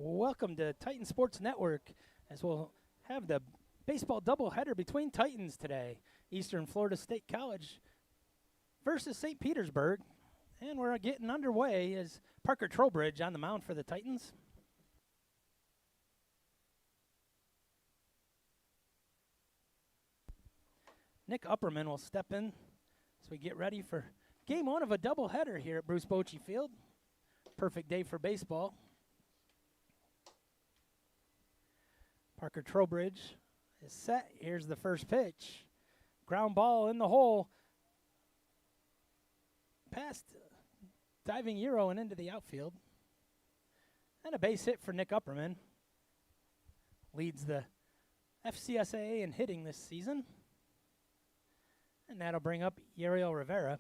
Welcome to Titan Sports Network, as we'll have the baseball doubleheader between Titans today. Eastern Florida State College versus St. Petersburg. And we're getting underway as Parker Trowbridge on the mound for the Titans. Nick Upperman will step in as we get ready for game one of a doubleheader here at Bruce Bochy Field. Perfect day for baseball. Parker Trowbridge is set. Here's the first pitch. Ground ball in the hole. Past diving Euro and into the outfield. And a base hit for Nick Upperman. Leads the FCSAA in hitting this season. And that'll bring up Yariel Rivera.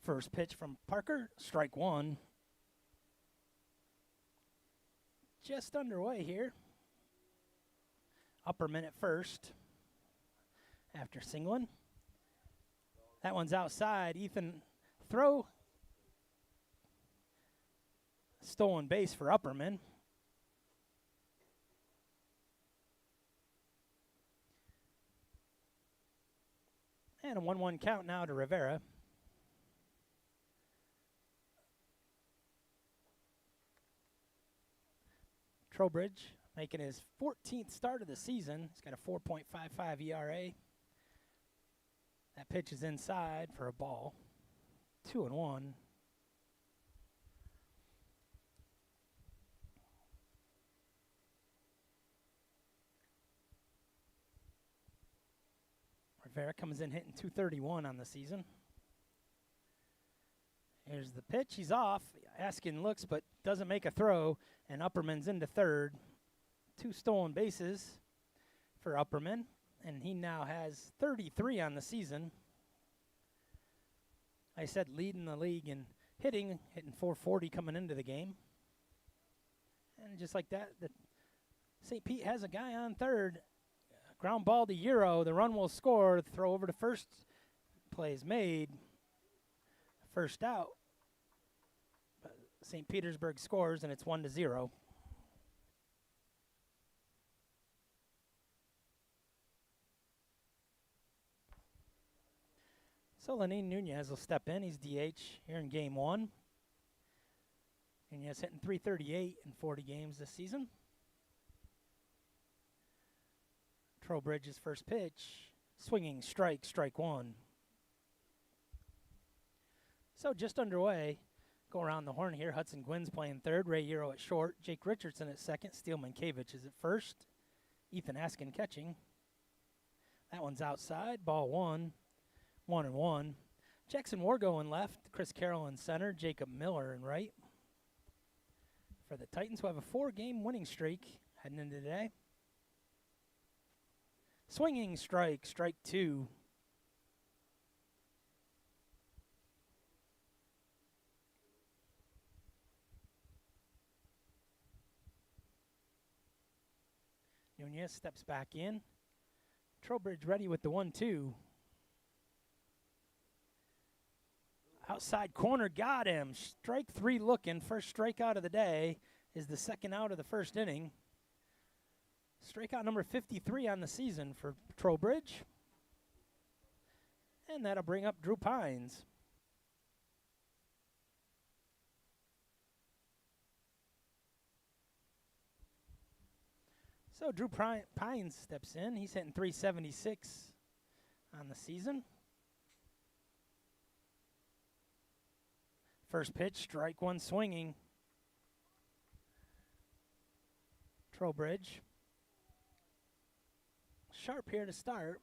First pitch from Parker, strike one. Just underway here. Upperman at first after singling. That one's outside. Ethan throw. Stolen base for Upperman. And a 1-1 count now to Rivera. Trowbridge making his 14th start of the season. He's got a 4.55 ERA. That pitch is inside for a ball. 2-1. Rivera comes in hitting .231 on the season. Here's the pitch. He's off. Askin looks but doesn't make a throw. And Upperman's into third. 2 stolen bases for Upperman. And he now has 33 on the season. I said leading the league in hitting 440 coming into the game. And just like that, St. Pete has a guy on third. Ground ball to Euro. The run will score. The throw over to first. Play is made. First out. St. Petersburg scores, and it's 1-0. So Lenin Nunez will step in. He's DH here in game one. Nunez hitting .338 in 40 games this season. Trowbridge's first pitch. Swinging strike, strike one. So just underway. Go around the horn here. Hudson Gwynn's playing third. Ray Euro at short. Jake Richardson at second. Steele Mankiewicz is at first. Ethan Askin catching. That one's outside. Ball one. 1-1. Jackson Wargo in left. Chris Carroll in center. Jacob Miller in right. For the Titans, who have a 4-game winning streak heading into today. Swinging strike. Strike two. Nunez steps back in. Trowbridge ready with the 1-2. Outside corner, got him. Strike three looking. First strikeout of the day is the second out of the first inning. Strikeout number 53 on the season for Trowbridge. And that'll bring up Drew Pines. So Drew Pines steps in. He's hitting .376 on the season. First pitch, strike one swinging. Trowbridge. Sharp here to start.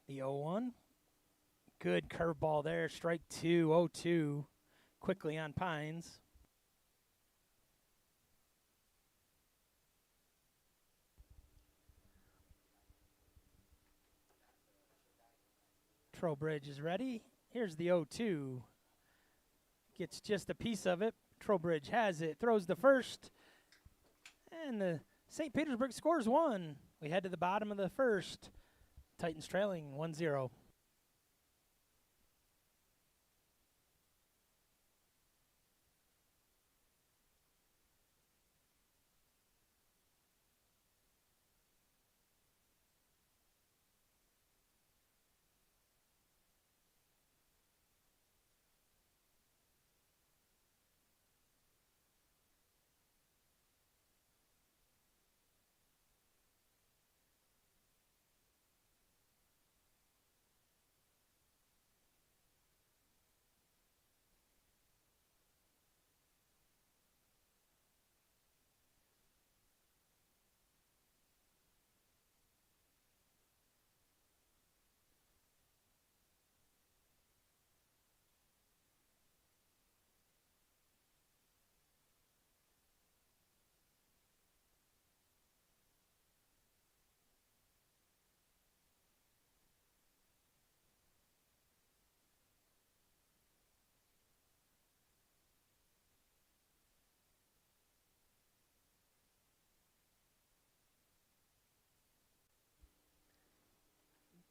The 0-1. Good curveball there. Strike two, 0-2. Quickly on Pines. Trowbridge is ready. Here's the 0-2. Gets just a piece of it. Trowbridge has it. Throws the first. And the St. Petersburg scores 1. We head to the bottom of the first. Titans trailing 1-0.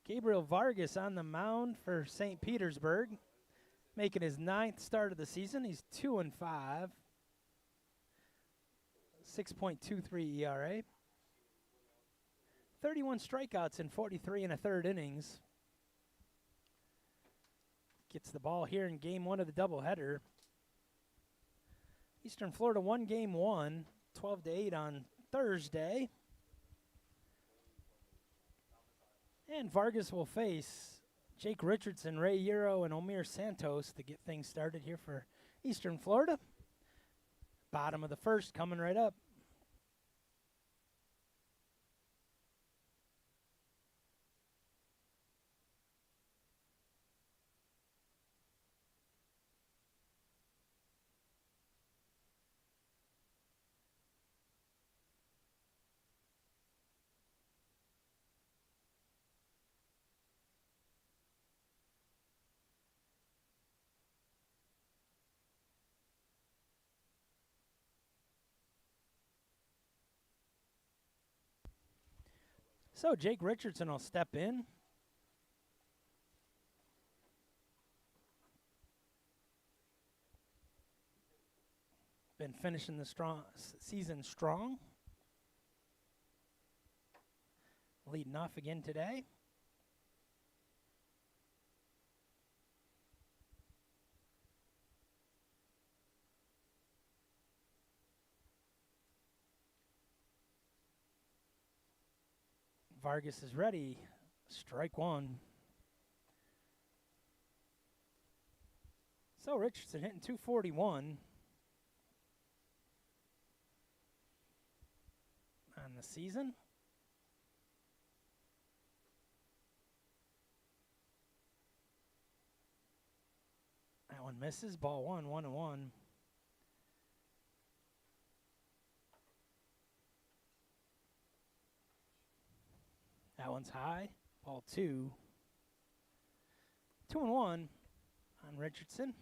Gabriel Vargas on the mound for St. Petersburg, making his 9th start of the season. He's 2-5, 6.23 ERA, 31 strikeouts in 43 1/3 innings. Gets the ball here in Game 1 of the doubleheader. Eastern Florida won Game 1, 12-8 on Thursday. And Vargas will face Jake Richardson, Ray Euro, and Omir Santos to get things started here for Eastern Florida. Bottom of the first coming right up. So Jake Richardson will step in. Been finishing the season strong. Leading off again today. Vargas is ready. Strike 1. So Richardson hitting .241 on the season. That one misses. Ball 1, 1-1. That one's high. Ball 2. 2-1 on Richardson.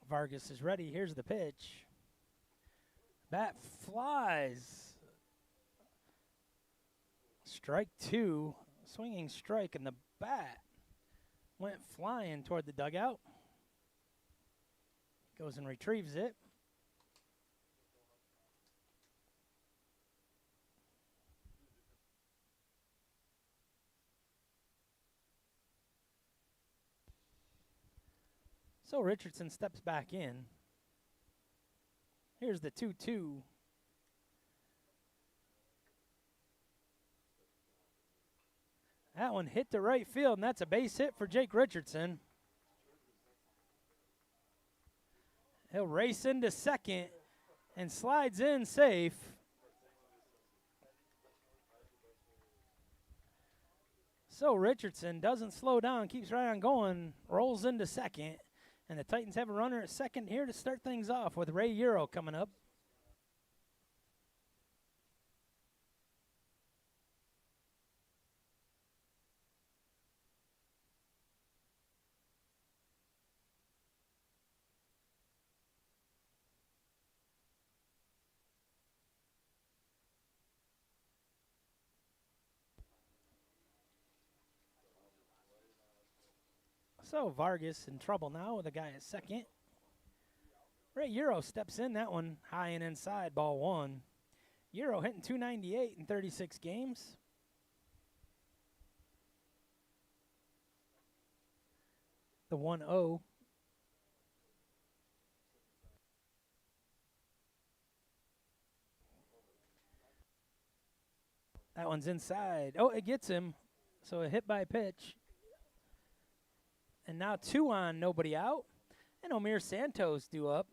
Vargas is ready. Here's the pitch. Bat flies. Strike 2. Swinging strike, and the bat went flying toward the dugout. Goes and retrieves it. So Richardson steps back in. Here's the 2-2. That one hit to right field, and that's a base hit for Jake Richardson. He'll race into second and slides in safe. So Richardson doesn't slow down, keeps right on going, rolls into second. And the Titans have a runner at second here to start things off with Ray Euro coming up. So Vargas in trouble now with a guy at second. Ray Euro steps in, that one high and inside, ball one. Euro hitting .298 in 36 games. The 1-0. That one's inside. Oh, it gets him. So a hit by pitch. And now 2 on, nobody out. And Omir Santos due up.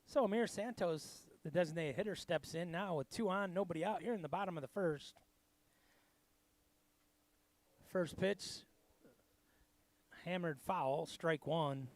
So Omir Santos, the designated hitter, steps in now with 2 on, nobody out here in the bottom of the first. First pitch, hammered foul, strike one.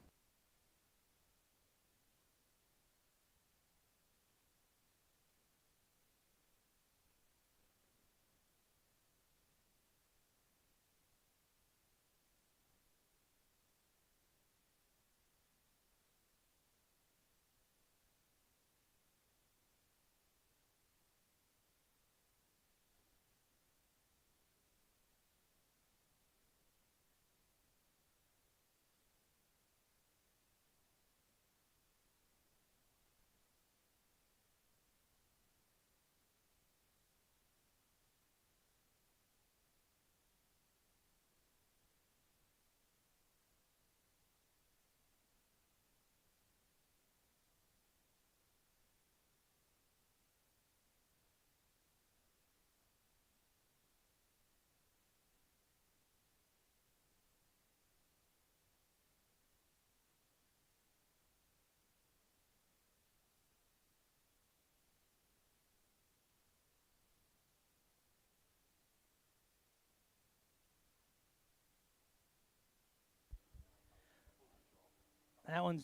That one's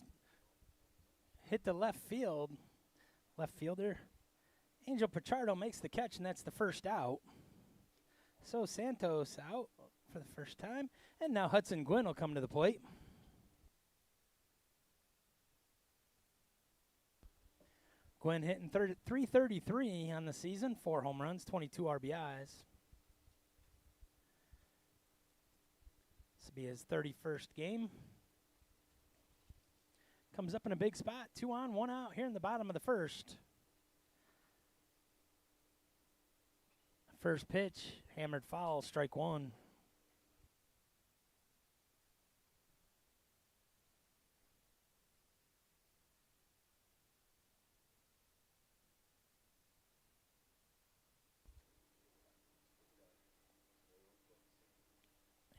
hit the left field. Left fielder. Angel Pichardo makes the catch, and that's the first out. So Santos out for the first time. And now Hudson Gwynn will come to the plate. Gwynn hitting .333 on the season, 4 home runs, 22 RBIs. This will be his 31st game. Comes up in a big spot, 2 on, 1 out here in the bottom of the first. First pitch, hammered foul, strike one.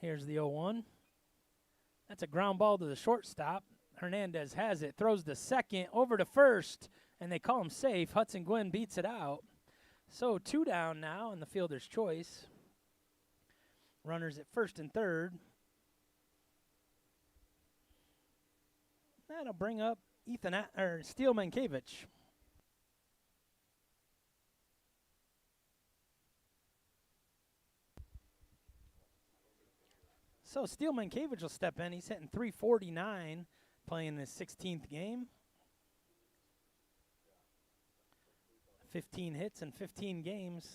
Here's the 0-1. That's a ground ball to the shortstop. Hernandez has it, throws to second, over to first, and they call him safe. Hudson Gwynn beats it out. So 2 down now in the fielder's choice. Runners at first and third. That'll bring up Steel Mankiewicz. So Steel Mankiewicz will step in. He's hitting .349, playing his 16th game. 15 hits in 15 games.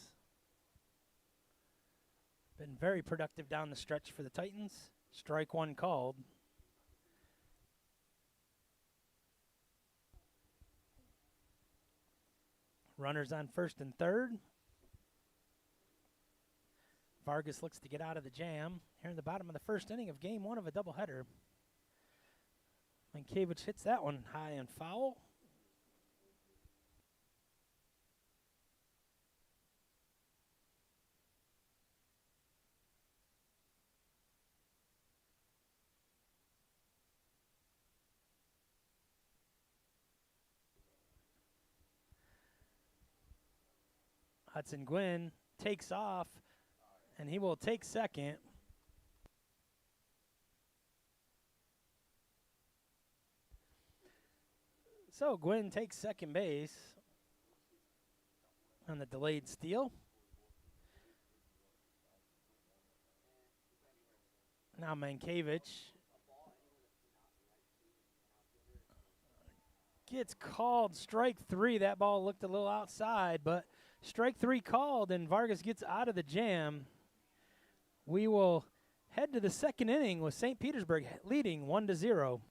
Been very productive down the stretch for the Titans. Strike one called. Runners on first and third. Vargas looks to get out of the jam here in the bottom of the first inning of game 1 of a doubleheader. Mankiewicz hits that one high and foul. Hudson Gwynn takes off, and he will take second. So Gwynn takes second base on the delayed steal. Now Mankiewicz gets called strike 3. That ball looked a little outside, but strike 3 called, and Vargas gets out of the jam. We will head to the second inning with St. Petersburg leading 1-0.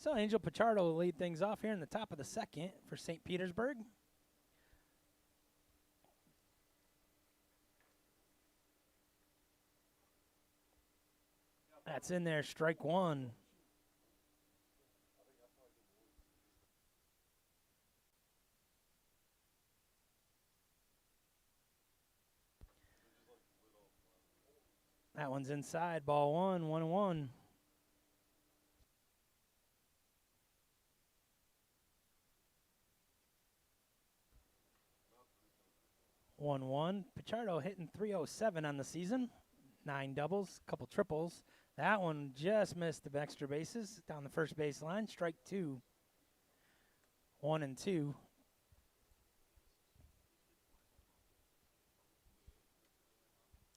So Angel Pichardo will lead things off here in the top of the second for St. Petersburg. That's in there, strike 1. That one's inside, ball 1, 1-1. 1-1. Pichardo hitting .307 on the season. 9 doubles, couple triples. That one just missed the extra bases down the first baseline. Strike 2. 1-2.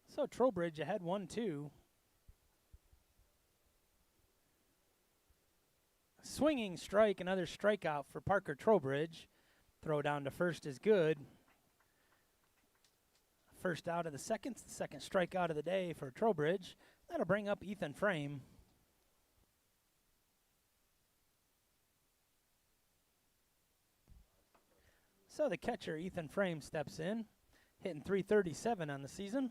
So Trowbridge ahead 1-2. Swinging strike, another strikeout for Parker Trowbridge. Throw down to first is good. First out of the second strikeout of the day for Trowbridge. That'll bring up Ethan Frame. So the catcher, Ethan Frame, steps in, hitting .337 on the season.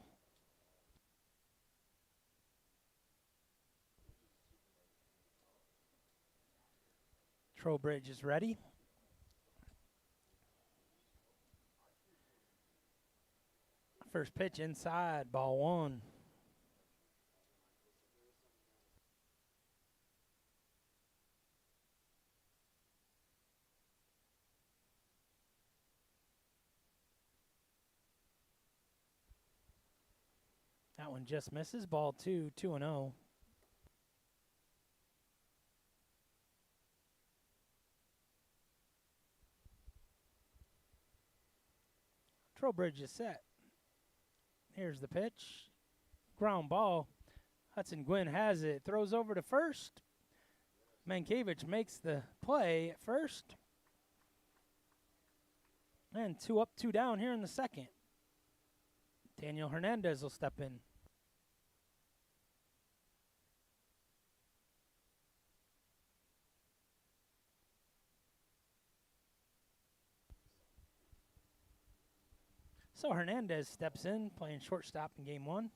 Trowbridge is ready. First pitch inside, ball 1. That one just misses, ball 2, 2-0. Trowbridge is set. Here's the pitch. Ground ball. Hudson Gwynn has it. Throws over to first. Mankiewicz makes the play at first. And 2 up, 2 down here in the second. Daniel Hernandez will step in. So Hernandez steps in, playing shortstop in game 1.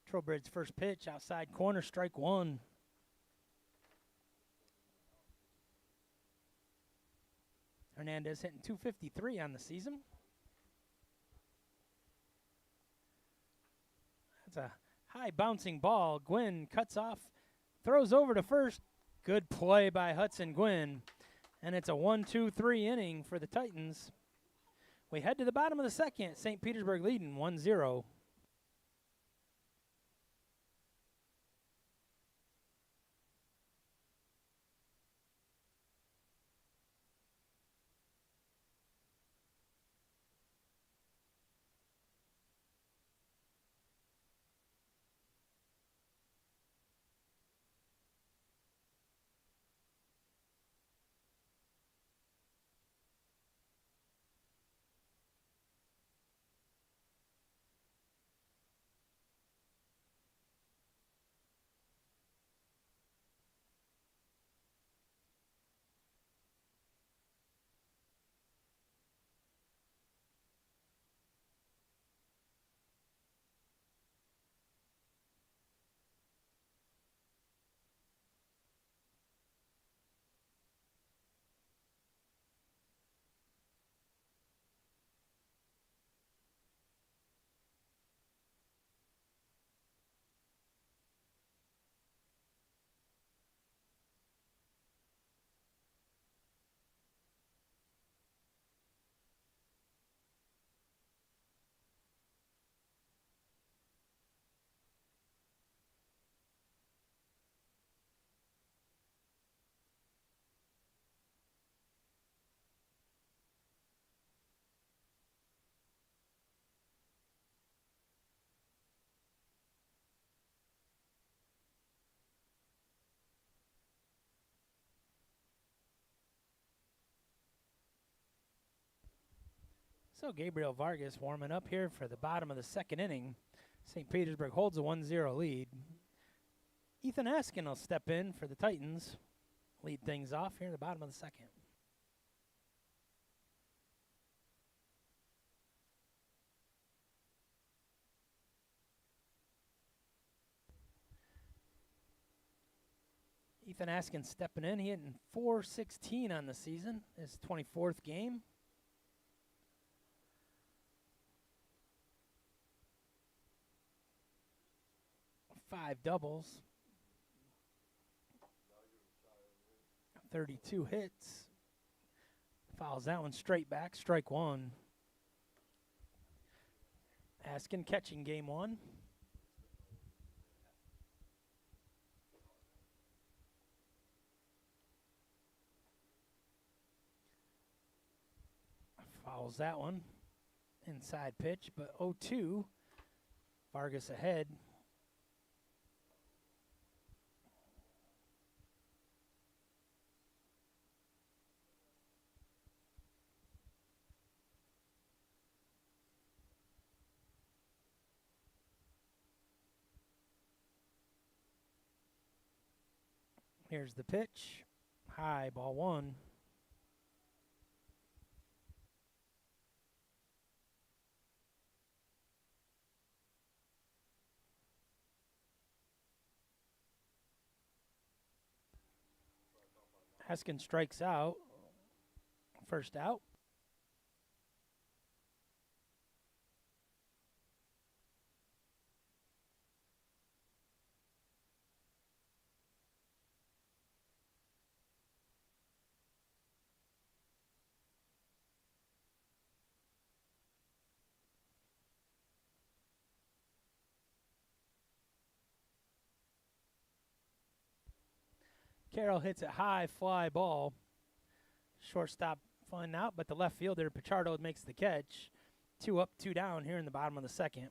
Trowbridge's first pitch, outside corner, strike 1. Hernandez hitting .253 on the season. That's a high bouncing ball. Gwynn cuts off, throws over to first. Good play by Hudson Gwynn. And it's a 1-2-3 inning for the Titans. We head to the bottom of the second. St. Petersburg leading 1-0. So Gabriel Vargas warming up here for the bottom of the second inning. St. Petersburg holds a 1-0 lead. Ethan Askin will step in for the Titans, lead things off here at the bottom of the second. Ethan Askin stepping in, he hitting .416 on the season, his 24th game. Five doubles, 32 hits. Fouls that one straight back, strike one. Askin catching game one. Fouls that one. Inside pitch, but 0-2. Vargas ahead. Here's the pitch. High, ball one. Askin strikes out. First out. Carroll hits it high, fly ball. Shortstop flying out, but the left fielder, Pichardo, makes the catch. 2 up, 2 down here in the bottom of the second.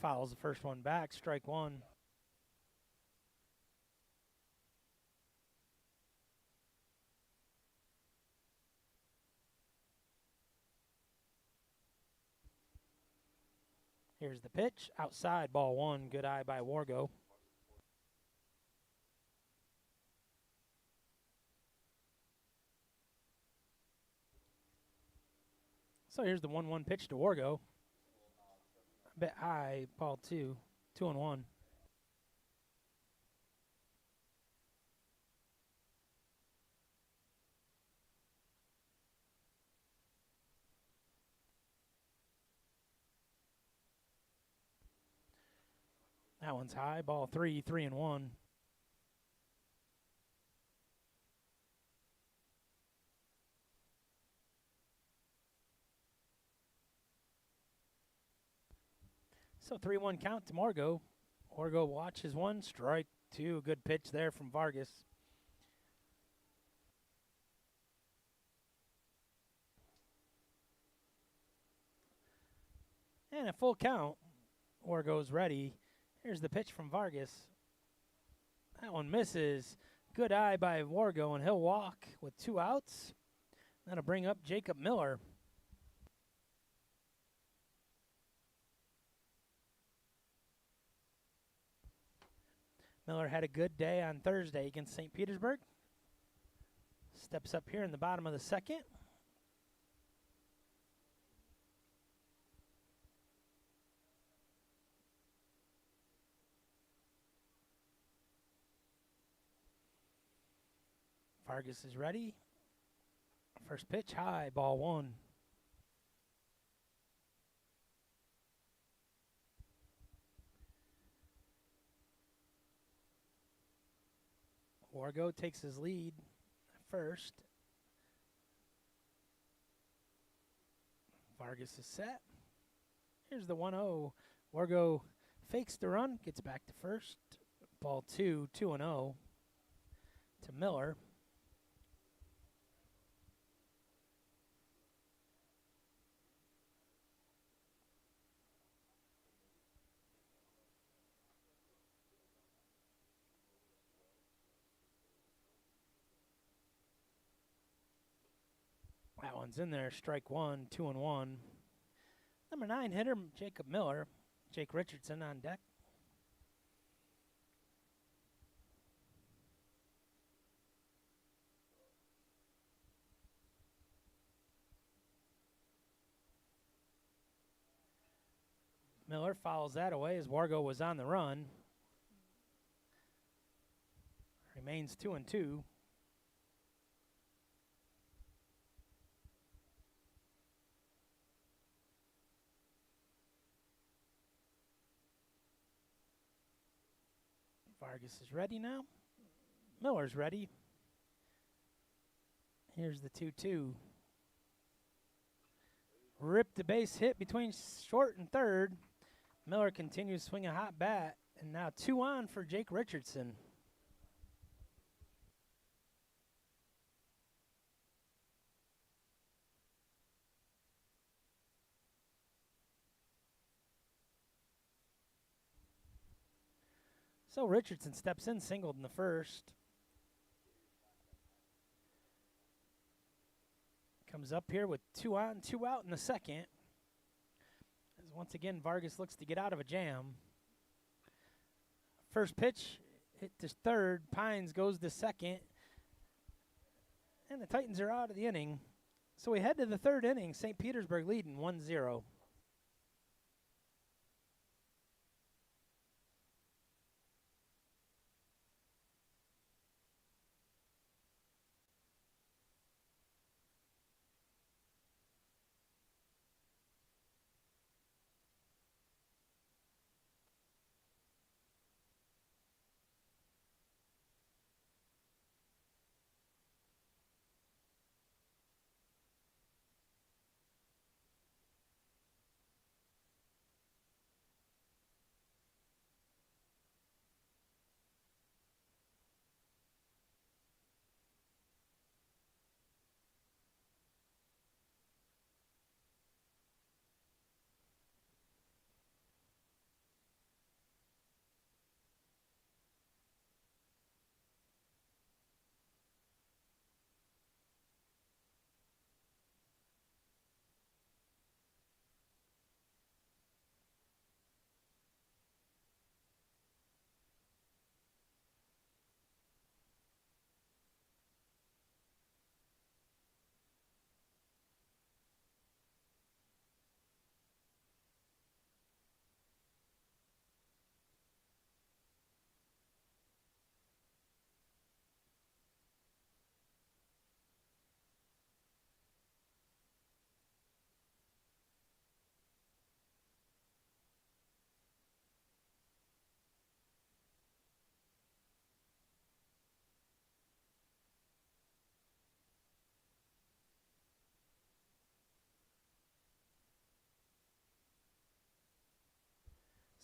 Fouls the first one back, strike one. Here's the pitch. Outside, ball one. Good eye by Wargo. So here's the 1-1 pitch to Wargo. A bit high, ball two. 2-1. That one's high, ball three. 3-1. So 3-1 count to Wargo. Wargo watches one, strike two. Good pitch there from Vargas. And a full count. Wargo's ready. Here's the pitch from Vargas. That one misses. Good eye by Wargo, and he'll walk with 2 outs. That'll bring up Jacob Miller. Miller had a good day on Thursday against St. Petersburg. Steps up here in the bottom of the second. Vargas is ready. First pitch high, ball one. Wargo takes his lead first. Vargas is set. Here's the 1-0. Wargo fakes the run, gets back to first. Ball two, 2-0 to Miller. That one's in there. Strike one, 2-1. Number 9 hitter, Jacob Miller. Jake Richardson on deck. Miller fouls that away as Wargo was on the run. Remains 2-2. Vargas is ready now. Miller's ready. Here's the 2-2. Ripped the base hit between short and third. Miller continues to swing a hot bat, and now 2 on for Jake Richardson. So Richardson steps in, singled in the first. Comes up here with 2 on, 2 out in the second. As once again, Vargas looks to get out of a jam. First pitch hit to third. Pines goes to second. And the Titans are out of the inning. So we head to the third inning. St. Petersburg leading 1-0.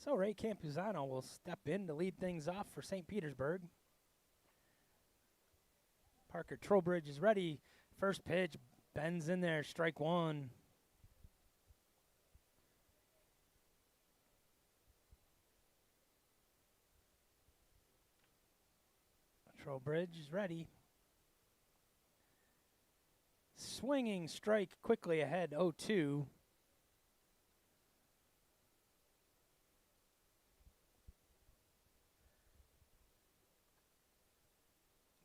So Ray Campuzano will step in to lead things off for St. Petersburg. Parker Trowbridge is ready. First pitch, bends in there, strike one. Trowbridge is ready. Swinging strike quickly ahead, 0-2.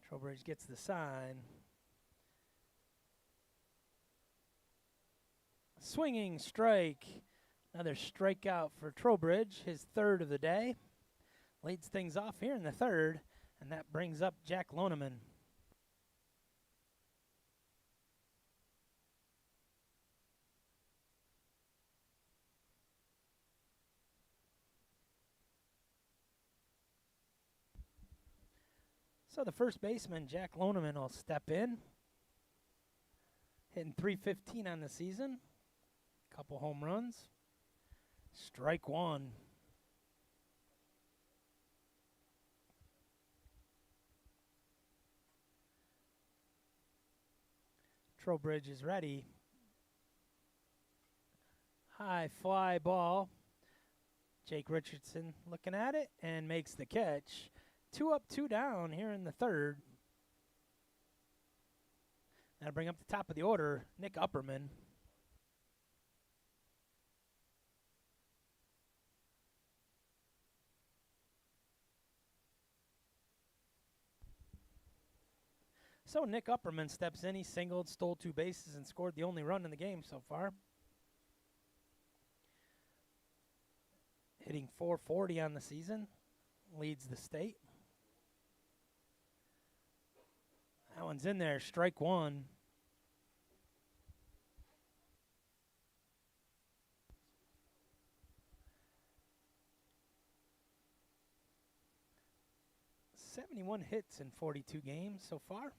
Trowbridge gets the sign. Swinging strike. Another strikeout for Trowbridge, his third of the day. Leads things off here in the third, and that brings up Jack Loneman. So the first baseman, Jack Loneman, will step in. Hitting .315 on the season. Couple home runs. Strike one. Trowbridge is ready. High fly ball. Jake Richardson looking at it and makes the catch. 2 up, 2 down here in the third. That'll bring up the top of the order, Nick Upperman. So Nick Upperman steps in. He singled, stole 2 bases, and scored the only run in the game so far. Hitting .440 on the season. Leads the state. That one's in there, strike one. .71 hits in 42 games so far.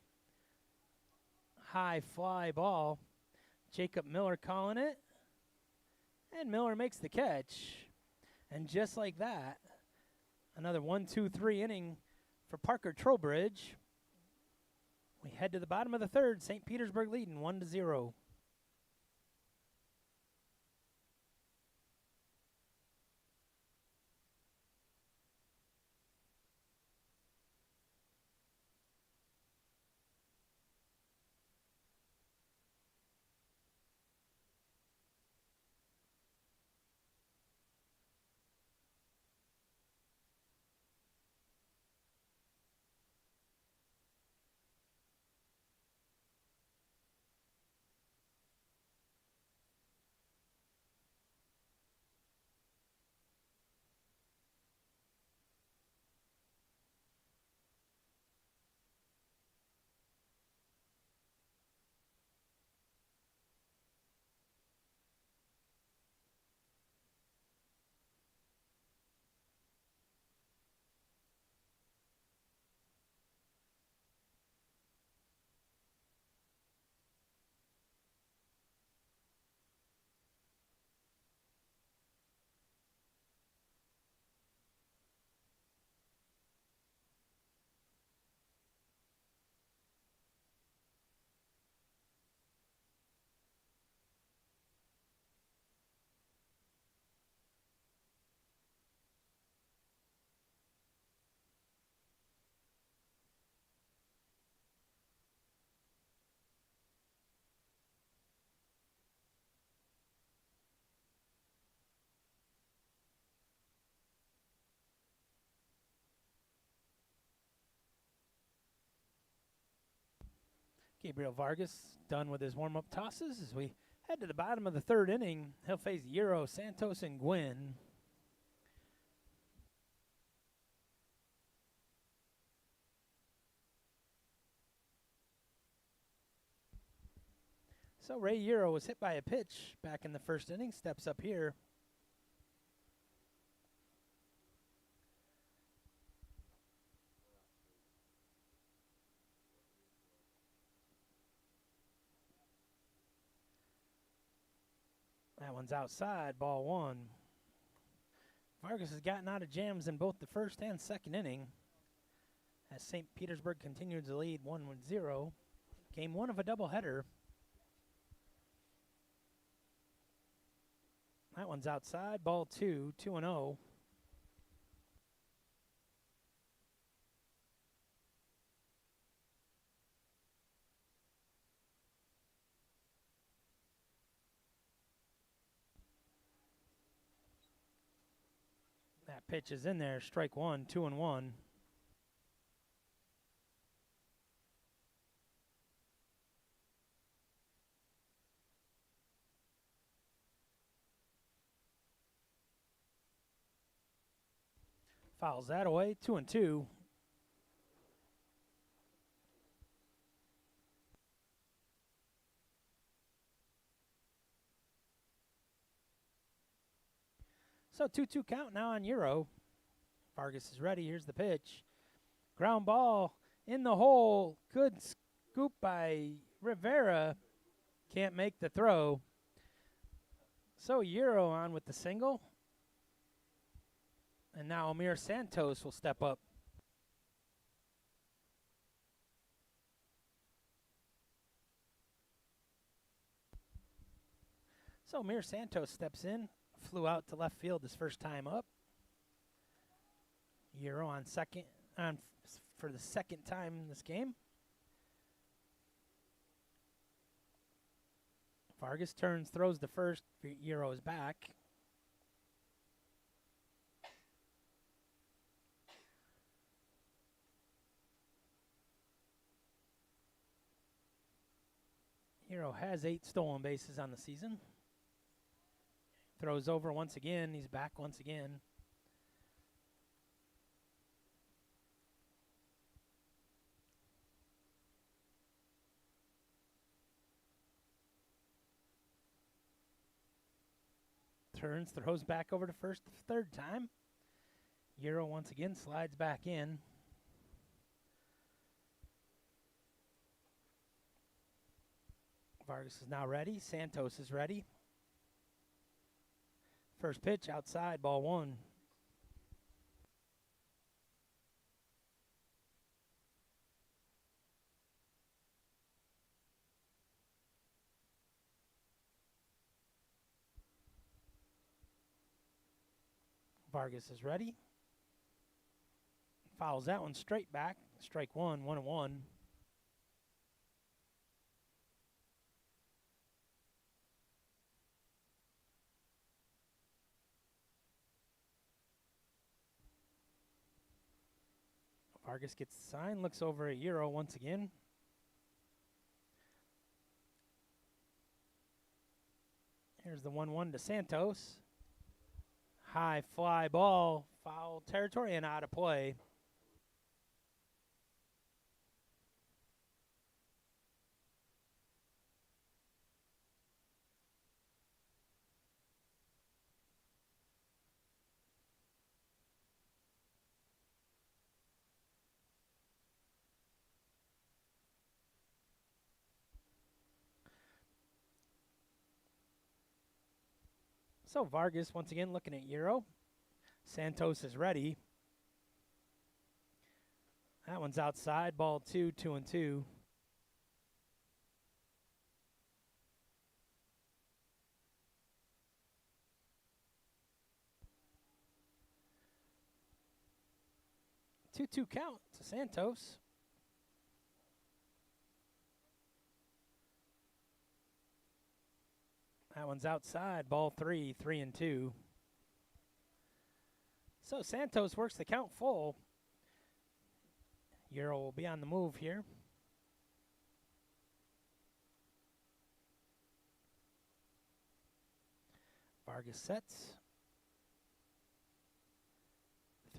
High fly ball. Jacob Miller calling it. And Miller makes the catch. And just like that, another 1-2-3 inning for Parker Trowbridge. We head to the bottom of the third. St. Petersburg leading 1-0. Gabriel Vargas done with his warm-up tosses as we head to the bottom of the third inning. He'll face Euro, Santos, and Gwynn. So Ray Euro was hit by a pitch back in the first inning, steps up here. That one's outside, ball one. Vargas has gotten out of jams in both the first and second inning as St. Petersburg continues to lead 1-0. Game 1 of a doubleheader. That one's outside. Ball 2, 2-0. That pitch is in there. Strike 1, 2-1. Fouls that away. 2-2. So 2-2 count now on Euro. Vargas is ready. Here's the pitch. Ground ball in the hole. Good scoop by Rivera. Can't make the throw. So Euro on with the single. And now Amir Santos will step up. So Amir Santos steps in. Flew out to left field his first time up. Euro on second for the second time in this game. Vargas turns, throws the first. Euro is back. Euro has 8 stolen bases on the season. Throws over once again. He's back once again. Turns, throws back over to first the third time. Euro once again slides back in. Vargas is now ready. Santos is ready. First pitch outside, ball 1. Vargas is ready. Fouls that one straight back. Strike 1, 1-1. Vargas gets the sign, looks over at Euro once again. Here's the 1-1 to Santos. High fly ball, foul territory and out of play. So Vargas once again looking at Euro. Santos is ready. That one's outside. Ball 2, 2-2. Two count to Santos. That one's outside. Ball 3, 3-2. So Santos works the count full. Euro will be on the move here. Vargas sets.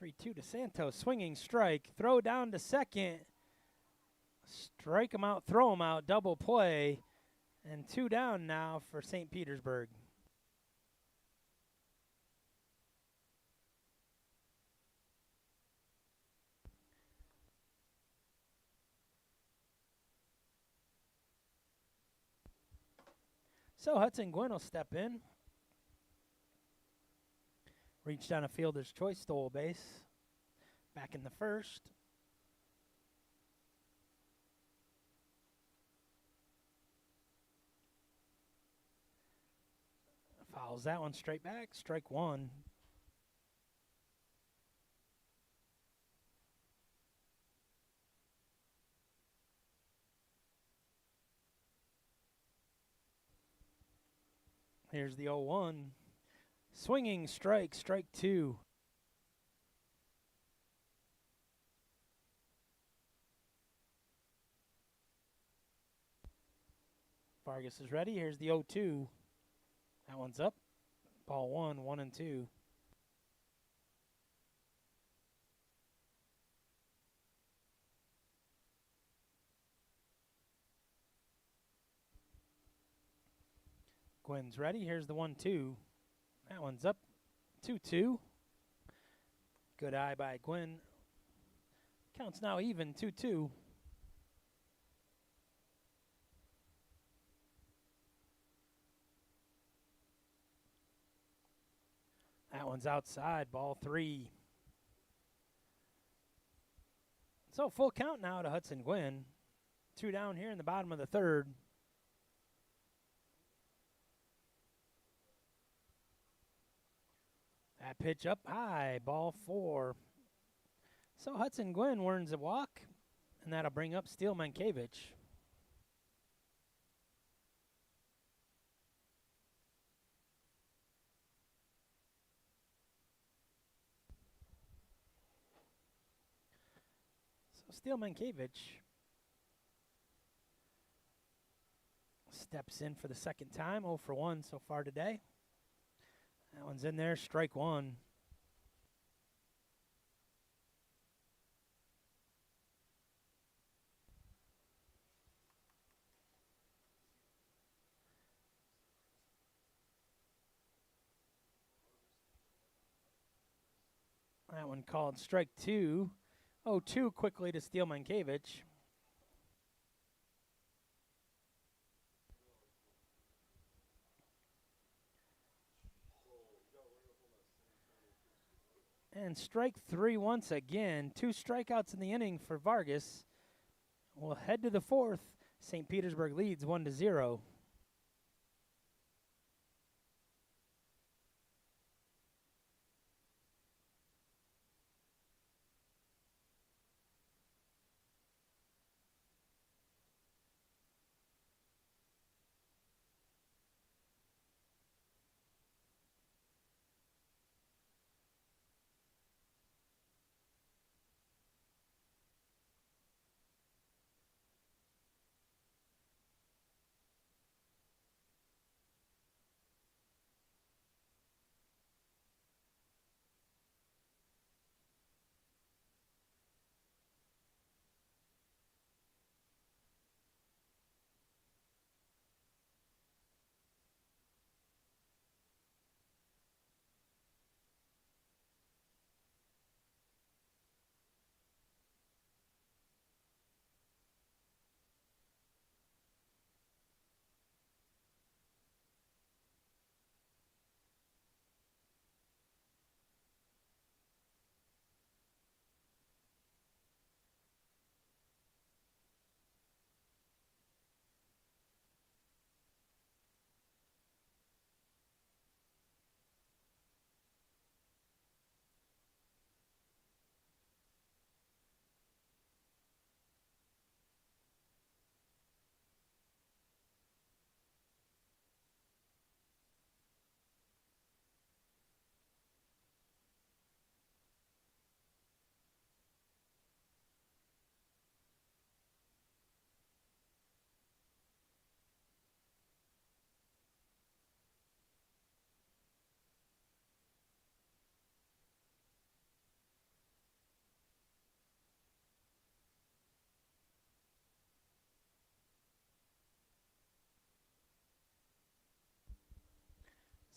3-2 to Santos. Swinging strike. Throw down to second. Strike him out, throw him out. Double play. And 2 down now for St. Petersburg. So Hudson Gwynn will step in. Reached on a fielder's choice, stole a base. Back in the first. Fouls that one straight back. Strike one. Here's the 0-1. Swinging strike, strike two. Vargas is ready. Here's the 0-2. That one's up. Ball one, 1-2. Gwynn's ready. Here's the 1-2. That one's up. 2-2. Good eye by Gwynn. Counts now even, 2-2. That one's outside, ball three. So full count now to Hudson Gwynn. 2 down here in the bottom of the third. That pitch up high, ball four. So Hudson Gwynn earns a walk, and that'll bring up Steele Mankiewicz. So Steele Mankiewicz steps in for the second time, 0 for 1 so far today. That one's in there, strike one. That one called strike two. 0-2 quickly to Steele Mankiewicz. And strike three once again. 2 strikeouts in the inning for Vargas. We'll head to the fourth. St. Petersburg leads 1-0.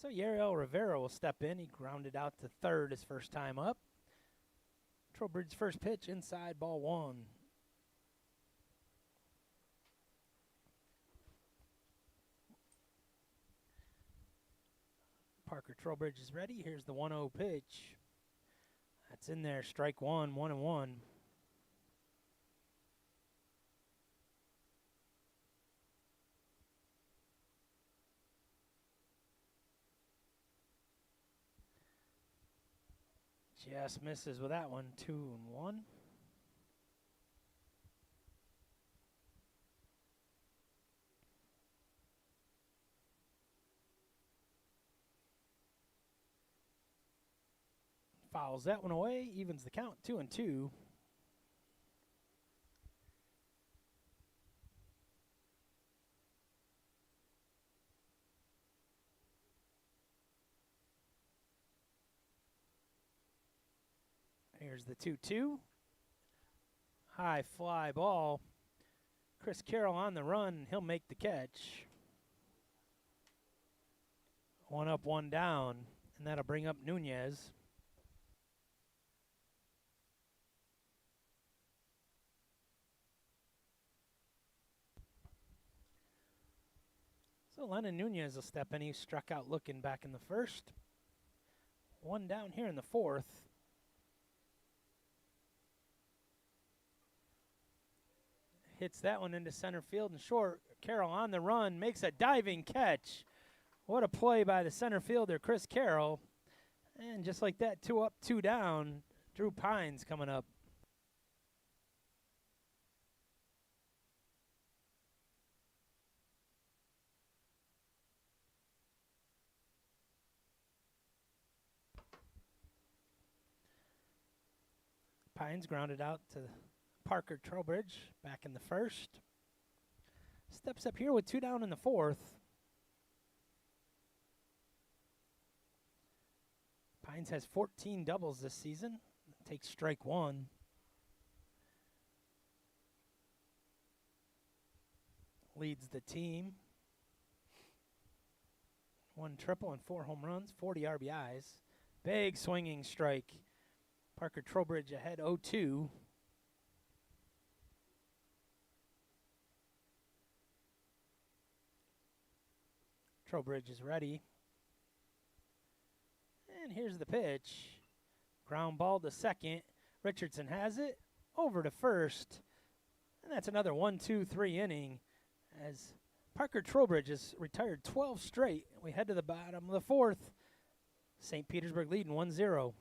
So Yariel Rivera will step in. He grounded out to third his first time up. Trowbridge's first pitch inside, ball one. Parker Trowbridge is ready. Here's the 1-0 pitch. That's in there. Strike one, 1-1. Just misses with that one. 2-1. Fouls that one away, evens the count, 2-2. Here's the 2-2. High fly ball. Chris Carroll on the run. He'll make the catch. 1 up, 1 down, and that'll bring up Nunez. So Lennon Nunez will step in. He struck out looking back in the first. 1 down here in the fourth. Hits that one into center field and short. Carroll on the run, makes a diving catch. What a play by the center fielder, Chris Carroll. And just like that, 2 up, 2 down. Drew Pines coming up. Pines grounded out to Parker Trowbridge back in the first. Steps up here with 2 down in the fourth. Pines has 14 doubles this season. Takes strike 1. Leads the team. 1 triple and 4 home runs, 40 RBIs. Big swinging strike. Parker Trowbridge ahead 0-2. Trowbridge is ready. And here's the pitch. Ground ball to second. Richardson has it. Over to first. And that's another 1-2-3 inning as Parker Trowbridge has retired 12 straight. We head to the bottom of the fourth. St. Petersburg leading 1-0.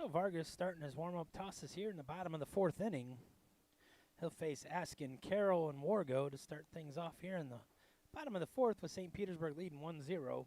So Vargas starting his warm-up tosses here in the bottom of the fourth inning. He'll face Askin, Carroll, and Wargo to start things off here in the bottom of the fourth with St. Petersburg leading 1-0.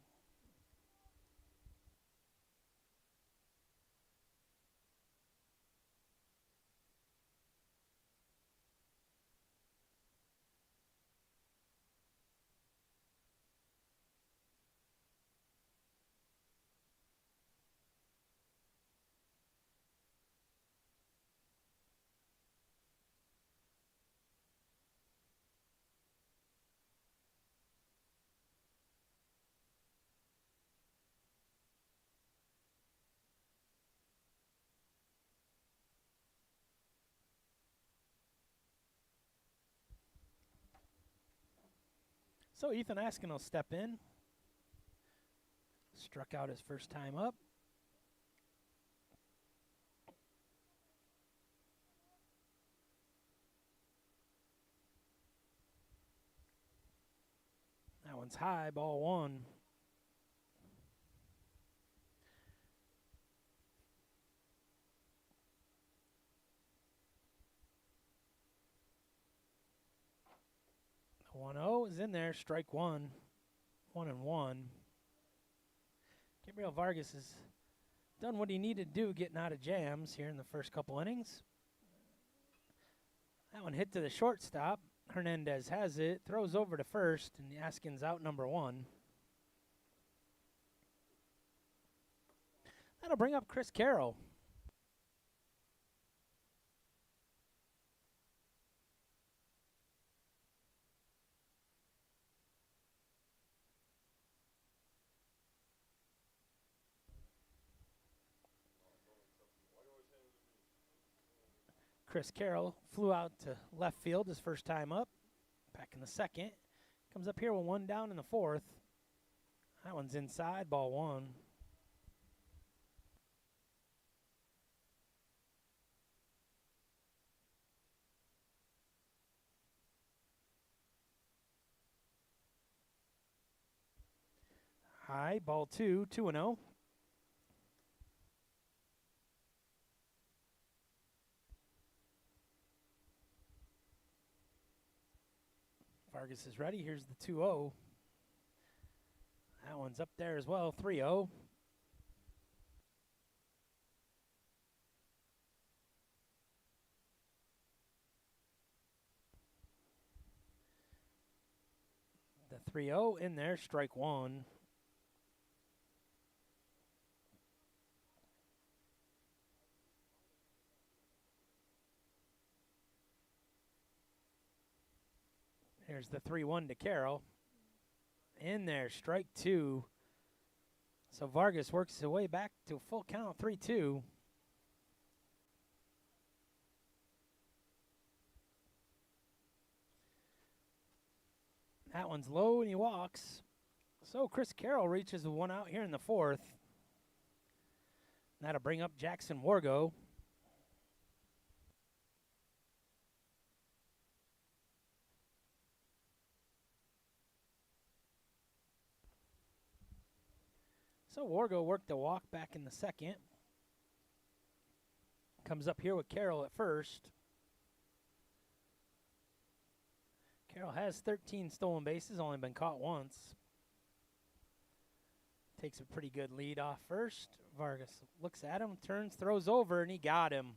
So Ethan Askin will step in. Struck out his first time up. one's high, ball one. The 1-0 is in there, strike one. 1-1. Gabriel Vargas has done what he needed to do getting out of jams here in the first couple innings. That one hit to the shortstop. Hernandez has it, throws over to first, and Askin's out number one. That'll bring up Chris Carroll. Chris Carroll flew out to left field his first time up, back in the second. Comes up here with one down in the fourth. That one's inside, ball one. High, ball two, 2-0. Vargas is ready. Here's the 2-0. That one's up there as well, 3-0. The 3-0 in there, strike one. Here's the 3-1 to Carroll. In there, strike two. So Vargas works his way back to a full count, 3-2. That one's low and he walks. So Chris Carroll reaches the one out here in the fourth. That'll bring up Jackson Wargo. So Wargo worked the walk back in the second. Comes up here with Carroll at first. Carroll has 13 stolen bases, only been caught once. Takes a pretty good lead off first. Vargas looks at him, turns, throws over, and he got him.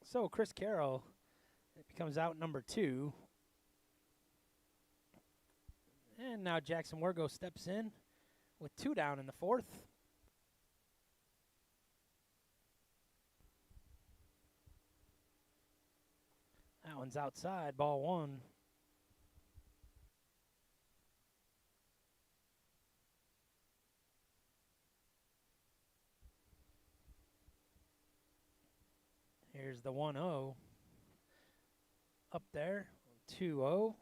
So Chris Carroll becomes out number two. And now Jackson Wargo steps in with two down in the fourth. That one's outside, ball one. Here's the 1-0. Up there, 2-0.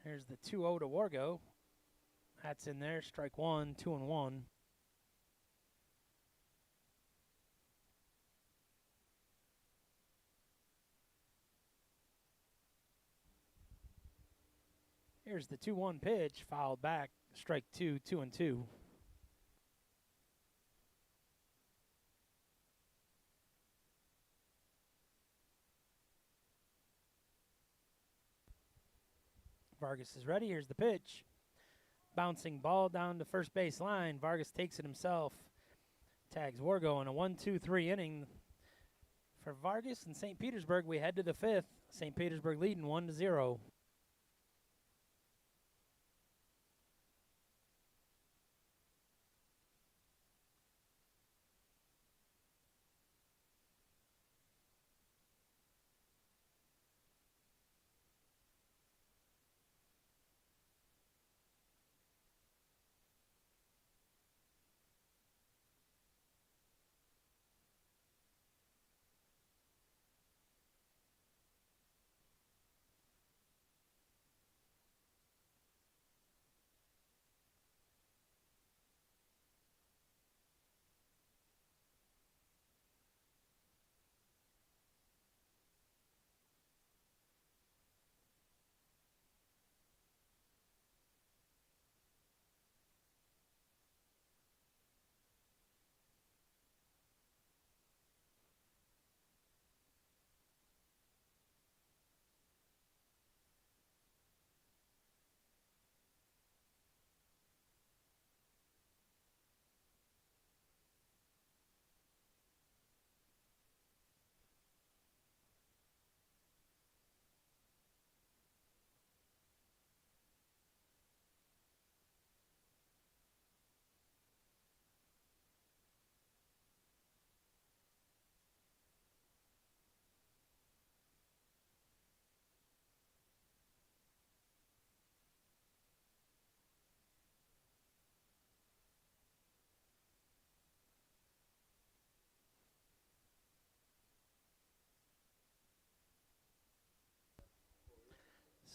Here's the 2-0 to Wargo. That's in there, strike one, 2-1. Here's the 2-1 pitch, fouled back, strike two, 2-2. Vargas is ready. Here's the pitch. Bouncing ball down the first base line. Vargas takes it himself. Tags Wargo in a 1-2-3 inning. For Vargas and St. Petersburg, we head to the fifth. St. Petersburg leading 1-0.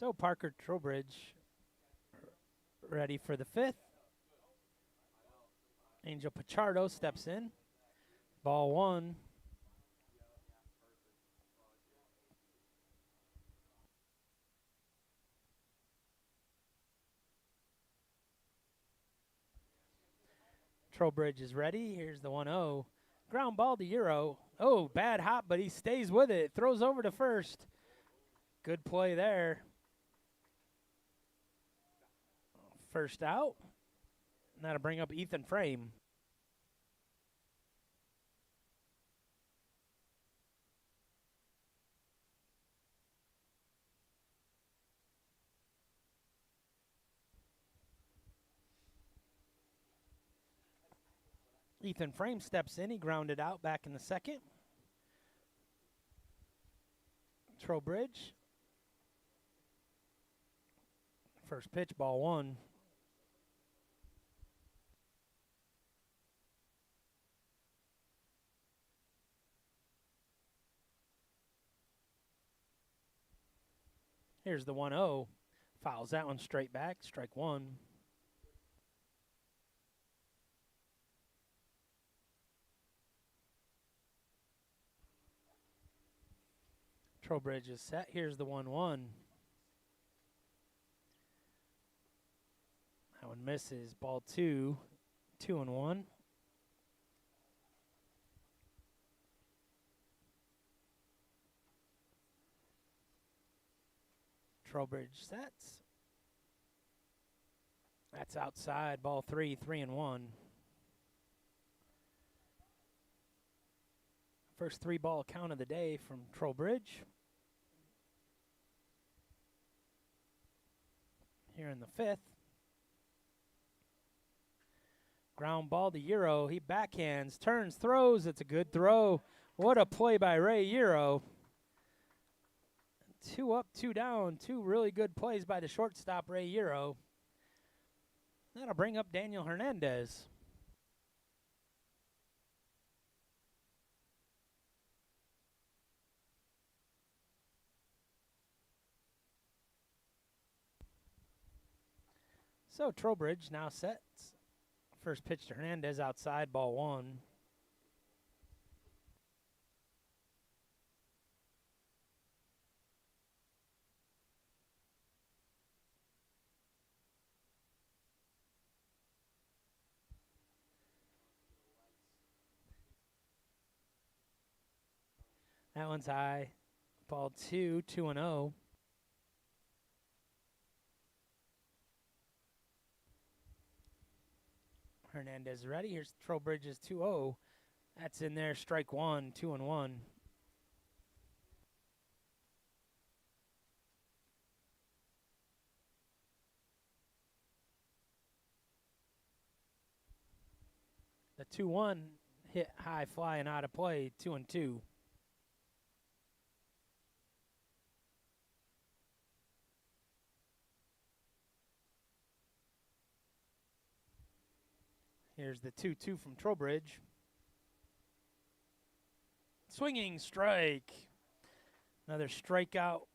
So Parker Trowbridge ready for the 5th. Angel Pichardo steps in. Ball 1. Trowbridge is ready. Here's the 1-0. Ground ball to Euro. Oh, bad hop, but he stays with it. Throws over to first. Good play there. First out. And that'll bring up Ethan Frame. Ethan Frame steps in. He grounded out back in the 2nd. Trowbridge. First pitch, ball 1. Here's the 1-0. Fouls that one straight back. Strike 1. Trowbridge is set. Here's the 1-1. That one misses. Ball 2. 2-1. Trowbridge sets. That's outside. Ball 3. 3-1. First 3-ball count of the day from Trowbridge. Here in the 5th. Ground ball to Euro. He backhands, turns, throws. It's a good throw. What a play by Ray Euro. 2 up, 2 down. 2 really good plays by the shortstop, Ray Euro. That'll bring up Daniel Hernandez. So Trowbridge now sets. First pitch to Hernandez outside, ball 1. That one's high. Ball 2, 2-0. Hernandez ready. Here's Trowbridge's 2-0. That's in there. Strike 1, 2-1. The 2-1 hit high, flying out of play. 2-2. Here's the 2-2 from Trowbridge. Swinging strike. Another strikeout.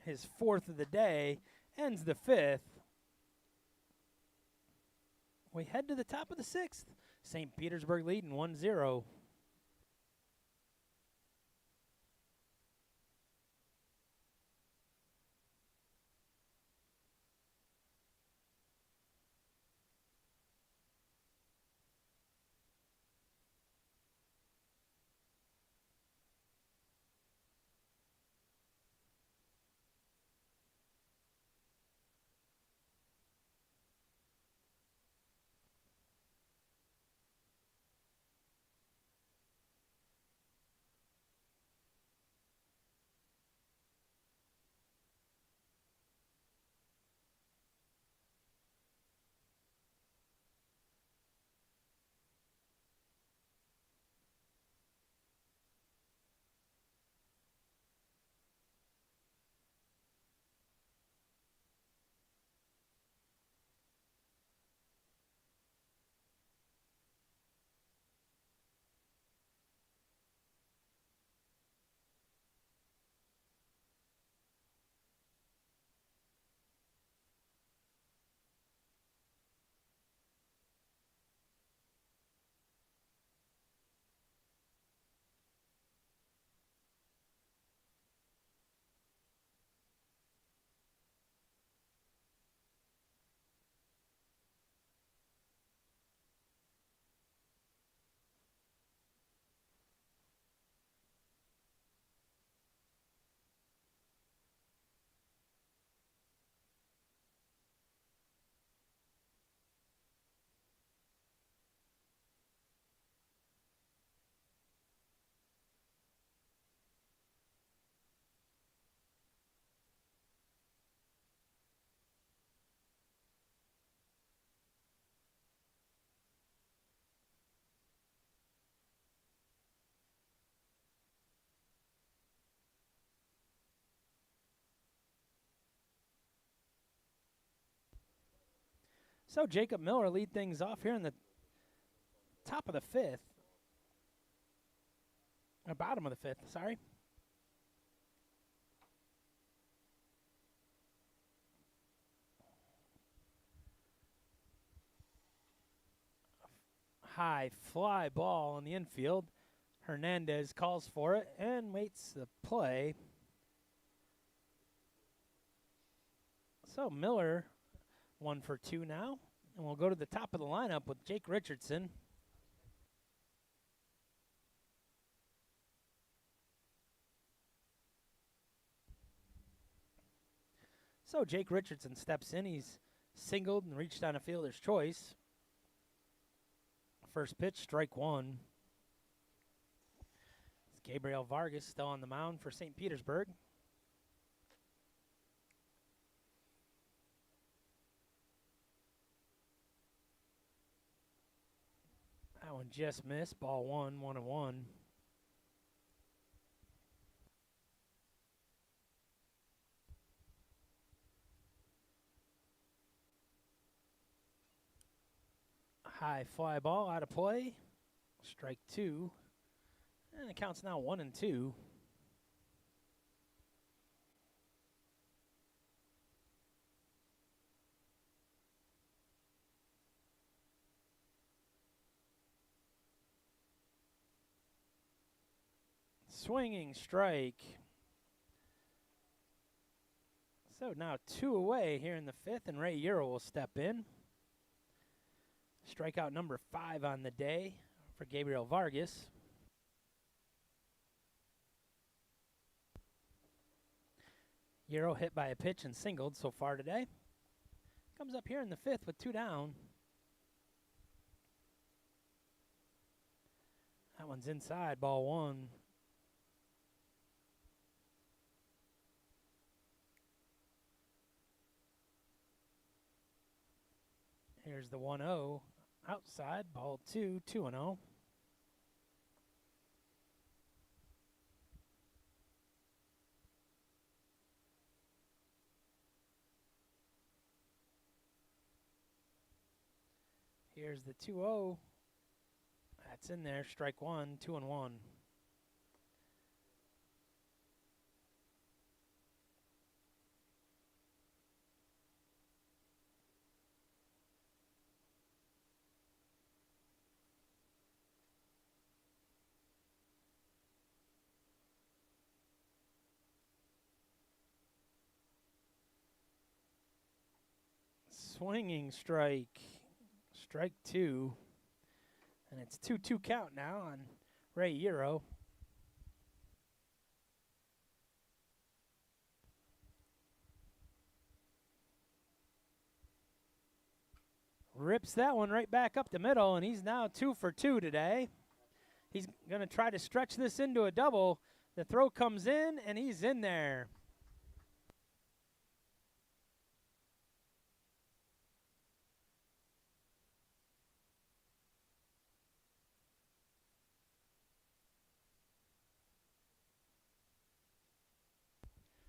His 4th of the day. Ends the 5th. We head to the top of the 6th. St. Petersburg leading 1-0. So Jacob Miller lead things off here in the top of the fifth. Or bottom of the fifth, sorry. High fly ball in the infield. Hernandez calls for it and waits the play. So Miller 1 for 2 now. And we'll go to the top of the lineup with Jake Richardson. So Jake Richardson steps in. He's singled and reached on a fielder's choice. First pitch, strike one. It's Gabriel Vargas still on the mound for St. Petersburg. That one just missed. Ball 1-1-1. High fly ball out of play. Strike two. And it counts now 1-2. Swinging strike. So now 2 away here in the fifth, and Ray Euro will step in. Strikeout number 5 on the day for Gabriel Vargas. Euro hit by a pitch and singled so far today. Comes up here in the fifth with 2 down. That one's inside, ball 1. Here's the 1-0. Outside, ball 2, 2-0. Here's the 2-0. That's in there, strike 1, 2-1. Swinging strike, strike 2, and it's 2-2 count now on Ray Euro. Rips that one right back up the middle, and he's now 2 for 2 today. He's going to try to stretch this into a double. The throw comes in, and he's in there.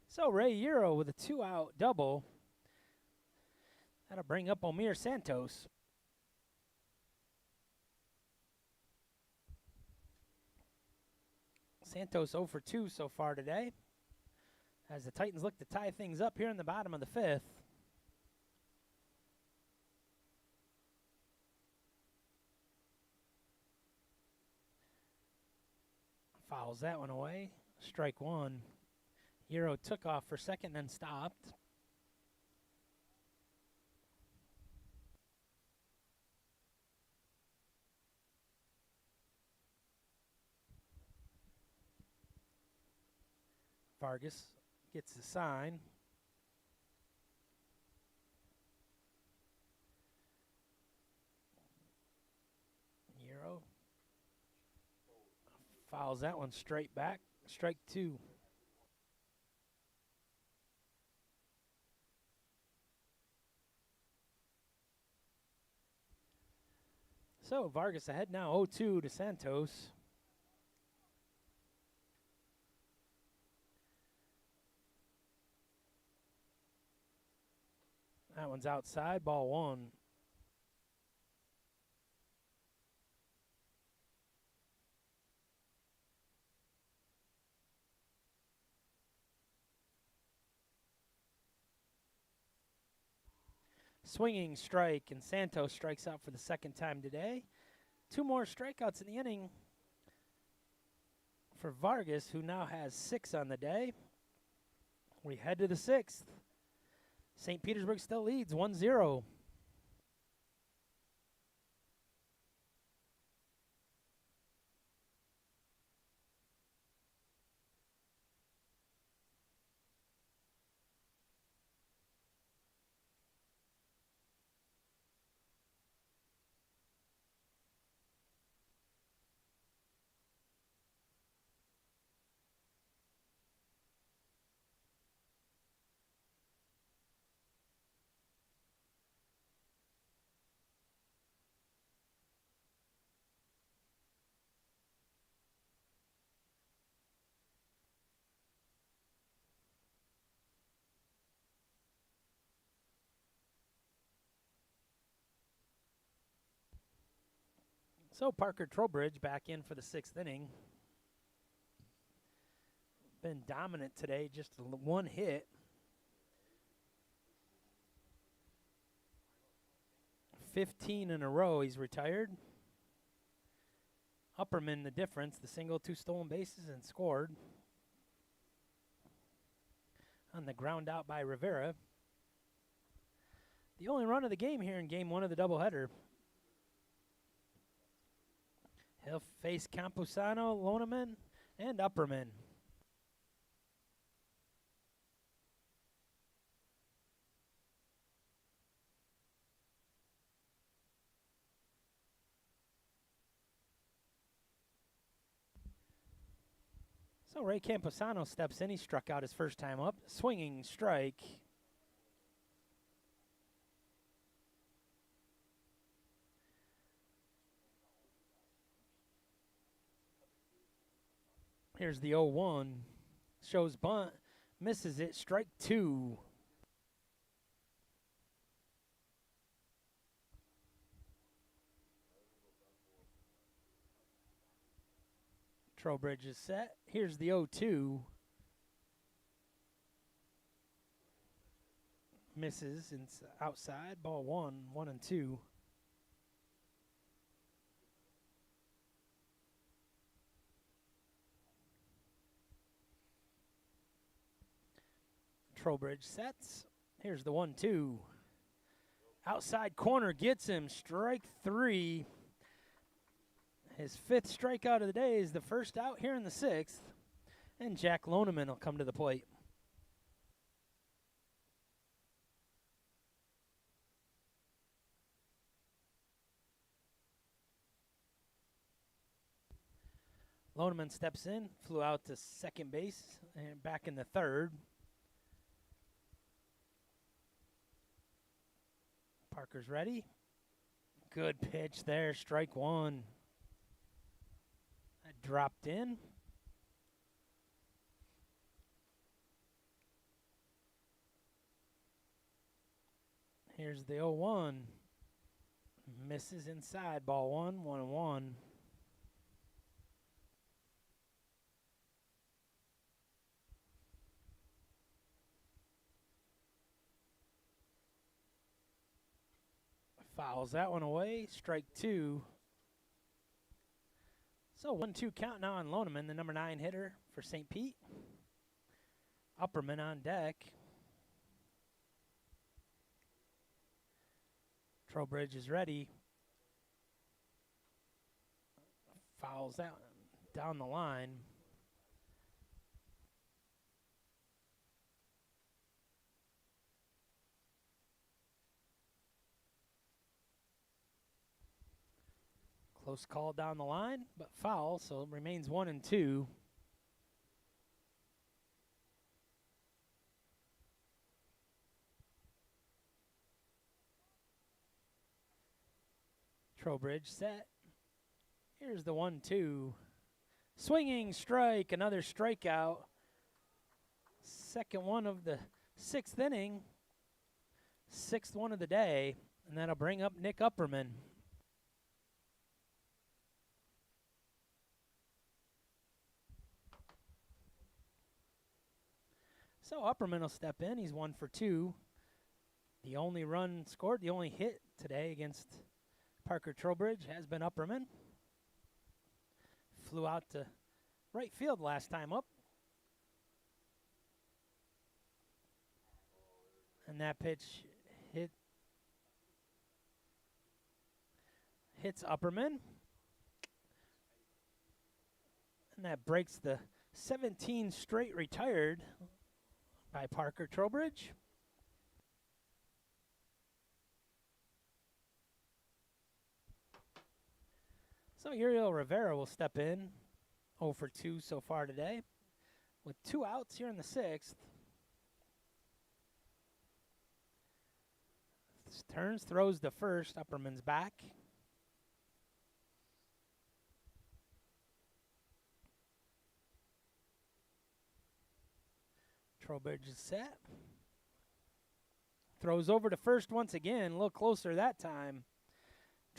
So Ray Euro with a 2-out double. That'll bring up Omir Santos. Santos 0 for 2 so far today, as the Titans look to tie things up here in the bottom of the fifth. Fouls that one away. Strike 1. Euro took off for second, then stopped. Vargas gets the sign. Euro fouls that one straight back. Strike 2. So Vargas ahead now 0-2 to Santos. That one's outside, ball 1. Swinging strike, and Santos strikes out for the second time today. 2 more strikeouts in the inning for Vargas, who now has 6 on the day. We head to the 6th. St. Petersburg still leads 1-0. So Parker Trowbridge back in for the 6th inning. Been dominant today, just 1 hit. 15 in a row, he's retired. Upperman the difference, the single, 2 stolen bases, and scored on the ground out by Rivera. The only run of the game here in game 1 of the doubleheader. He'll face Campusano, Loneman, and Upperman. So Ray Campusano steps in. He struck out his first time up. Swinging strike. Here's the 0-1. Shows bunt. Misses it. Strike 2. Trowbridge is set. Here's the 0-2. Misses outside. Ball 1, 1-2. Trowbridge sets. Here's the 1-2. Outside corner gets him. Strike 3. His 5th strikeout of the day is the first out here in the 6th. And Jack Loneman will come to the plate. Loneman steps in, flew out to second base, and back in the 3rd. Parker's ready. Good pitch there, strike 1. That dropped in. Here's the 0-1. Misses inside, ball 1, 1-1. Fouls that one away. Strike 2. So 1-2 count now on Loneman, the number 9 hitter for St. Pete. Upperman on deck. Trowbridge is ready. Fouls that down the line. Close call down the line, but foul, so it remains 1-2. Trowbridge set. Here's the 1-2. Swinging strike, another strikeout. Second one of the 6th inning. 6th one of the day, and that'll bring up Nick Upperman. So Upperman will step in. He's 1 for 2. The only run scored, the only hit today against Parker Trowbridge has been Upperman. Flew out to right field last time up. And that pitch hits Upperman. And that breaks the 17 straight retired by Parker Trowbridge. So Uriel Rivera will step in, 0 for 2 so far today, with 2 outs here in the 6th. Turns, throws to first, Upperman's back. Trowbridge is set. Throws over to first once again, a little closer that time.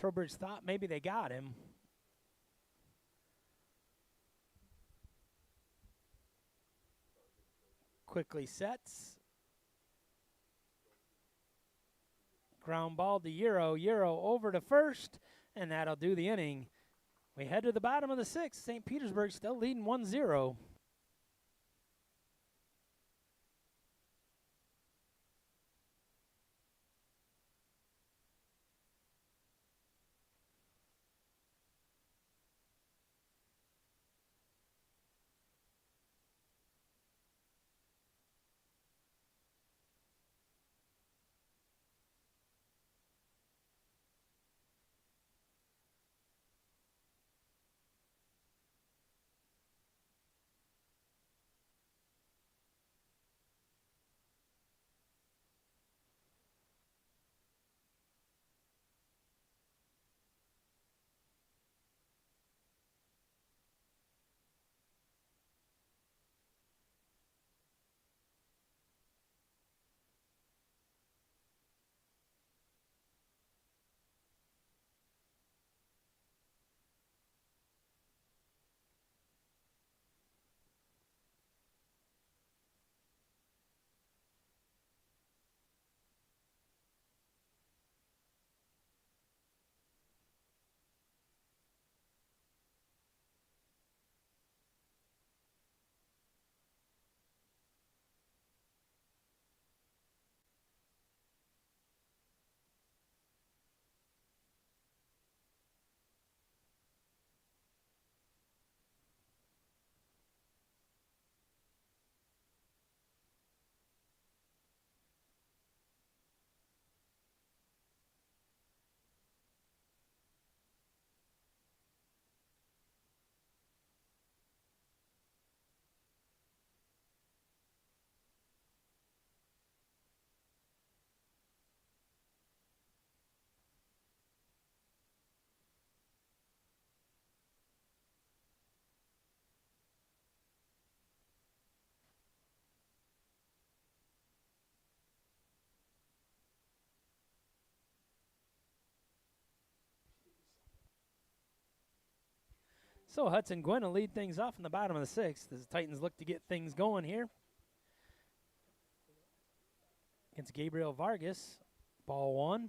Trowbridge thought maybe they got him. Quickly sets. Ground ball to Euro. Euro over to first, and that'll do the inning. We head to the bottom of the 6th. St. Petersburg still leading 1-0. So Hudson Gwynn will lead things off in the bottom of the 6th as the Titans look to get things going here. Against Gabriel Vargas, ball 1.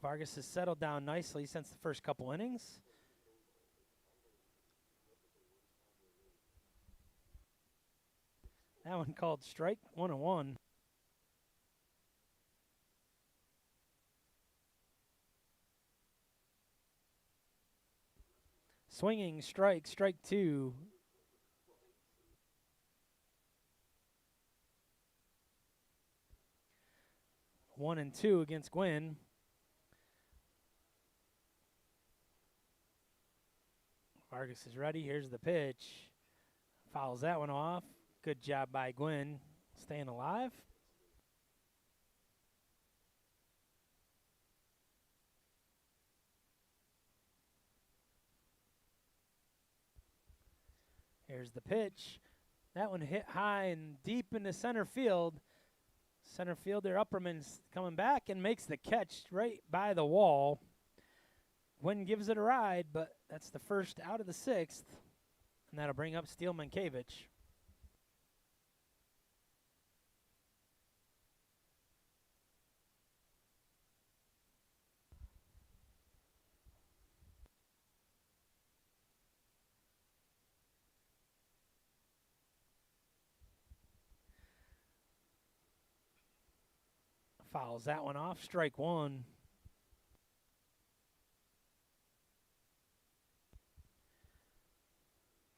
Vargas has settled down nicely since the first couple innings. That one called strike, 1-1. Swinging strike, strike 2. One and 2 against Gwynn. Vargas is ready. Here's the pitch. Fouls that one off. Good job by Gwynn staying alive. Here's the pitch. That one hit high and deep into center field. Center fielder Upperman's coming back and makes the catch right by the wall. Gwynn gives it a ride, but that's the first out of the 6th. And that'll bring up Steele Mankiewicz. Fouls that one off. Strike one.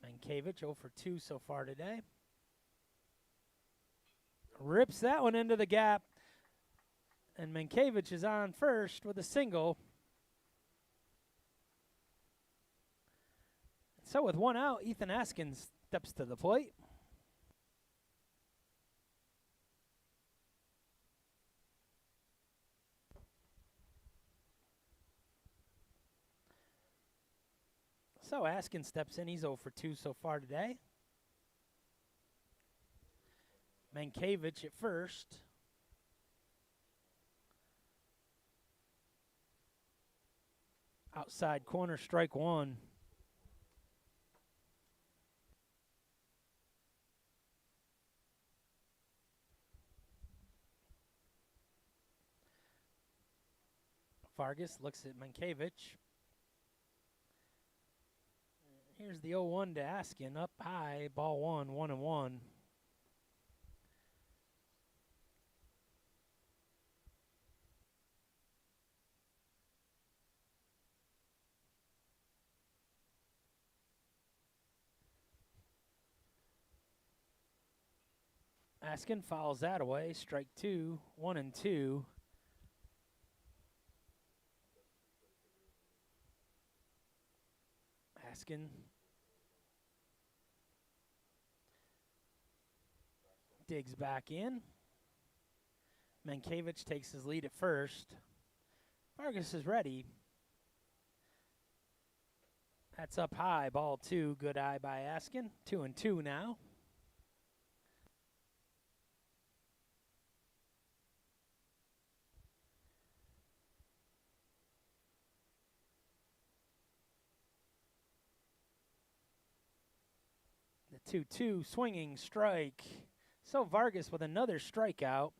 Mankiewicz 0 for 2 so far today. Rips that one into the gap. And Mankiewicz is on first with a single. So with one out, Ethan Askins steps to the plate. So Askins steps in. He's 0 for 2 so far today. Mankiewicz at first. Outside corner, strike one. Vargas looks at Mankiewicz. Here's the 0-1 to Askin. Up high, ball one, 1-1. Askin fouls that away. Strike two, 1-2. Askin digs back in. Mankiewicz takes his lead at first. Vargas is ready. That's up high, ball two. Good eye by Askin. 2-2 now. The 2-2 swinging strike. So Vargas with another strikeout,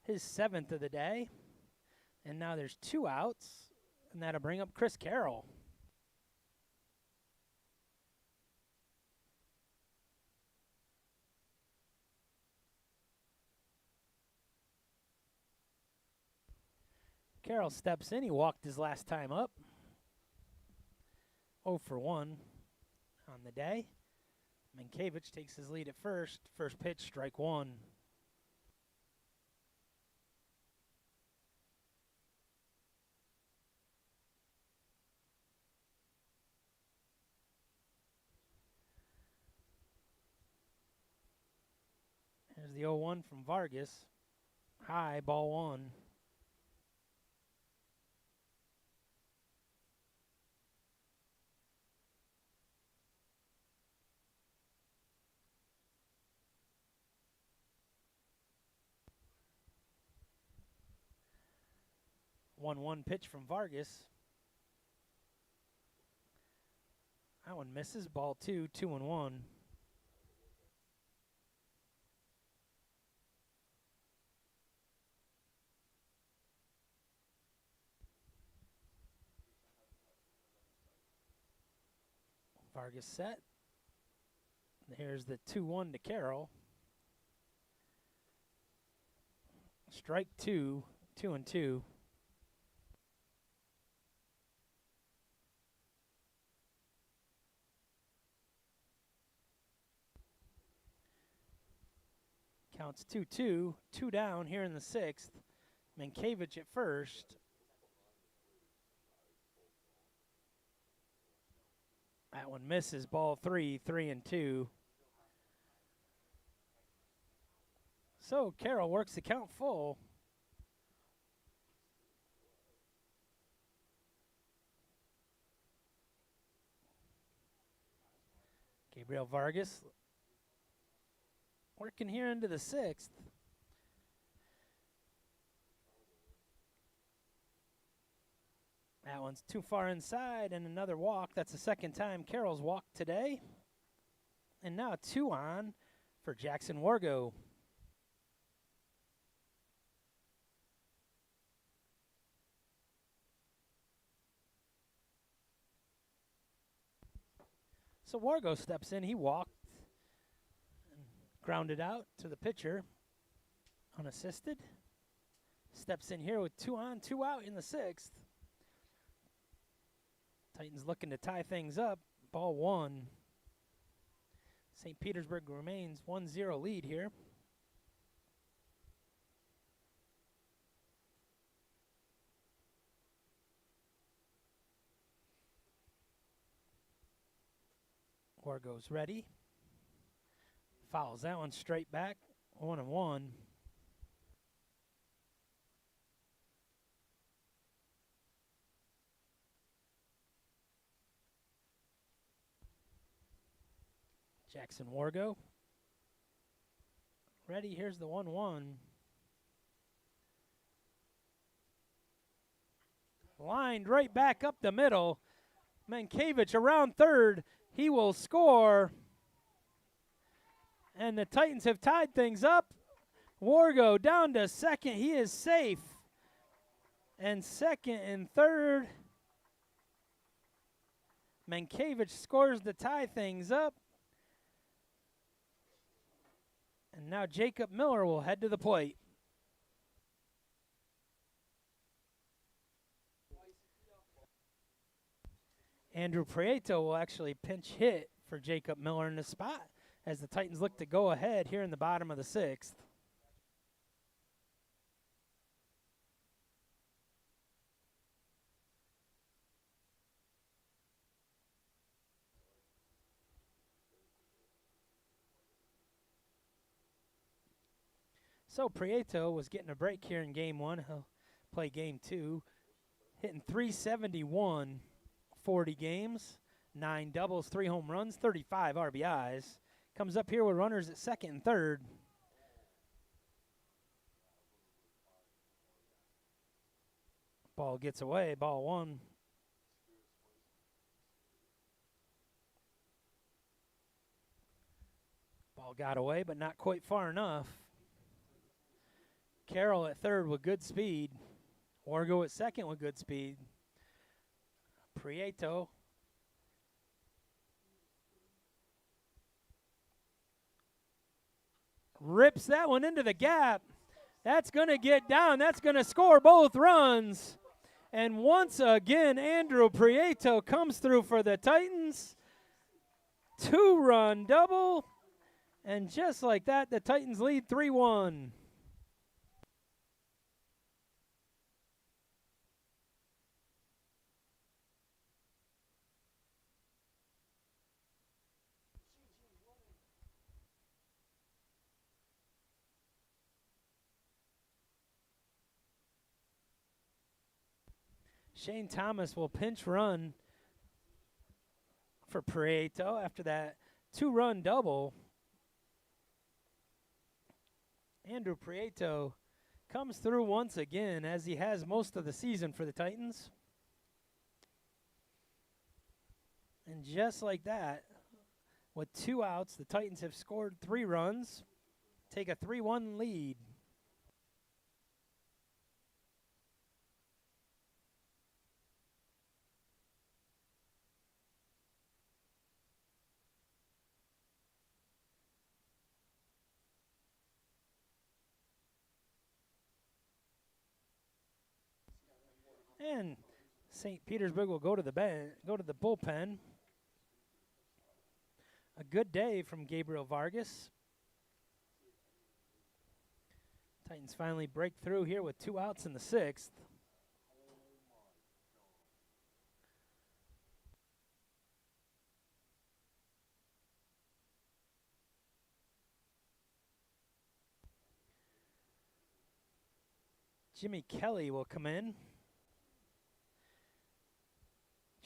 his 7th of the day. And now there's 2 outs, and that'll bring up Chris Carroll. Carroll steps in. He walked his last time up. 0 for 1 on the day. Mankiewicz takes his lead at first. First pitch, strike one. Here's the 0-1 from Vargas. High, ball one. One pitch from Vargas. That one misses. Ball two, 2-1. Vargas set. Here's the 2-1 to Carroll. Strike two, 2-2. Counts 2-2, 2 down here in the 6th. Mankiewicz at first. That one misses. Ball three, 3-2. So Carroll works the count full. Gabriel Vargas working here into the 6th. That one's too far inside and another walk. That's the second time Carroll's walked today. And now 2 on for Jackson Wargo. So Wargo steps in. He walked and grounded out to the pitcher unassisted. steps in here with 2 on, 2 out in the 6th. Titans looking to tie things up. Ball 1. St. Petersburg remains 1-0 lead here. Wargo's ready. Fouls that one straight back. 1-1. Jackson Wargo. Ready, here's the 1-1. Lined right back up the middle. Mankiewicz around third. He will score. And the Titans have tied things up. Wargo down to second. He is safe. And second and third. Mankiewicz scores to tie things up. And now Jacob Miller will head to the plate. Andrew Prieto will actually pinch hit for Jacob Miller in the spot as the Titans look to go ahead here in the bottom of the 6th. So Prieto was getting a break here in game 1. He'll play game 2, hitting .371. 40 games, 9 doubles, 3 home runs, 35 RBIs. Comes up here with runners at second and third. Ball gets away, ball 1. Ball got away, but not quite far enough. Carroll at third with good speed. Wargo at second with good speed. Prieto rips that one into the gap. That's going to get down. That's going to score both runs. And once again, Andrew Prieto comes through for the Titans. 2-run double. And just like that, the Titans lead 3-1. Shane Thomas will pinch run for Prieto after that 2-run double. Andrew Prieto comes through once again, as he has most of the season for the Titans. And just like that, with 2 outs, the Titans have scored 3 runs, take a 3-1 lead. And St. Petersburg will go to the bullpen. A good day from Gabriel Vargas. Titans finally break through here with 2 outs in the 6th. Jimmy Kelly will come in.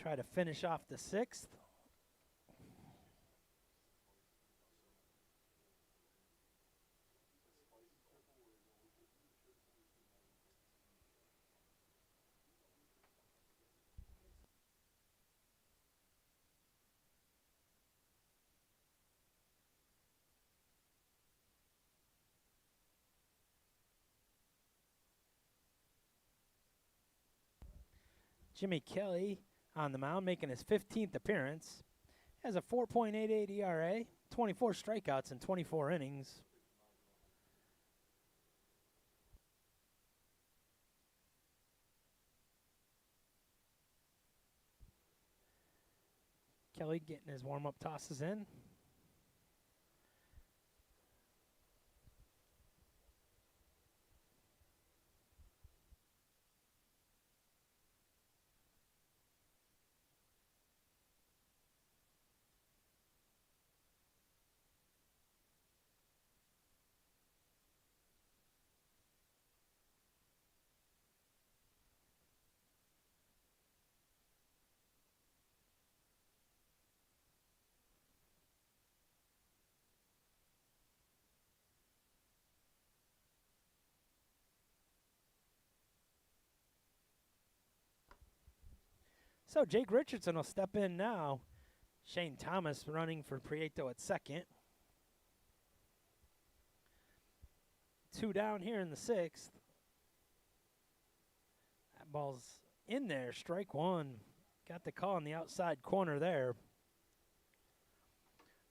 Try to finish off the 6th. Jimmy Kelly on the mound, making his 15th appearance. Has a 4.88 ERA, 24 strikeouts in 24 innings. Kelly getting his warm-up tosses in. So Jake Richardson will step in now. Shane Thomas running for Prieto at second. 2 down here in the 6th. That ball's in there, strike 1. Got the call in the outside corner there.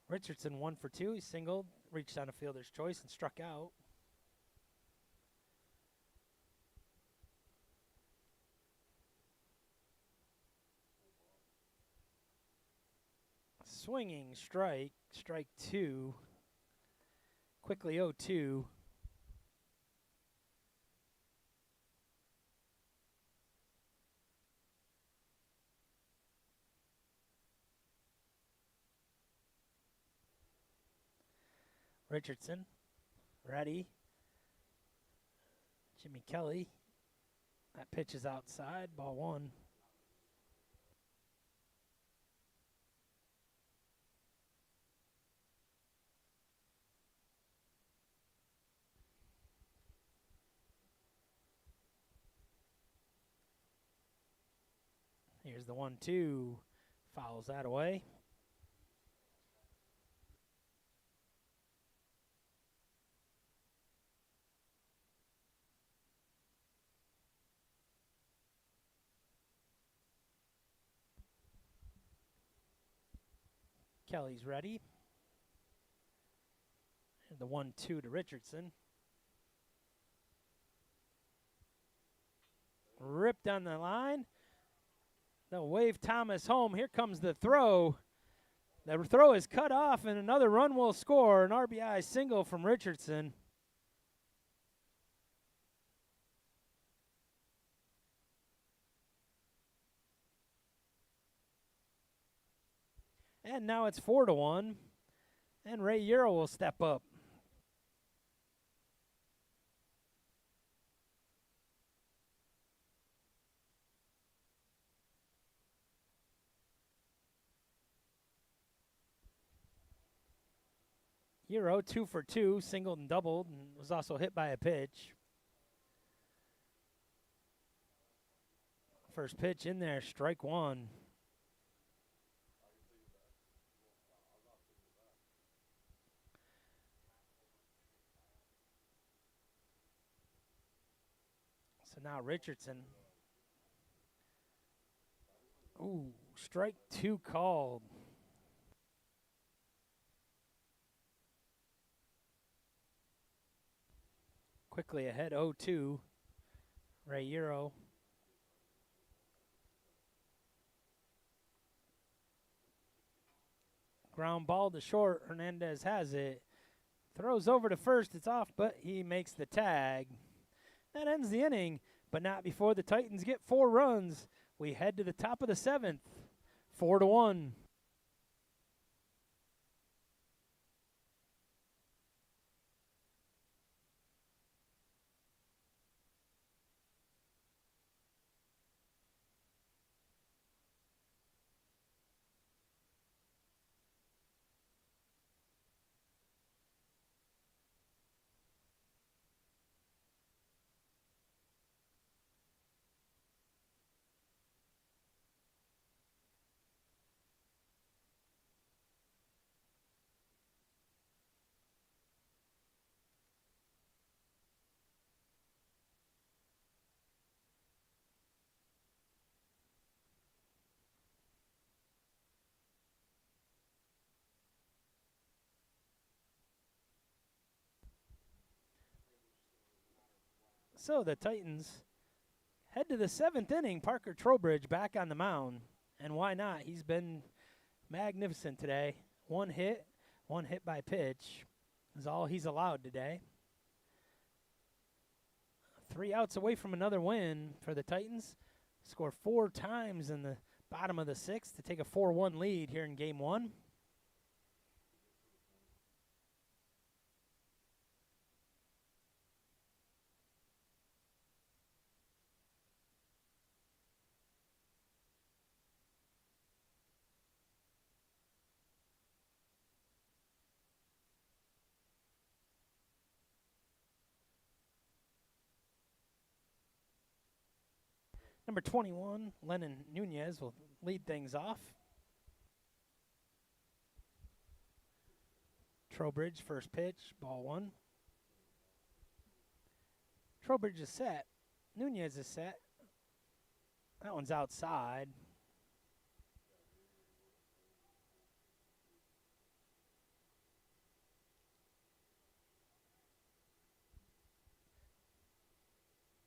Richardson 1 for 2. He singled, reached on a fielder's choice and struck out. Swinging strike, strike 2. Quickly 0-2. Richardson, ready. Jimmy Kelly. That pitch is outside, ball 1. Here's the 1-2. Fouls that away. Kelly's ready. And the 1-2 to Richardson. Ripped on the line. They'll wave Thomas home. Here comes the throw. The throw is cut off, and another run will score. An RBI single from Richardson. And now it's 4-1. And Ray Euro will step up. Euro 2 for 2, singled and doubled, and was also hit by a pitch. First pitch in there, strike 1. So now Richardson. Ooh, strike 2 called. Quickly ahead, 0-2. Ray Euro. Ground ball to short. Hernandez has it. Throws over to first. It's off, but he makes the tag. That ends the inning, but not before the Titans get 4 runs. We head to the top of the 7th, 4-1. So the Titans head to the 7th inning. Parker Trowbridge back on the mound. And why not? He's been magnificent today. One hit by pitch is all he's allowed today. 3 outs away from another win for the Titans. Score 4 times in the bottom of the 6th to take a 4-1 lead here in Game 1. Number 21, Lennon Nunez, will lead things off. Trowbridge, first pitch, ball 1. Trowbridge is set. Nunez is set. That one's outside.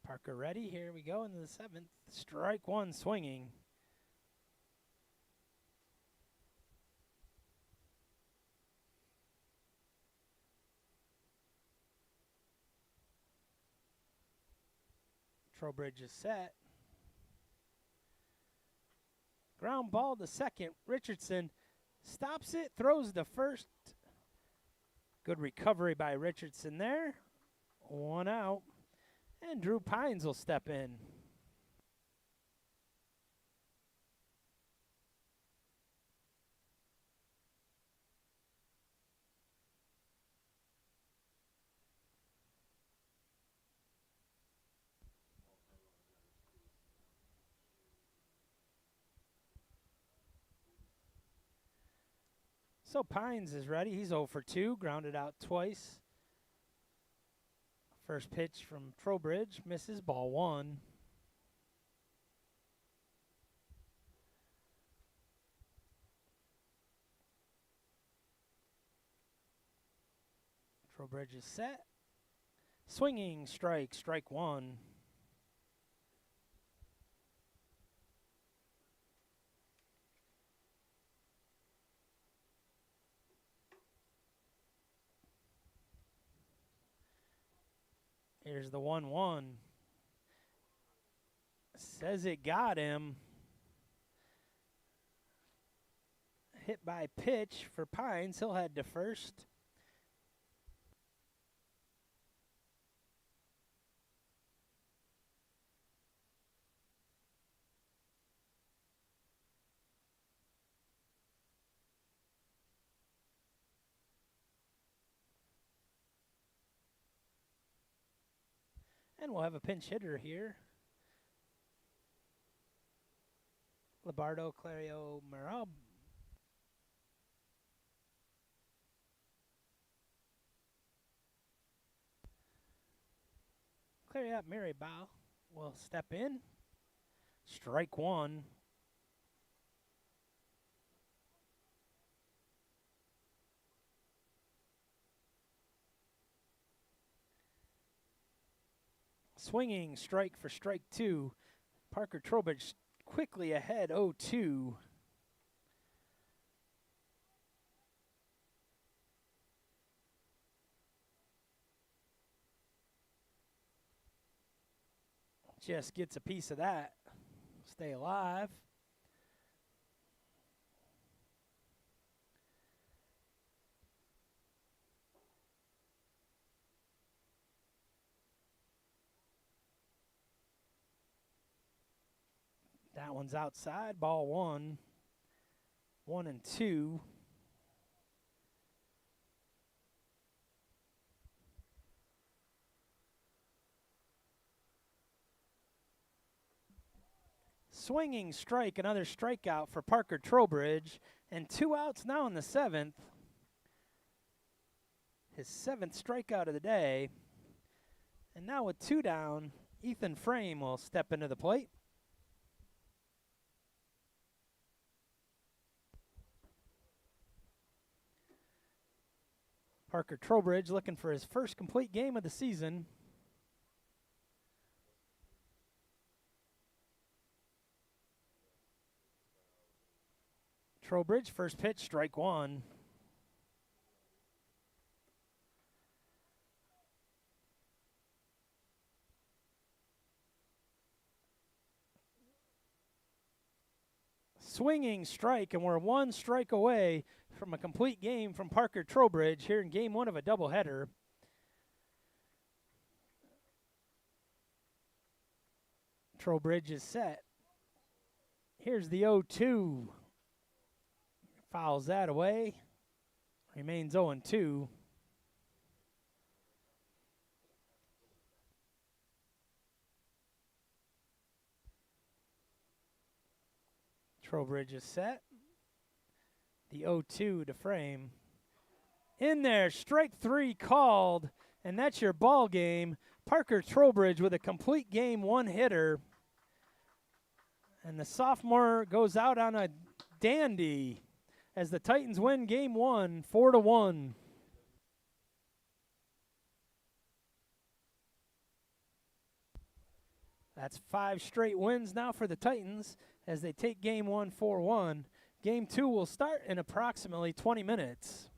Parker ready. Here we go into the 7th. Strike 1 swinging. Trowbridge is set. Ground ball to second. Richardson stops it, throws the first. Good recovery by Richardson there. 1 out. And Drew Pines will step in. So Pines is ready. He's 0 for 2, grounded out twice. First pitch from Trowbridge, misses, ball 1. Trowbridge is set. Swinging strike, strike 1. Here's the 1-1. Says it got him. Hit by pitch for Pines. He'll head to first. And we'll have a pinch hitter here. Labardo Clario Marab. Clariot Maribal will step in. Strike 1. Swinging strike for strike 2. Parker Trowbridge quickly ahead, 0-2. Just gets a piece of that. Stay alive. That one's outside. Ball 1. 1-2. Swinging strike, another strikeout for Parker Trowbridge, and 2 outs now in the 7th. His 7th strikeout of the day. And now with 2 down, Ethan Frame will step into the plate. Parker Trowbridge looking for his first complete game of the season. Trowbridge, first pitch, strike one. Swinging strike, and we're one strike away from a complete game from Parker Trowbridge here in game one of a doubleheader. Trowbridge is set. Here's the 0-2. Fouls that away. Remains 0-2. Trowbridge is set. The 0-2 to frame. In there, strike three called, and that's your ball game. Parker Trowbridge with a complete game one hitter. And the sophomore goes out on a dandy as the Titans win game one, 4-1. That's 5 straight wins now for the Titans as they take game one, 4-1. Game two will start in approximately 20 minutes.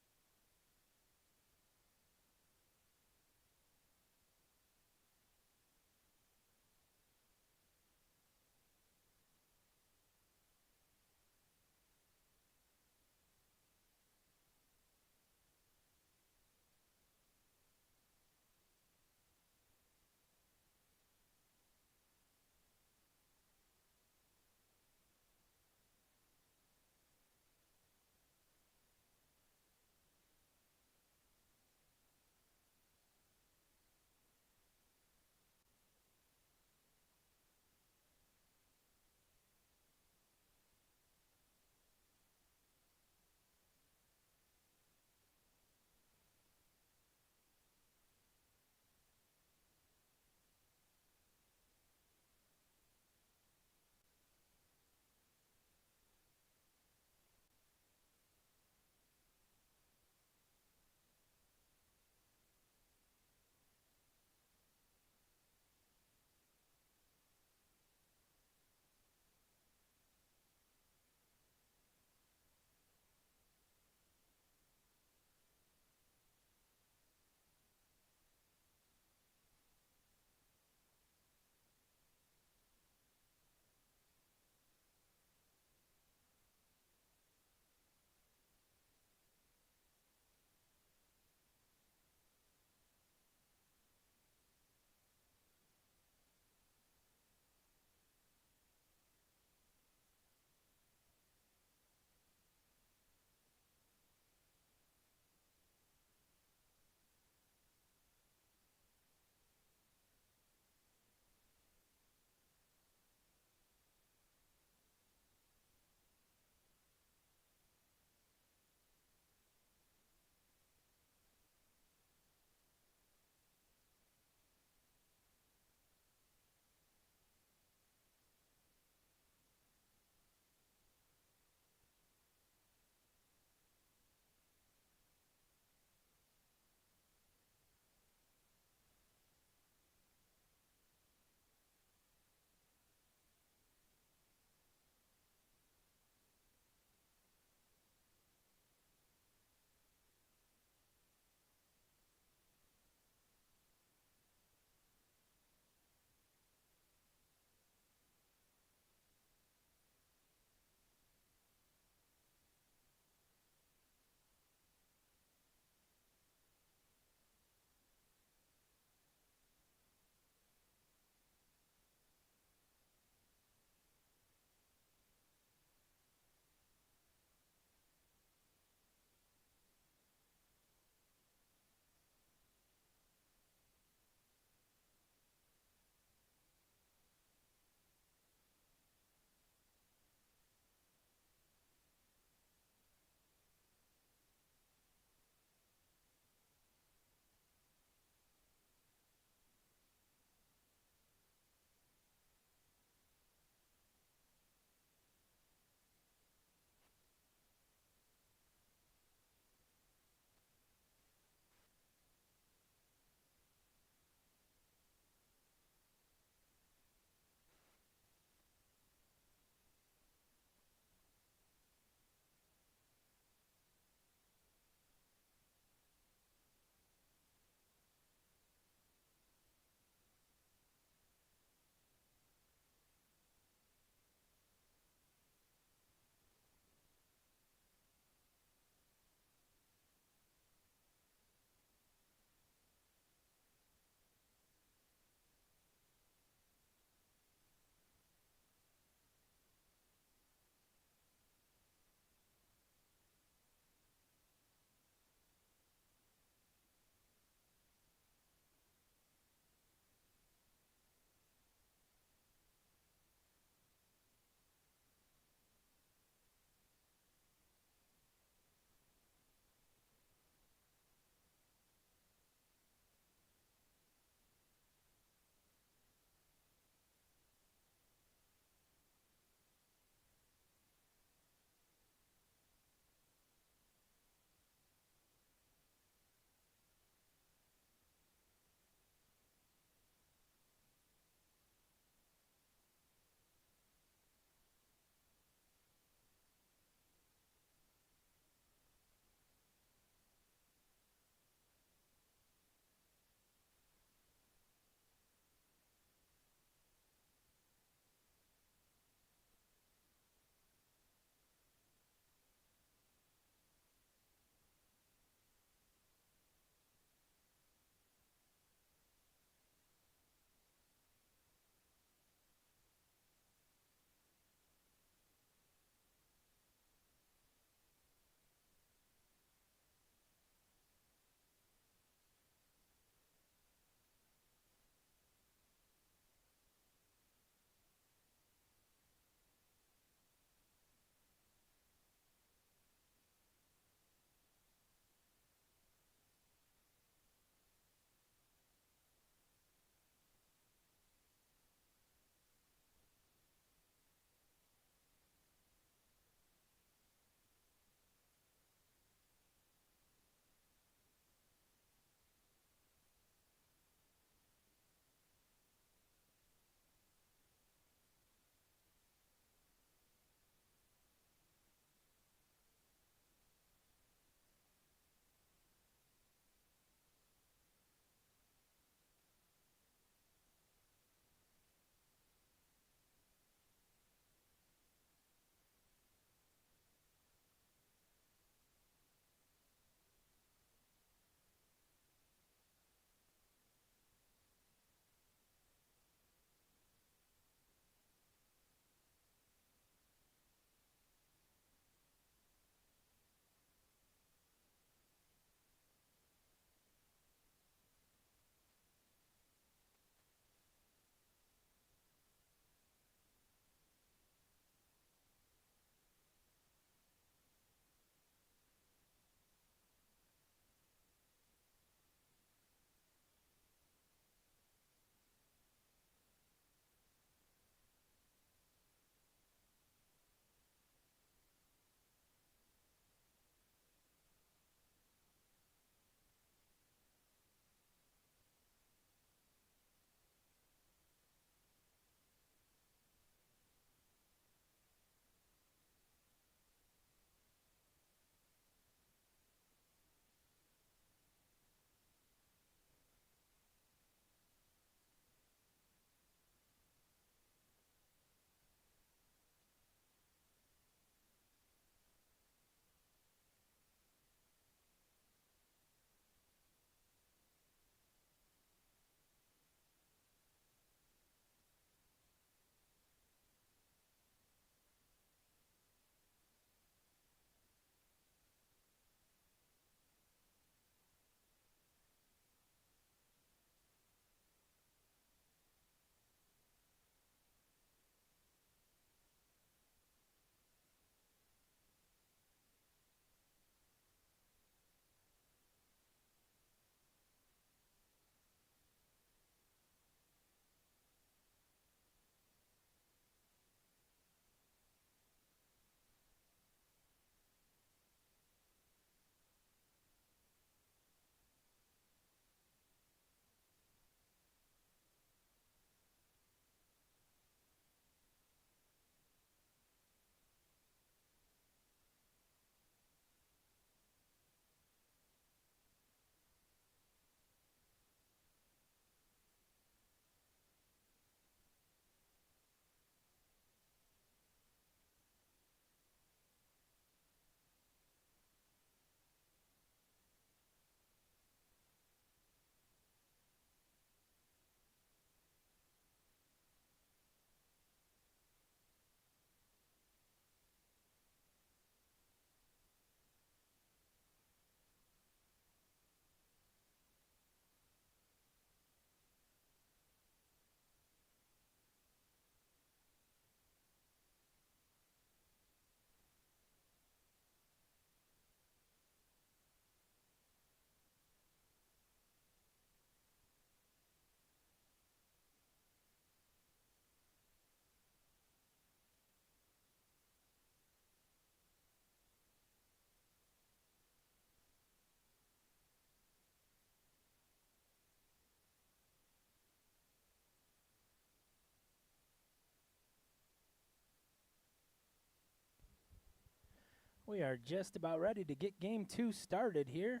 We are just about ready to get game 2 started here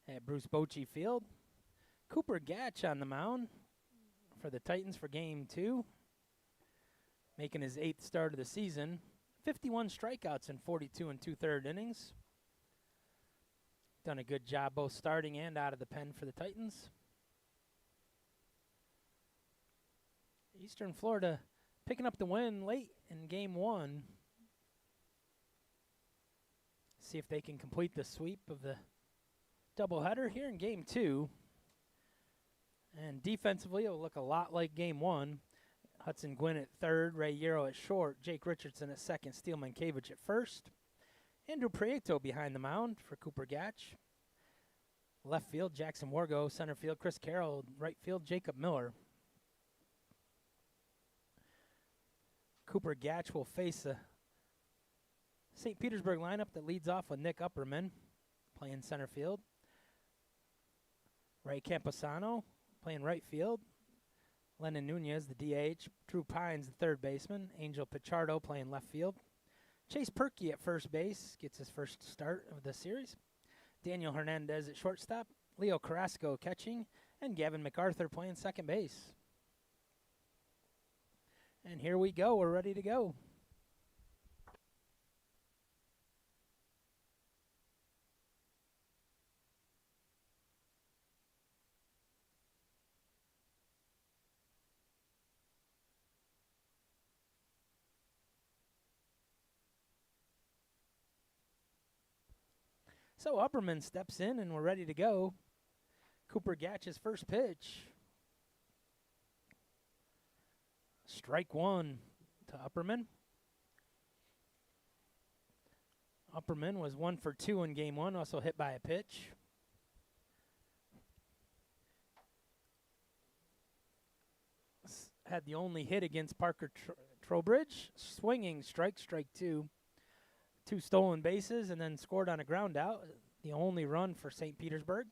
at Bruce Bochy Field. Cooper Gatch on the mound for the Titans for game 2, making his 8th start of the season. 51 strikeouts in 42 2/3 innings. Done a good job both starting and out of the pen for the Titans. Eastern Florida picking up the win late in game 1. See if they can complete the sweep of the doubleheader here in game 2. And defensively, it will look a lot like game 1. Hudson Gwynn at third, Ray Euro at short, Jake Richardson at second, Steelman Cavich at first. Andrew Prieto behind the mound for Cooper Gatch. Left field, Jackson Wargo. Center field, Chris Carroll. Right field, Jacob Miller. Cooper Gatch will face a St. Petersburg lineup that leads off with Nick Upperman playing center field. Ray Camposano playing right field. Lennon Nunez, the DH. Drew Pines, the third baseman. Angel Pichardo playing left field. Chase Perkey at first base gets his first start of the series. Daniel Hernandez at shortstop. Leo Carrasco catching. And Gavin MacArthur playing second base. And here we go. We're ready to go. So Upperman steps in and we're ready to go. Cooper Gatch's first pitch. Strike one to Upperman. Upperman was 1 for 2 in game 1, also hit by a pitch. Had the only hit against Parker Trowbridge. Swinging strike, strike 2. 2 stolen bases and then scored on a ground out. The only run for St. Petersburg.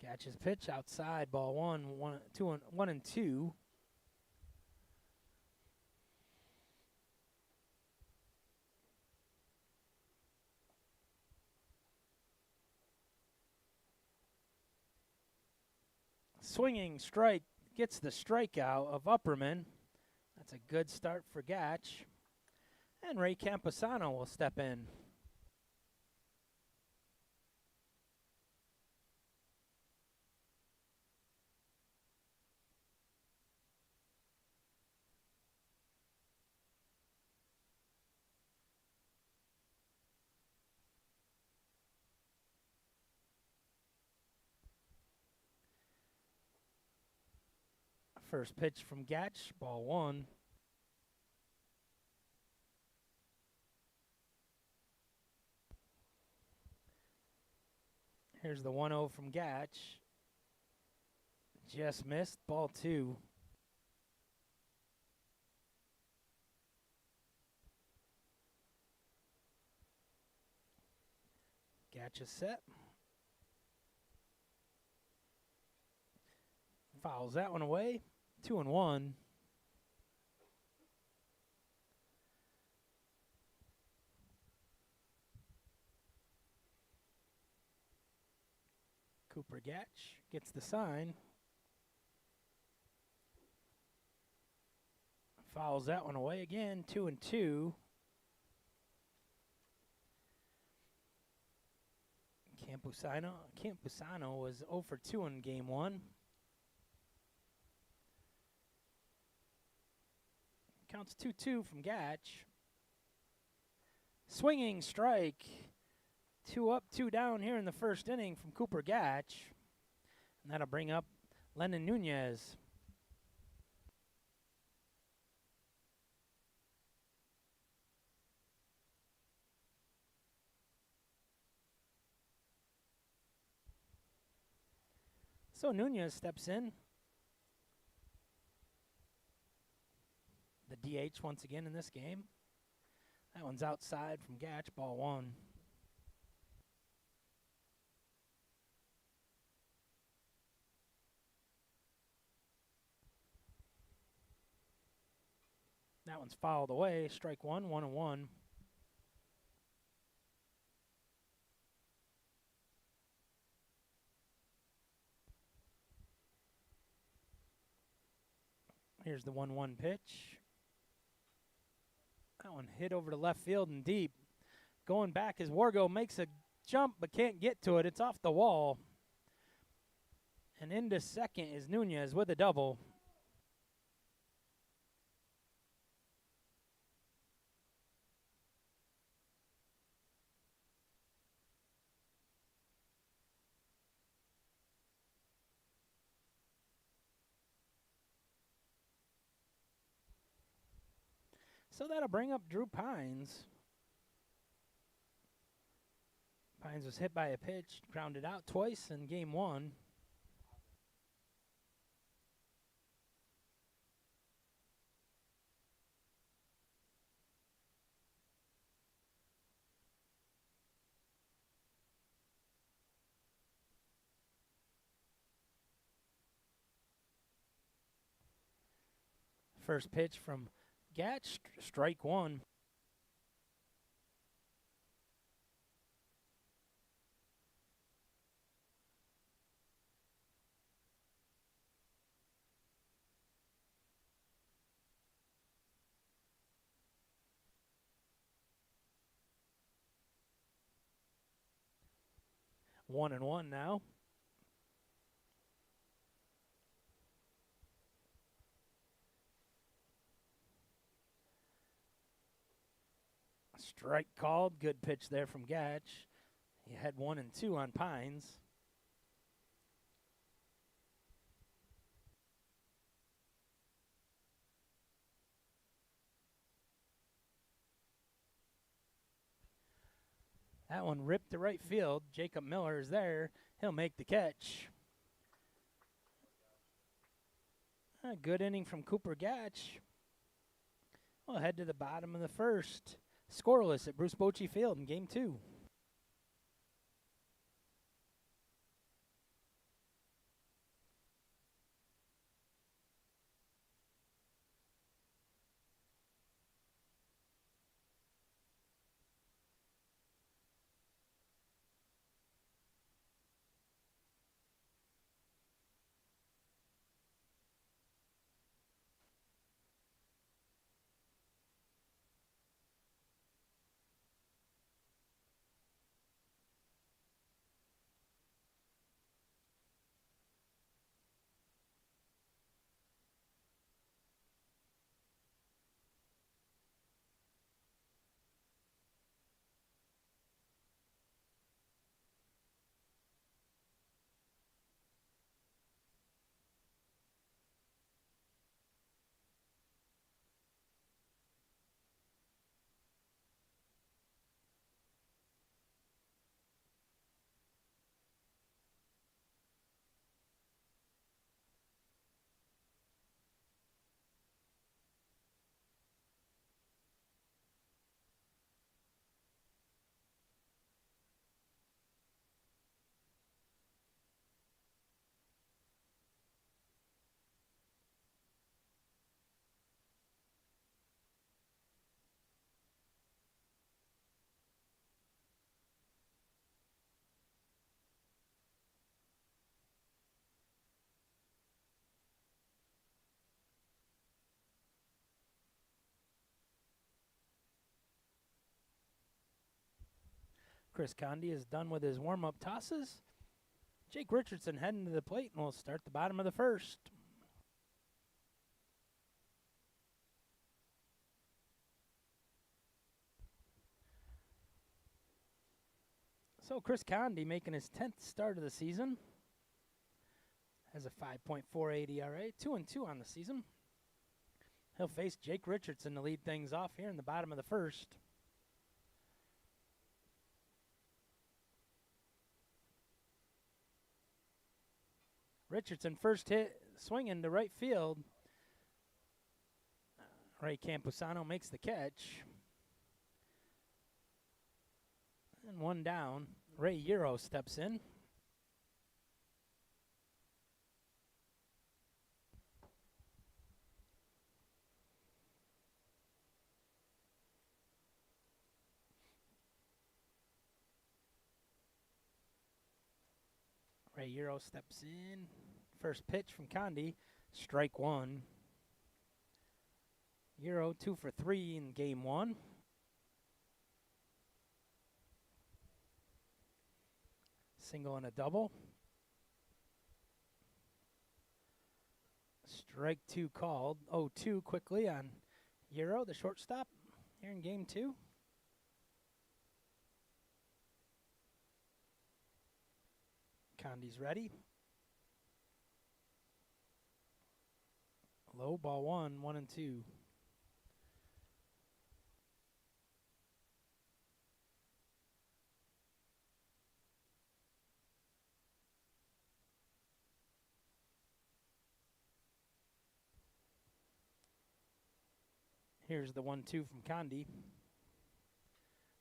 Gatch's pitch outside, ball 1 and 2. Swinging strike gets the strikeout of Upperman. That's a good start for Gatch. And Ray Camposano will step in. First pitch from Gatch, ball 1. Here's the 1-0 from Gatch. Just missed, ball 2. Gatch is set. Fouls that one away. 2-1. Cooper Gatch gets the sign. Fouls that one away again. 2-2. Campusano was 0 for 2 in game 1. Counts 2-2 from Gatch. Swinging strike. 2 up, 2 down here in the first inning from Cooper Gatch. And that'll bring up Lennon Nunez. So Nunez steps in. The DH once again in this game. That one's outside from Gatch, ball 1. That one's fouled away. Strike one, 1-1. Here's the 1-1 pitch. That one hit over to left field and deep. Going back as Wargo makes a jump but can't get to it. It's off the wall. And into second is Nunez with a double. So that'll bring up Drew Pines. Pines was hit by a pitch, grounded out twice in game one. First pitch from Gatch, strike one. One and one now. Strike called. Good pitch there from Gatch. He had 1 and 2 on Pines. That one ripped to right field. Jacob Miller is there. He'll make the catch. A good inning from Cooper Gatch. We'll head to the bottom of the first. Scoreless at Bruce Bochy Field in game 2. Chris Condi is done with his warm-up tosses. Jake Richardson heading to the plate, and we'll start the bottom of the first. So Chris Condi making his 10th start of the season. Has a 5.48 ERA, 2 and 2 on the season. He'll face Jake Richardson to lead things off here in the bottom of the first. Richardson first hit swinging to right field. Ray Campusano makes the catch. And one down. Ray Euro steps in. Ray Euro steps in. First pitch from Condi, strike one. Euro 2 for 3 in game one. Single and a double. Strike two called. 0-2 quickly on Euro, the shortstop, here in game two. Condi's ready. Low ball 1-1-2. Here's the 1-2 from Condi.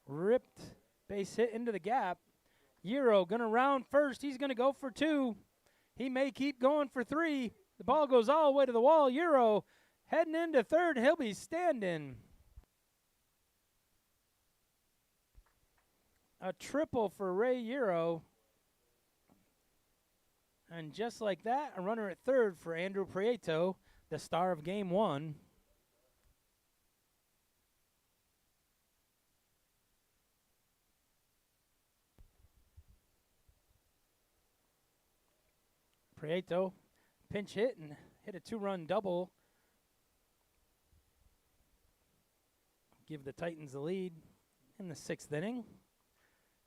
Ripped, base hit into the gap. Euro gonna round first. He's gonna go for 2. He may keep going for 3. The ball goes all the way to the wall. Euro heading into third. He'll be standing. A triple for Ray Euro. And just like that, a runner at third for Andrew Prieto, the star of game one. Prieto pinch hit and hit a 2-run double. Give the Titans the lead in the 6th inning.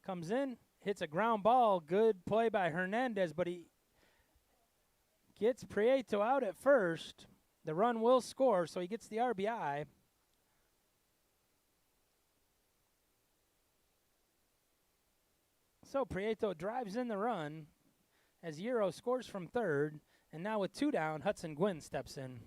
Comes in, hits a ground ball. Good play by Hernandez, but he gets Prieto out at first. The run will score, so he gets the RBI. So Prieto drives in the run as Euro scores from third, and now with 2 down, Hudson Gwynn steps in.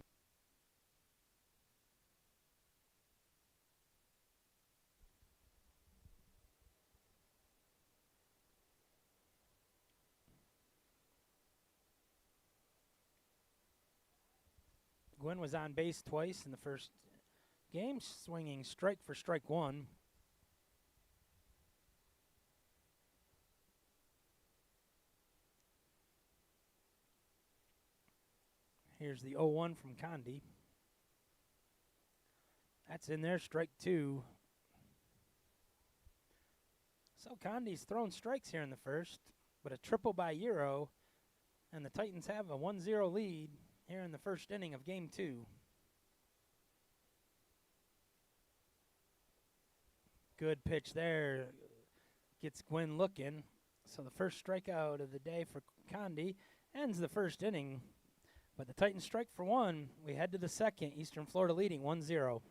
Gwynn was on base twice in the first game, swinging strike for strike one. Here's the 0-1 from Condi. That's in there, strike two. So Condi's thrown strikes here in the first, but a triple by Euro, and the Titans have a 1-0 lead here in the first inning of game two. Good pitch there. Gets Gwynn looking. So the first strikeout of the day for Condi ends the first inning. But the Titans strike for one. We head to the second. Eastern Florida leading 1-0.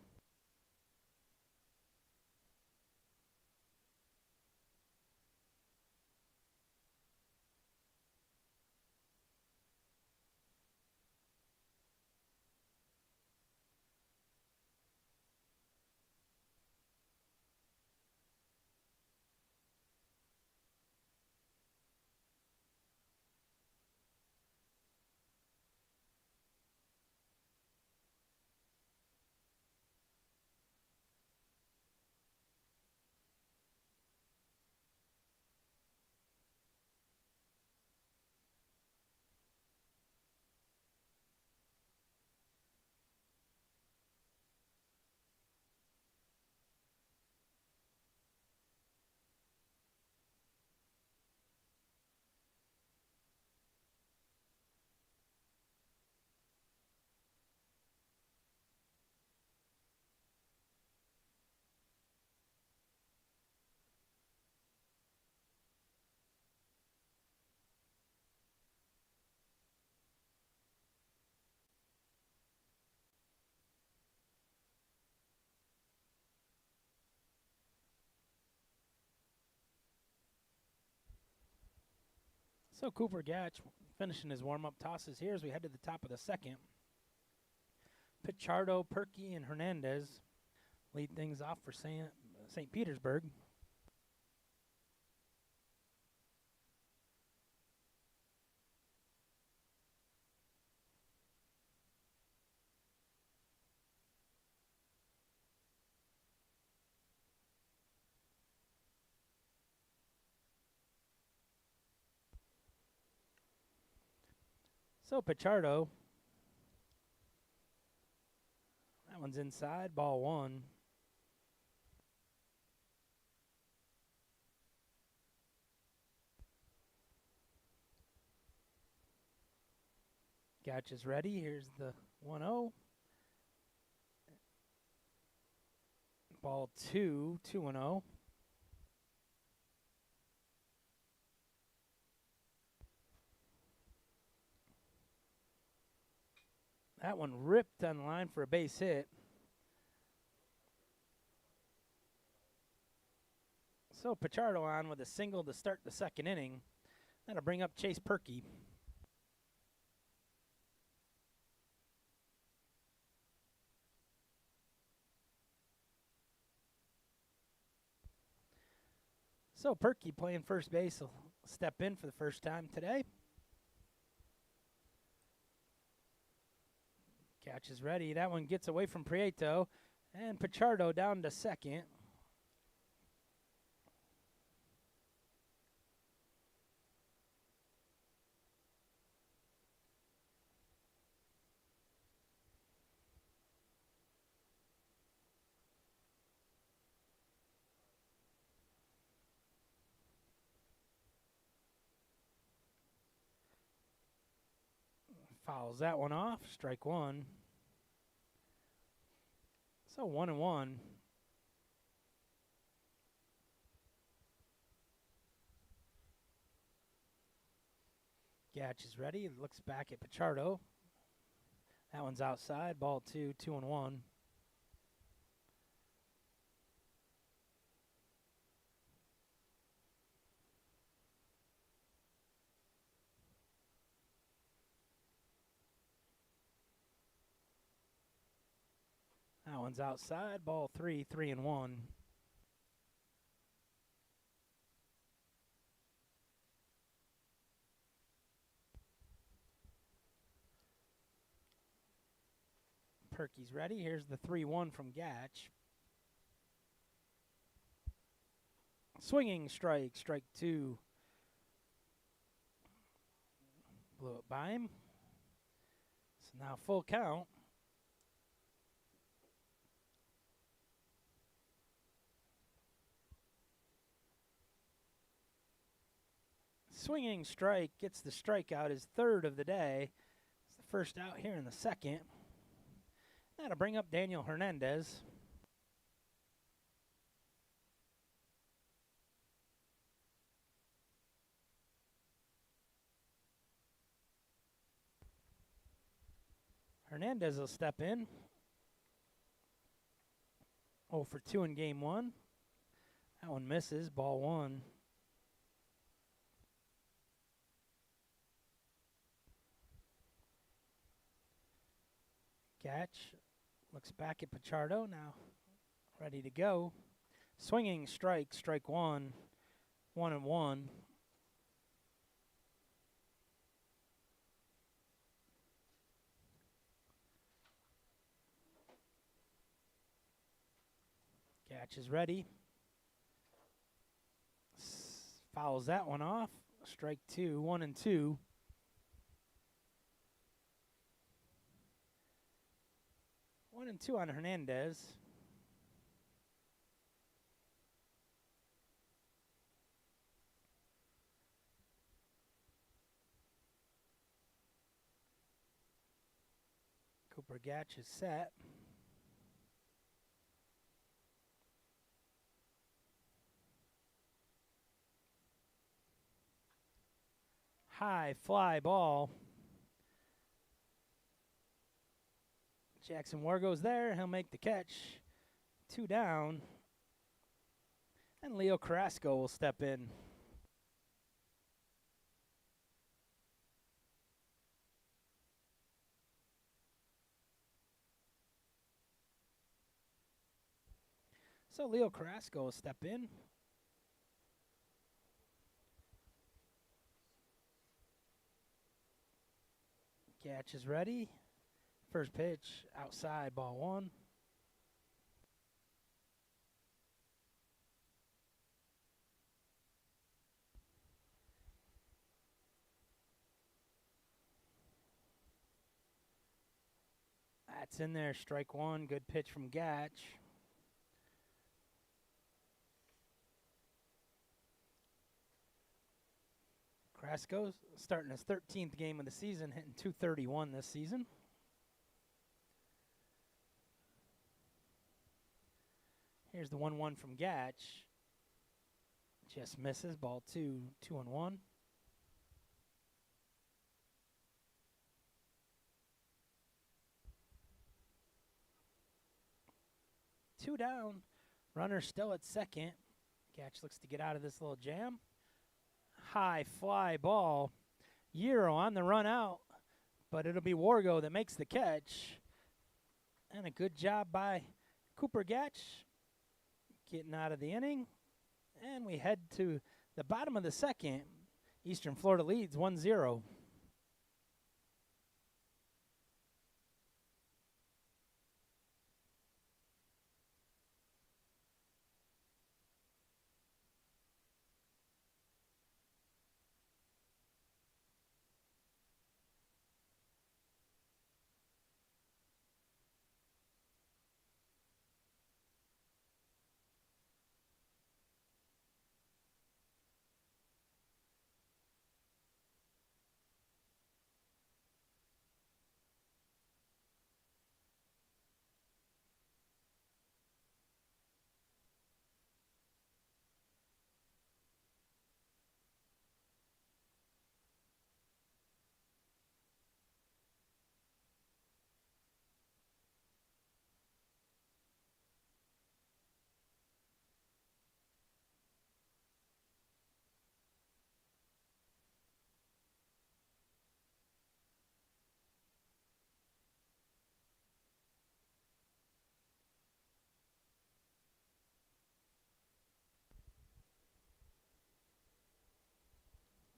So Cooper Gatch finishing his warm-up tosses here as we head to the top of the second. Pichardo, Perky, and Hernandez lead things off for St. Petersburg. So Pichardo, that one's inside, ball 1. Gatch is ready. Here's the 1-0. Ball 2, 2-0. That one ripped on the line for a base hit. So Pichardo on with a single to start the second inning. That'll bring up Chase Perky. So Perky playing first base will step in for the first time today. Catch is ready. That one gets away from Prieto. And Pichardo down to second. Fouls that one off. Strike 1. So 1-1. Gatch is ready. Looks back at Pichardo. That one's outside. Ball 2, 2-1. That one's outside. Ball 3, 3-1. Perky's ready. Here's the 3-1 from Gatch. Swinging strike, strike 2. Blew it by him. So now full count. Swinging strike gets the strikeout, his third of the day. It's the first out here in the second. That'll bring up Daniel Hernandez. Hernandez will step in. 0 for 2 in game 1. That one misses, ball 1. Gatch looks back at Pichardo, now ready to go. Swinging strike, strike 1, 1-1. Gatch is ready. Fouls that one off. Strike 2, 1-2. One and two on Hernandez. Cooper Gatch is set. High fly ball. Jackson Wargo's there. He'll make the catch. 2 down. And Leo Carrasco will step in. So Leo Carrasco will step in. Catch is ready. First pitch, outside, ball 1. That's in there, strike one. Good pitch from Gatch. Carrasco's starting his 13th game of the season, hitting .231 this season. Here's the 1-1 from Gatch. Just misses, ball 2, 2-1. Two down, runner still at second. Gatch looks to get out of this little jam. High fly ball. Euro on the run out, but it'll be Wargo that makes the catch. And a good job by Cooper Gatch getting out of the inning. And we head to the bottom of the second. Eastern Florida leads 1-0.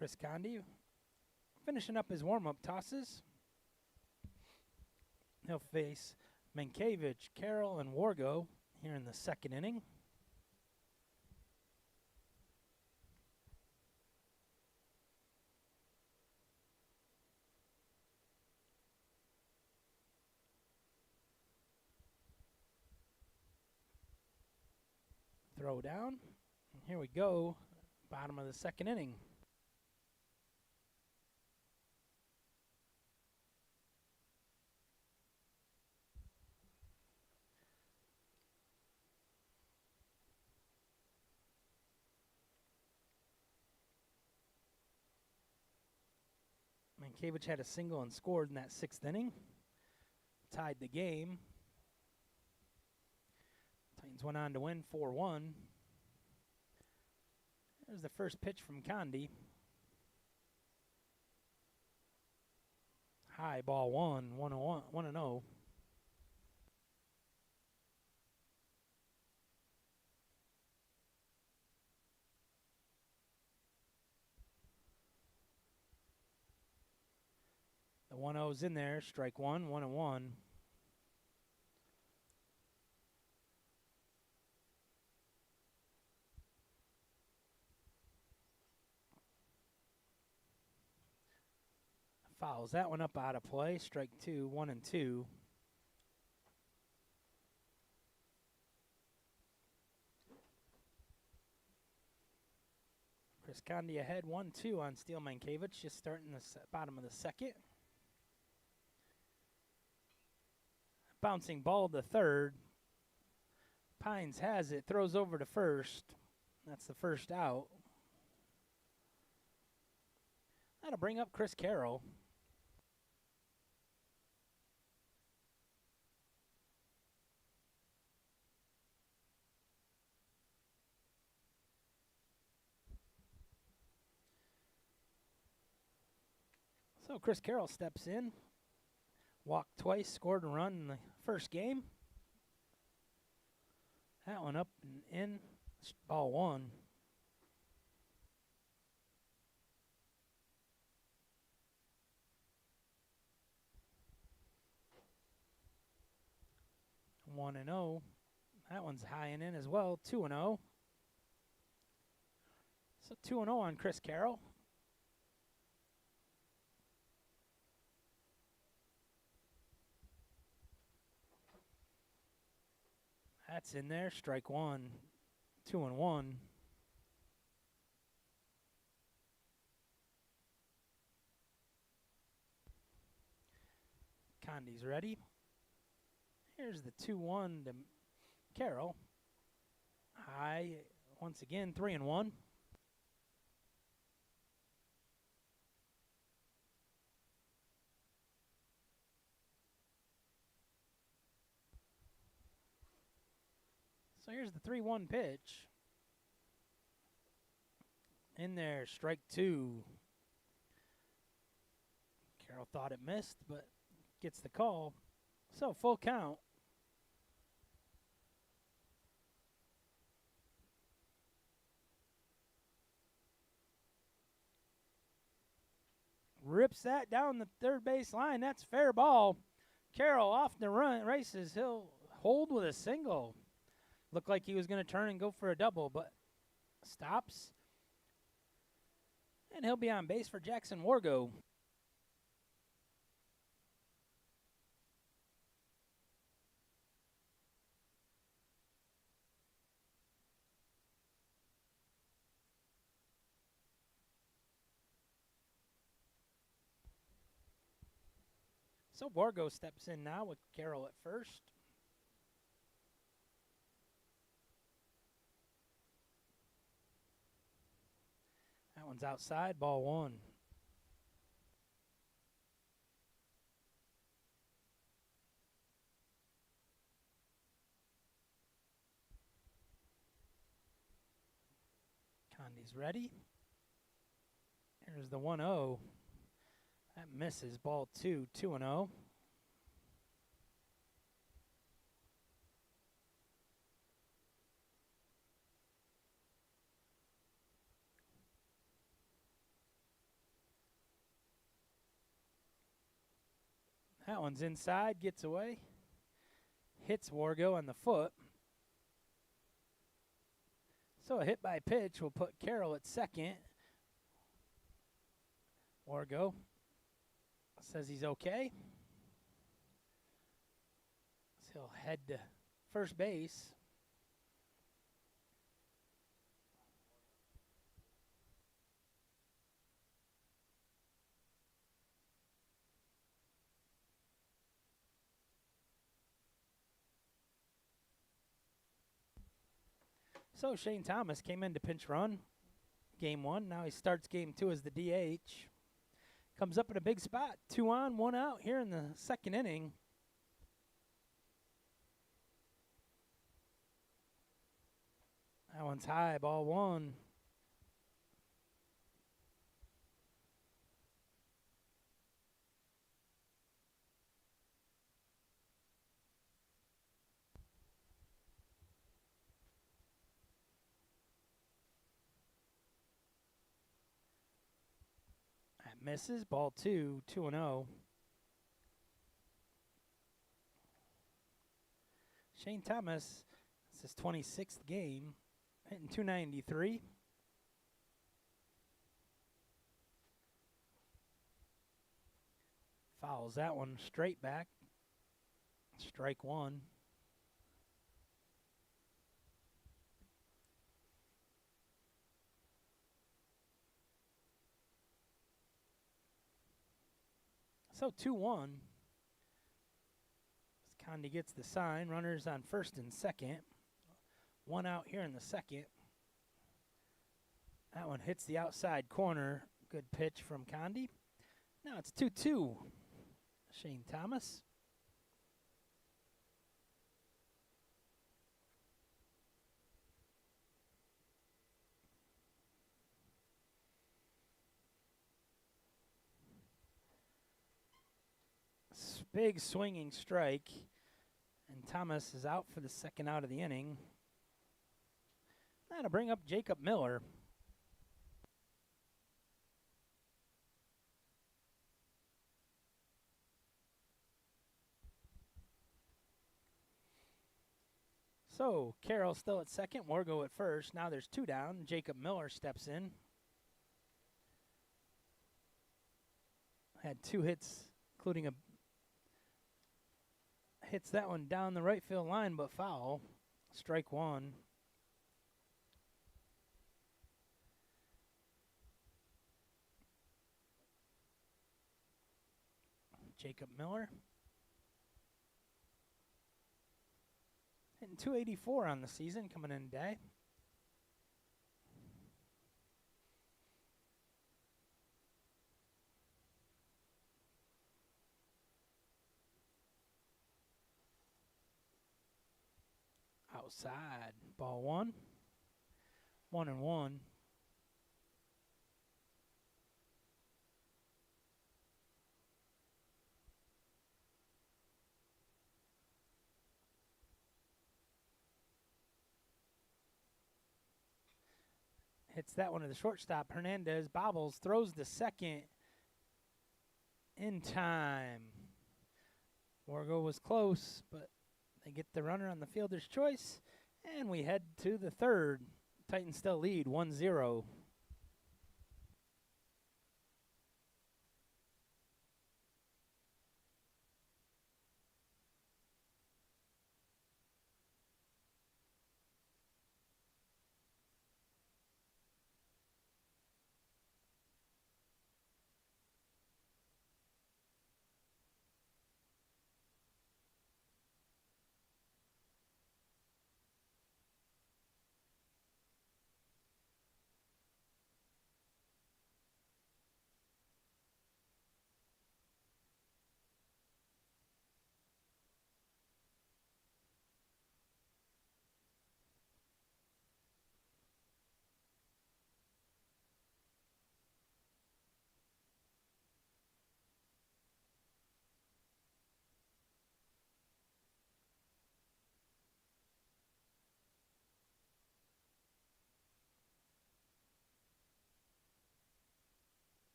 Chris Condi finishing up his warm-up tosses. He'll face Mankiewicz, Carroll, and Wargo here in the second inning. Throw down. And here we go, bottom of the second inning. Mankiewicz had a single and scored in that sixth inning. Tied the game. Titans went on to win 4-1. There's the first pitch from Condi. High ball 1-0. The 1-0's in there, strike one, 1-1. Fouls that one up out of play, strike two, 1-2. Chris Condi ahead 1-2 on Steele Mankiewicz, just starting the bottom of the second. Bouncing ball to third. Pines has it, throws over to first. That's the first out. That'll bring up Chris Carroll. So Chris Carroll steps in. Walked twice, scored a run in the first game. That one up and in, ball one. One and 0. That one's high and in as well. 2-0. So 2-0 on Chris Carroll. That's in there. Strike one. 2-1. Condi's ready. Here's the 2-1 to Carroll. High once again. 3-1. So here's the 3-1 pitch. In there, strike two. Carroll thought it missed, but gets the call. So full count. Rips that down the third base line. That's fair ball. Carroll off the run, races. He'll hold with a single. Looked like he was going to turn and go for a double, but stops. And he'll be on base for Jackson Wargo. So Wargo steps in now with Carroll at first. That one's outside, ball one. Condi's ready. Here's the 1-0. That misses, ball two, 2-0. That one's inside, gets away. Hits Wargo on the foot. So a hit by pitch will put Carroll at second. Wargo says he's okay. So he'll head to first base. So Shane Thomas came in to pinch run game one. Now he starts game two as the DH. Comes up in a big spot. 2 on, 1 out here in the second inning. That one's high, ball one. Misses, ball two, 2-0. Shane Thomas, it's his 26th game, hitting .293. Fouls that one straight back. Strike one. So 2-1. Condi gets the sign. Runners on first and second. 1 out here in the second. That one hits the outside corner. Good pitch from Condi. Now it's 2-2. Shane Thomas. Big swinging strike, and Thomas is out for the second out of the inning. That'll bring up Jacob Miller. So Carroll still at second, Wargo at first. Now there's 2 down. Jacob Miller steps in. Had 2 hits, including a hits that one down the right field line, but foul. Strike one. Jacob Miller. Hitting .284 on the season, coming in today. Outside, ball one. 1-1. Hits that one to the shortstop. Hernandez bobbles, throws the second in time. Wargo was close, but they get the runner on the fielder's choice, and we head to the third. Titans still lead 1-0.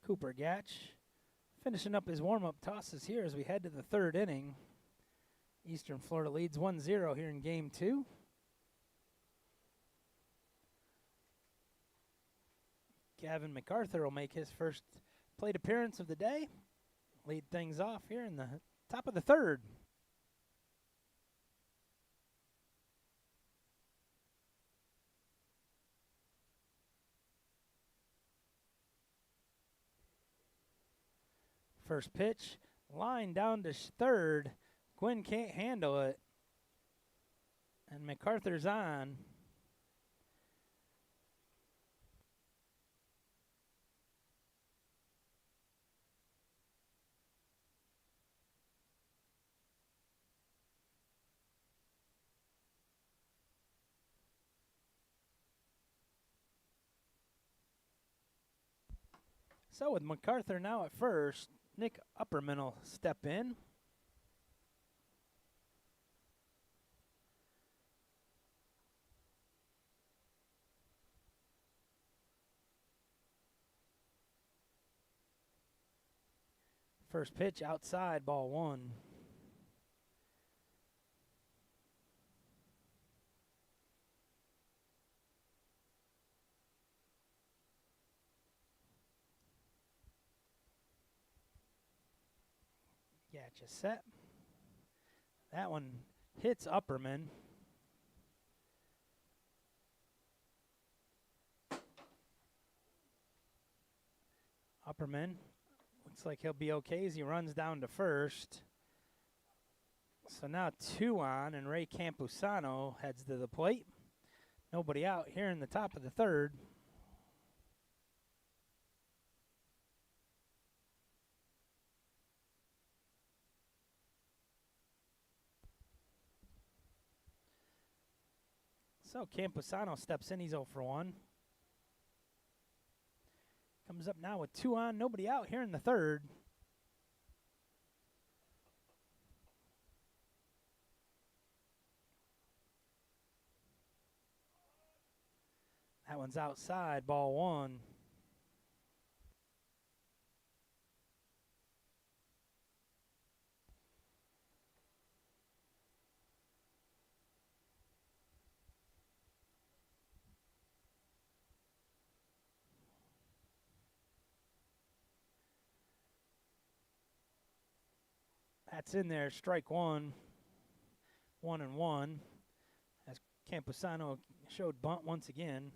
Cooper Gatch finishing up his warm-up tosses here as we head to the third inning. Eastern Florida leads 1-0 here in Game 2. Gavin MacArthur will make his first plate appearance of the day. Lead things off here in the top of the third. First pitch, line down to third. Quinn can't handle it. And MacArthur's on. So with MacArthur now at first, Nick Upperman will step in. First pitch outside, ball one. Gotcha set. That one hits Upperman. Upperman looks like he'll be okay as he runs down to first. So now 2 on, and Ray Campusano heads to the plate. Nobody out here in the top of the third. So Campusano steps in, he's 0 for 1. Comes up now with 2 on, nobody out here in the third. That one's outside, ball one. That's in there, strike one. 1-1. As Campusano showed bunt once again.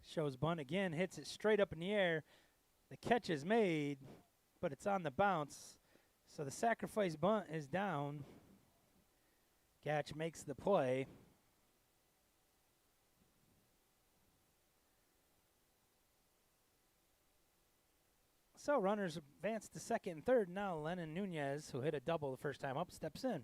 Shows bunt again, hits it straight up in the air. The catch is made, but it's on the bounce. So the sacrifice bunt is down. Gatch makes the play. So runners advance to second and third. Now Lennon Nunez, who hit a double the first time up, steps in.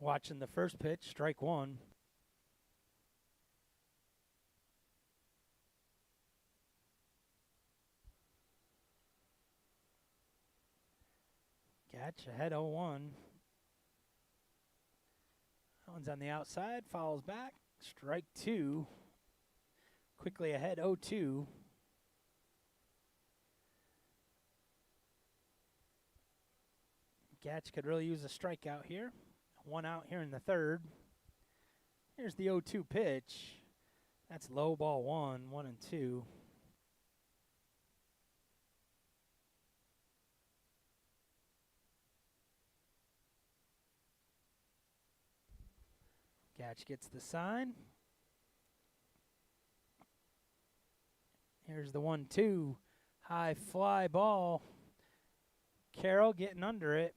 Watching the first pitch, strike one. Gatch ahead 0-1. That one's on the outside, fouls back. Strike two. Quickly ahead 0-2. Gatch could really use a strikeout here. One out here in the third. Here's the 0-2 pitch. That's low, ball one, 1-2. Gatch gets the sign. Here's the 1-2. High fly ball. Carroll getting under it.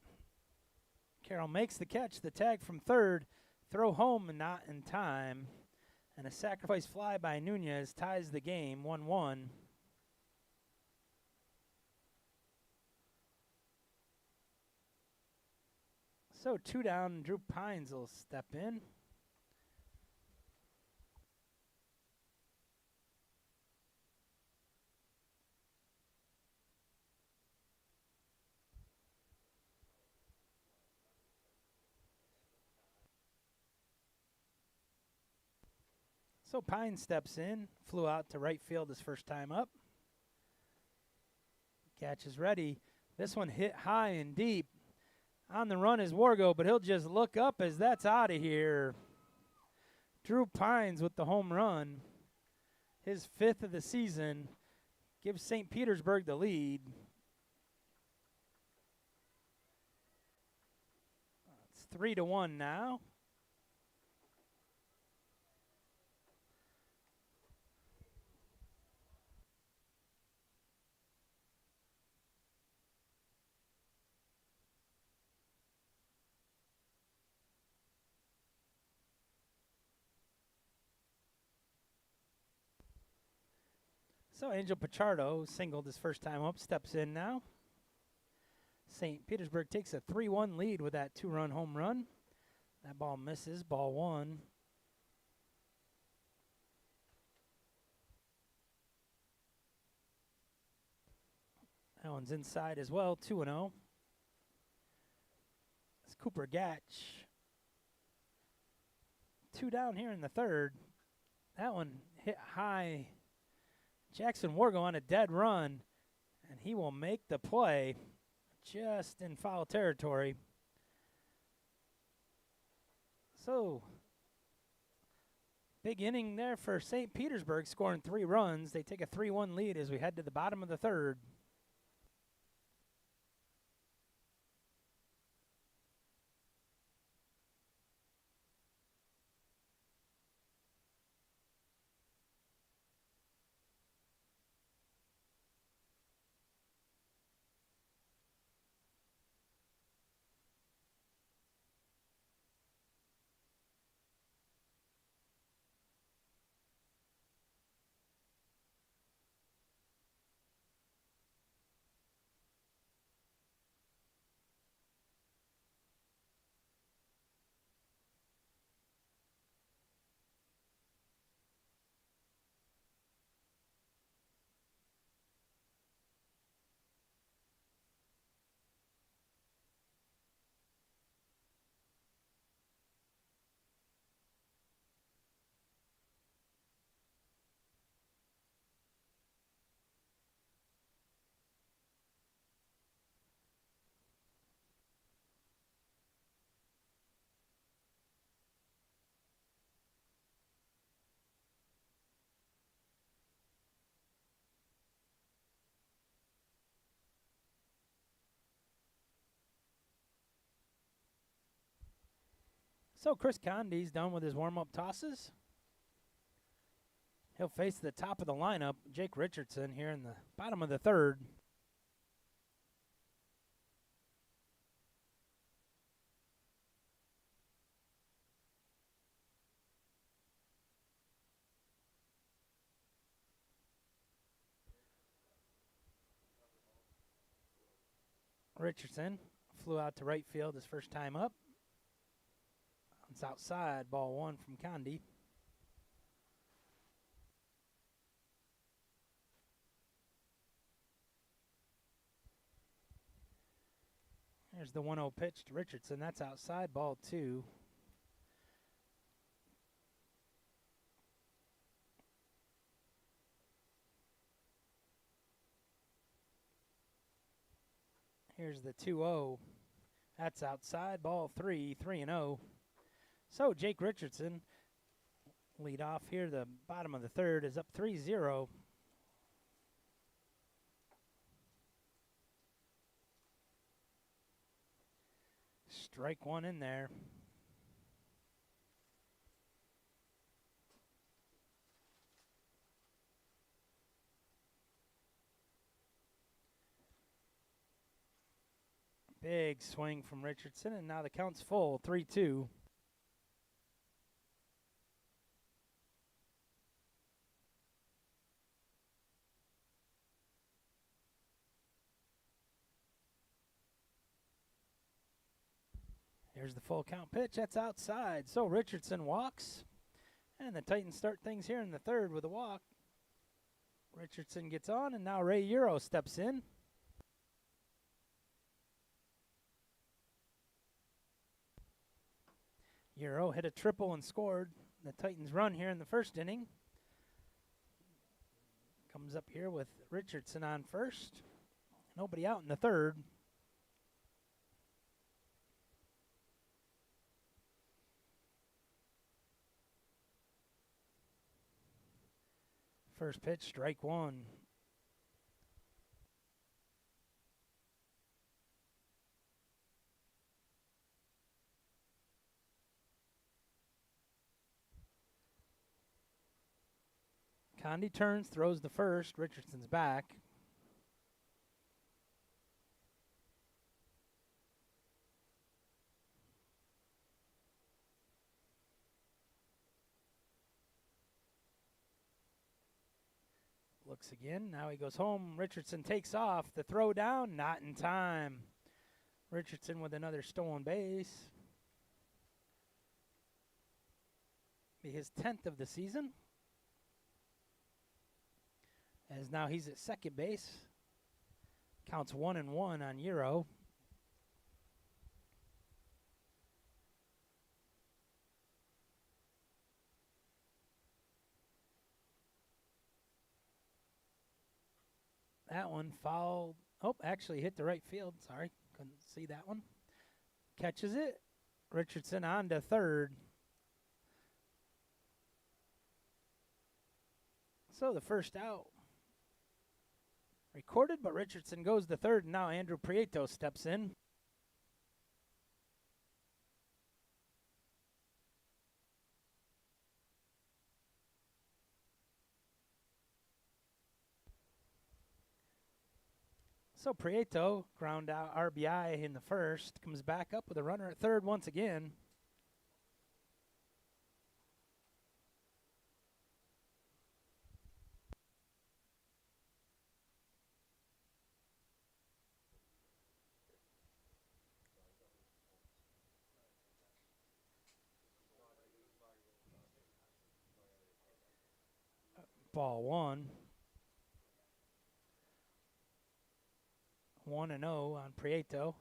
Carroll makes the catch, the tag from third. Throw home and not in time. And a sacrifice fly by Nunez ties the game 1-1. So 2 down, Drew Pines will step in. So Pine steps in, flew out to right field his first time up. Catch is ready. This one hit high and deep. On the run is Wargo, but he'll just look up as that's out of here. Drew Pines with the home run. His 5th of the season. Gives St. Petersburg the lead. It's 3-1 now. So Angel Pichardo singled his first time up, steps in now. St. Petersburg takes a 3-1 lead with that 2-run home run. That ball misses, ball one. That one's inside as well, 2-0. It's Cooper Gatch. 2 down here in the third. That one hit high. Jackson Wargo on a dead run, and he will make the play just in foul territory. So, big inning there for St. Petersburg, scoring 3 runs. They take a 3-1 lead as we head to the bottom of the third. So Chris Condi's done with his warm-up tosses. He'll face the top of the lineup, Jake Richardson, here in the bottom of the third. Richardson flew out to right field his first time up. It's outside, ball one from Condi. There's the 1-0 pitch to Richardson. That's outside, ball two. Here's the 2-0. That's outside, ball three, 3-0. So Jake Richardson lead off here. The bottom of the third is up 3-0. Strike one in there. Big swing from Richardson, and now the count's full, 3-2. Here's the full count pitch. That's outside. So Richardson walks, and the Titans start things here in the third with a walk. Richardson gets on, and now Ray Euro steps in. Euro hit a triple and scored the Titans' run here in the first inning. Comes up here with Richardson on first. Nobody out in the third. First pitch, strike one. Condi turns, throws the first. Richardson's back. Looks again. Now he goes home. Richardson takes off. The throw down, not in time. Richardson with another stolen base. Be his 10th of the season. As now he's at second base. Counts 1-1 on Euro. That one fouled. Oh, actually hit the right field. Sorry, couldn't see that one. Catches it. Richardson on to third. So the first out recorded, but Richardson goes to third, and now Andrew Prieto steps in. So Prieto ground out RBI in the first, comes back up with a runner at third once again. Ball one. 1-0 on Prieto.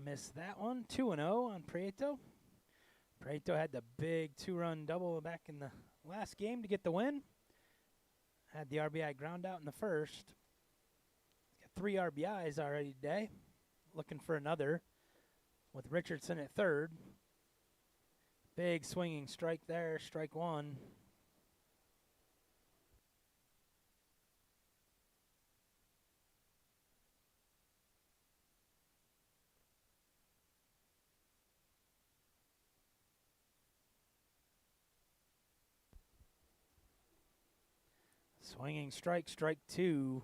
Missed that one. 2-0 on Prieto. Prieto had the big two-run double back in the last game to get the win. Had the RBI ground out in the first. Got 3 RBIs already today. Looking for another with Richardson at third. Big swinging strike there, strike one. Swinging strike, strike 2.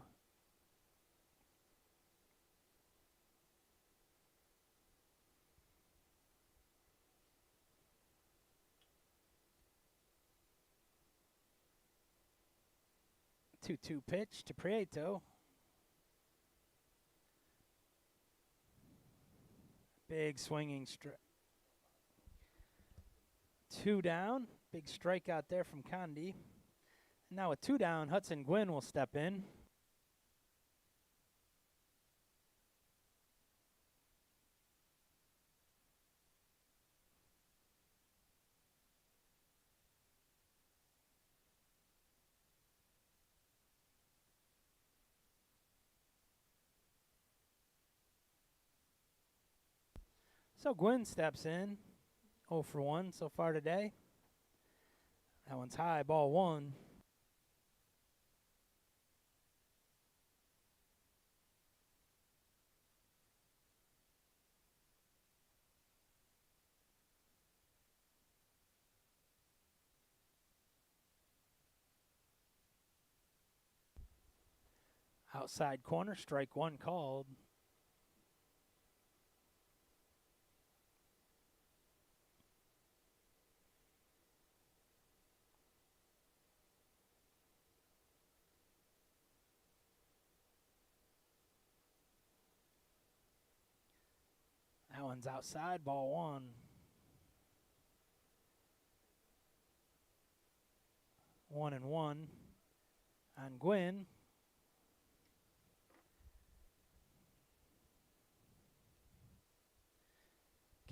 Two pitch to Prieto. Big swinging strike. 2 down. Big strikeout there from Condi. Now with 2 down, Hudson Gwynn will step in. So Gwynn steps in. 0 for 1 so far today. That one's high, ball 1. Outside corner, strike 1 called. That one's outside, ball 1. 1-1 on Gwynn.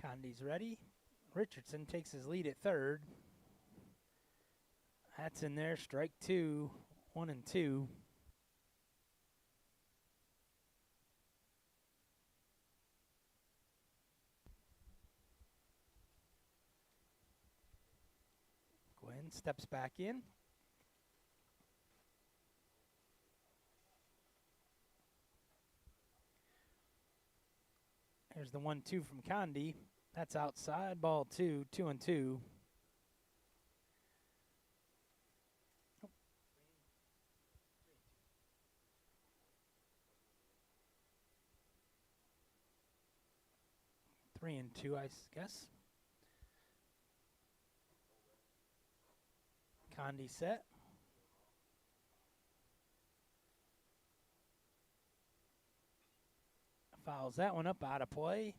Condi's ready. Richardson takes his lead at third. That's in there, strike 2, 1-2. Gwynn steps back in. Here's the 1-2 from Condi. That's outside, ball 2, 2-2. Three and 2, I guess. Condi set. Fouls that one up, out of play.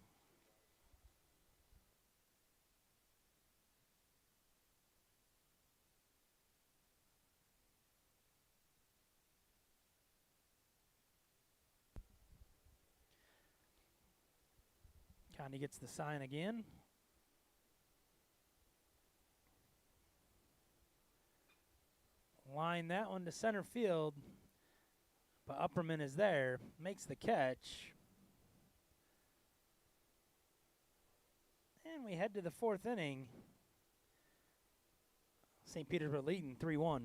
Condi gets the sign again. Line that one to center field, but Upperman is there, makes the catch. And we head to the 4th inning. St. Petersburg leading 3-1.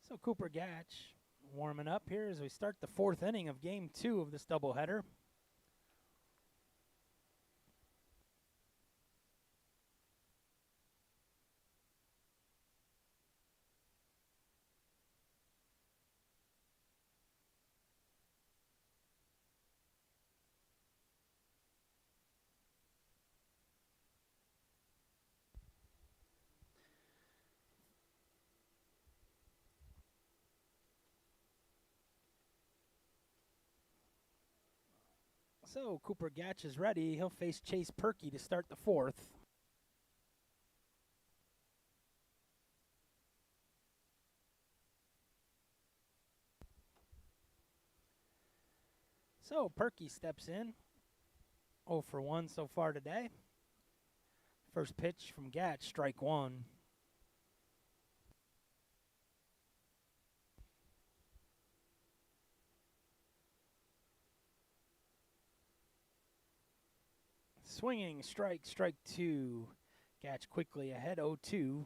So Cooper Gatch warming up here as we start the 4th inning of Game 2 of this doubleheader. So Cooper Gatch is ready. He'll face Chase Perkey to start the fourth. So Perkey steps in. 0 for 1 so far today. First pitch from Gatch, strike one. Swinging, strike two. Gatch quickly ahead, 0-2.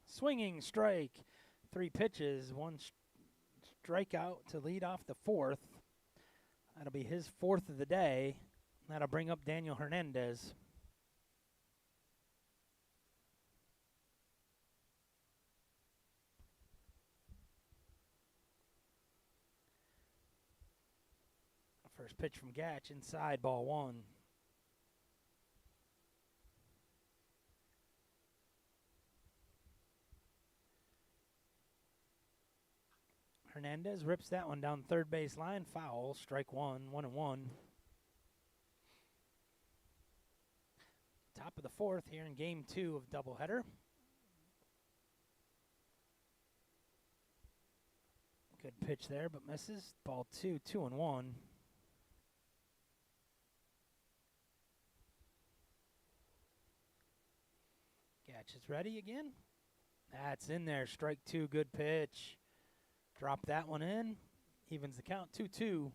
Swinging, strike. 3 pitches, 1 strikeout to lead off the fourth. That'll be his fourth of the day. That'll bring up Daniel Hernandez. First pitch from Gatch, inside, ball one. Hernandez rips that one down third base line, foul, strike one, 1-1. Top of the fourth here in game 2 of doubleheader. Good pitch there, but misses. Ball 2, 2-1. Gatch is ready again. That's in there. Strike 2, good pitch. Drop that one in. Evens the count, 2-2.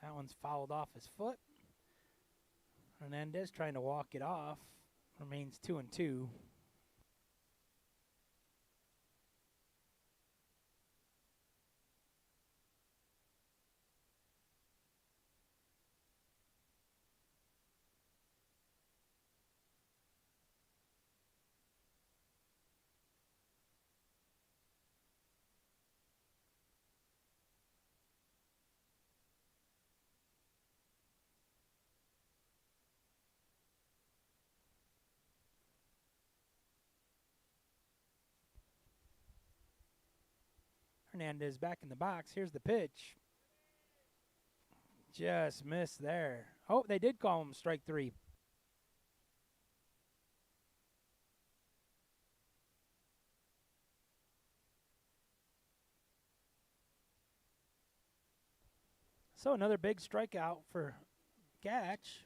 That one's fouled off his foot. Hernandez trying to walk it off. Remains 2-2. Hernandez back in the box. Here's the pitch. Just missed there. Oh, they did call him strike 3. So another big strikeout for Gatch.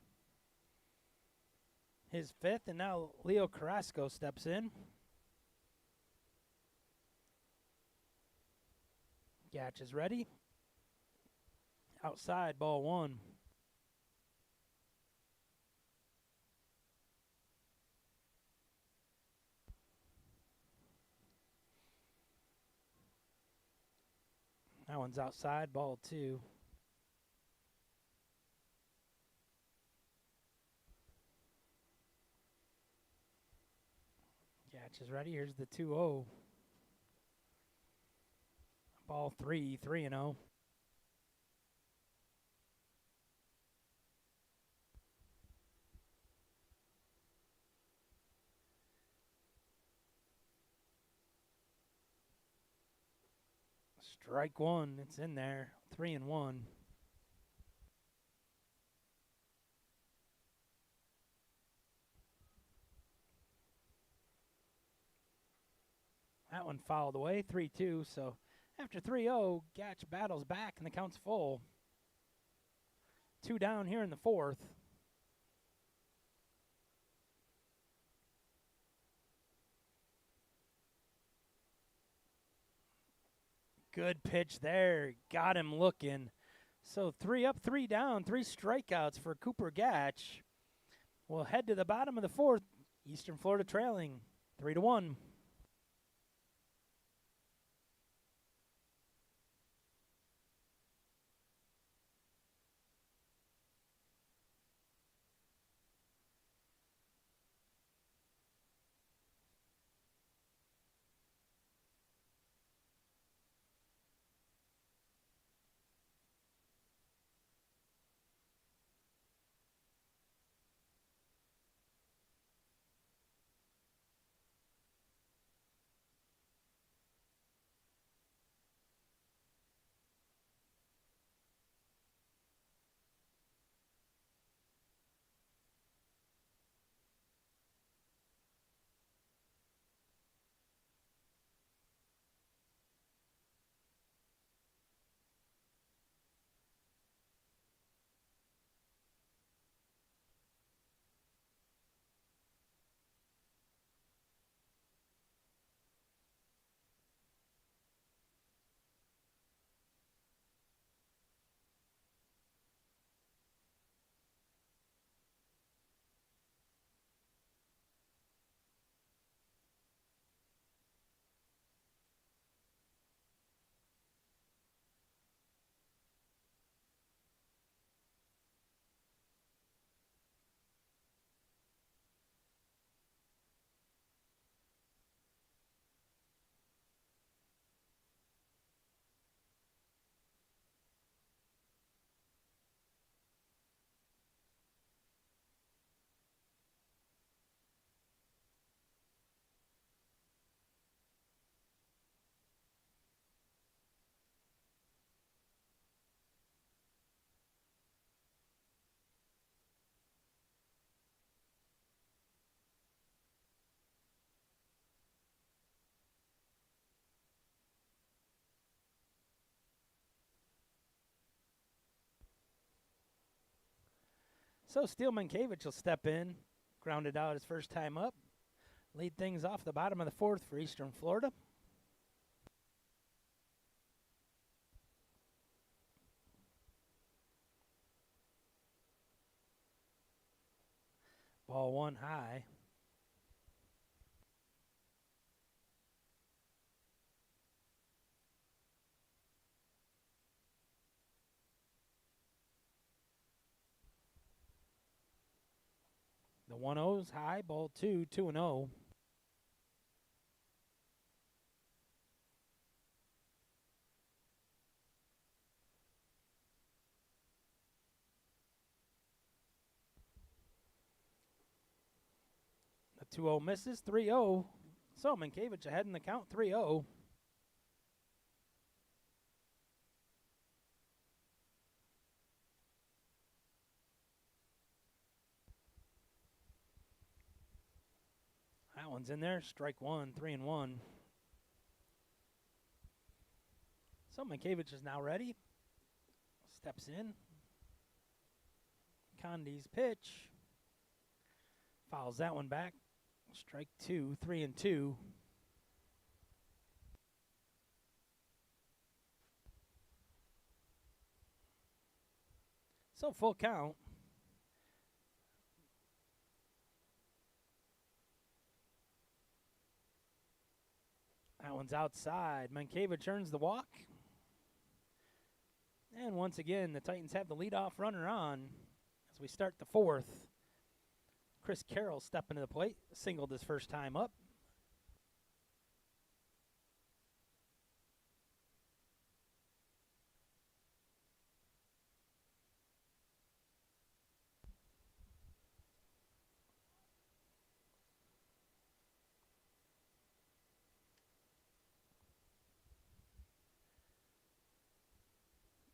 His 5th, and now Leo Carrasco steps in. Gatch is ready. Outside, ball 1. That one's outside, ball 2. Gatch is ready. Here's the 2-0. Ball 3, 3-0. Strike 1, it's in there. 3-1. That one fouled away, 3-2. So after 3-0, Gatch battles back and the count's full. 2 down here in the fourth. Good pitch there. Got him looking. So 3 up, 3 down, 3 strikeouts for Cooper Gatch. We'll head to the bottom of the fourth. Eastern Florida trailing 3-1. So Steelman-Kavich will step in, grounded out his first time up, lead things off the bottom of the fourth for Eastern Florida. Ball one high. The 1-0's high, ball 2, 2-0. The 2-0 misses, 3-0. So Mankiewicz ahead in the count, 3-0. That one's in there, strike one, 3-1. So Mankiewicz is now ready. Steps in. Condi's pitch. Fouls that one back. Strike two, 3-2. So full count. That one's outside. Mankiewicz earns the walk. And once again, the Titans have the leadoff runner on as we start the fourth. Chris Carroll stepping to the plate, singled his first time up.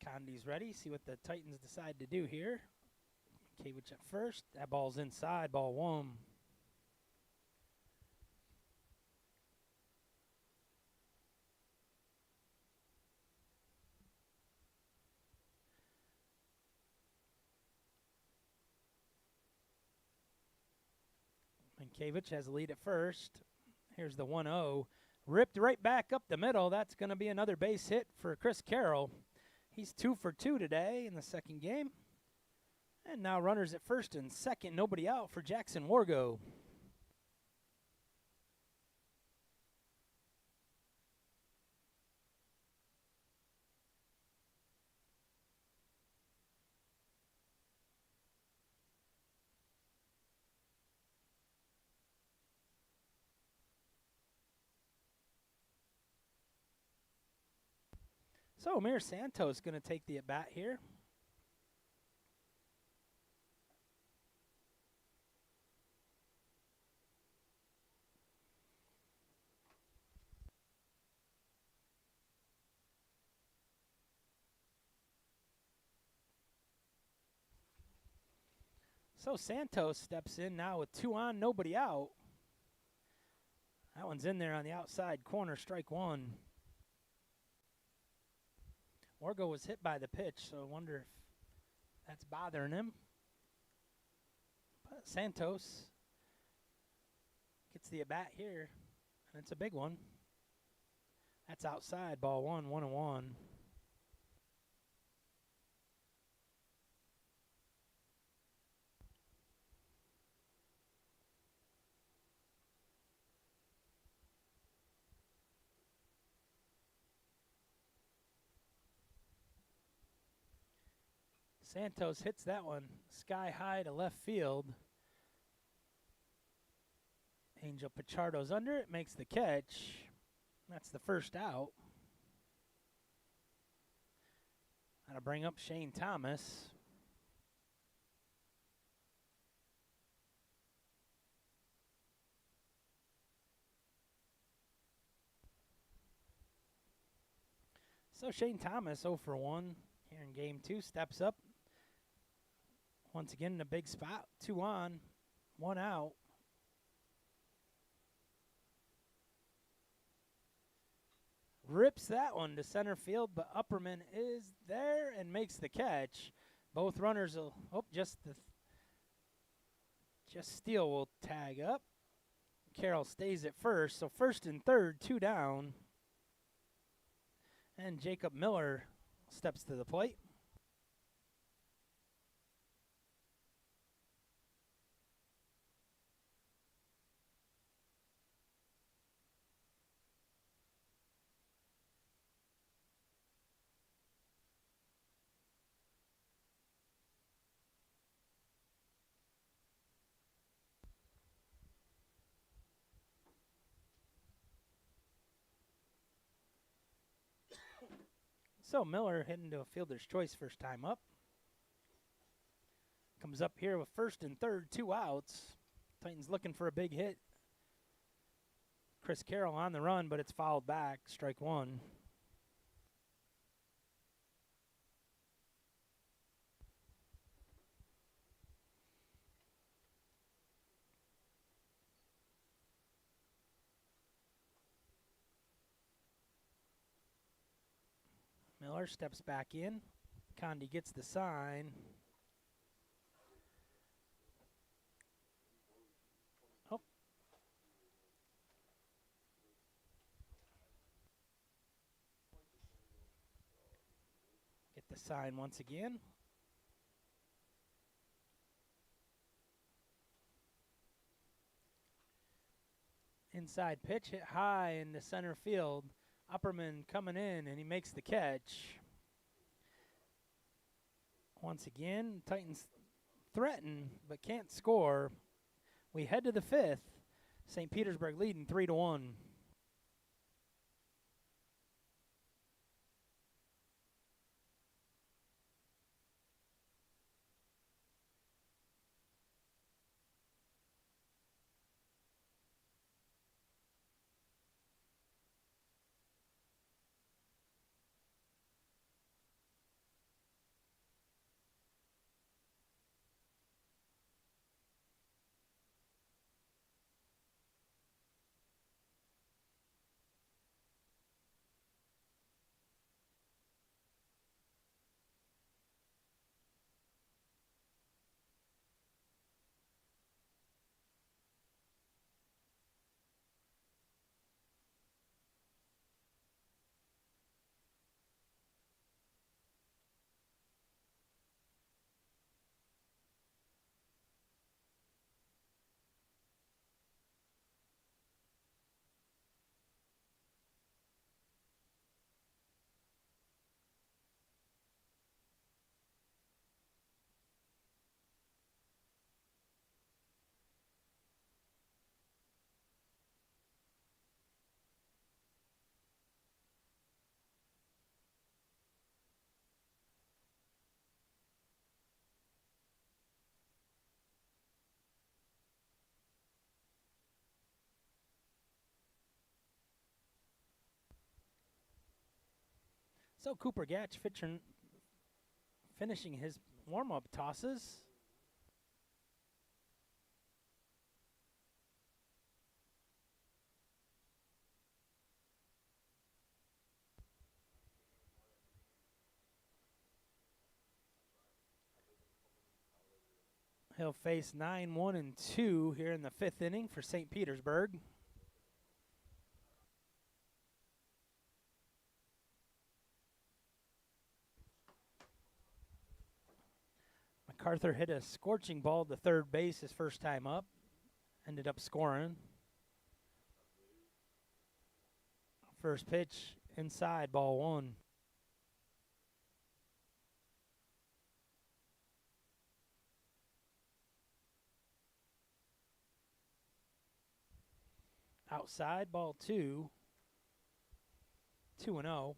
Condi's ready. See what the Titans decide to do here. Mankiewicz at first. That ball's inside. Ball one. Mankiewicz has a lead at first. Here's the 1-0. Ripped right back up the middle. That's going to be another base hit for Chris Carroll. He's 2 for 2 today in the second game. And now runners at first and second, nobody out for Jackson Wargo. So Amir Santos going to take the at-bat here. So Santos steps in now with 2 on, nobody out. That one's in there on the outside corner, strike one. Wargo was hit by the pitch, so I wonder if that's bothering him. But Santos gets the at-bat here, and it's a big one. That's outside, ball one, 1-1. Santos hits that one sky high to left field. Angel Pichardo's under it, makes the catch. That's the first out. That'll bring up Shane Thomas. So Shane Thomas 0 for 1 here in game 2, steps up. Once again in a big spot, 2 on, 1 out. Rips that one to center field, but Upperman is there and makes the catch. Both runners will, just Just Steele will tag up. Carroll stays at first, so first and third, 2 down. And Jacob Miller steps to the plate. So Miller heading to a fielder's choice first time up. Comes up here with first and third, 2 outs. Titans looking for a big hit. Chris Carroll on the run, but it's fouled back. Strike 1. Miller steps back in. Condi gets the sign. Oh. Get the sign once again. Inside pitch hit high into center field. Upperman coming in, and he makes the catch. Once again, Titans threaten but can't score. We head to the 5th. St. Petersburg leading 3-1. So Cooper Gatch finishing his warm-up tosses. He'll face 9-1-2 here in the 5th inning for St. Petersburg. MacArthur hit a scorching ball to third base his first time up. Ended up scoring. First pitch inside, ball 1. Outside, ball 2. 2-0.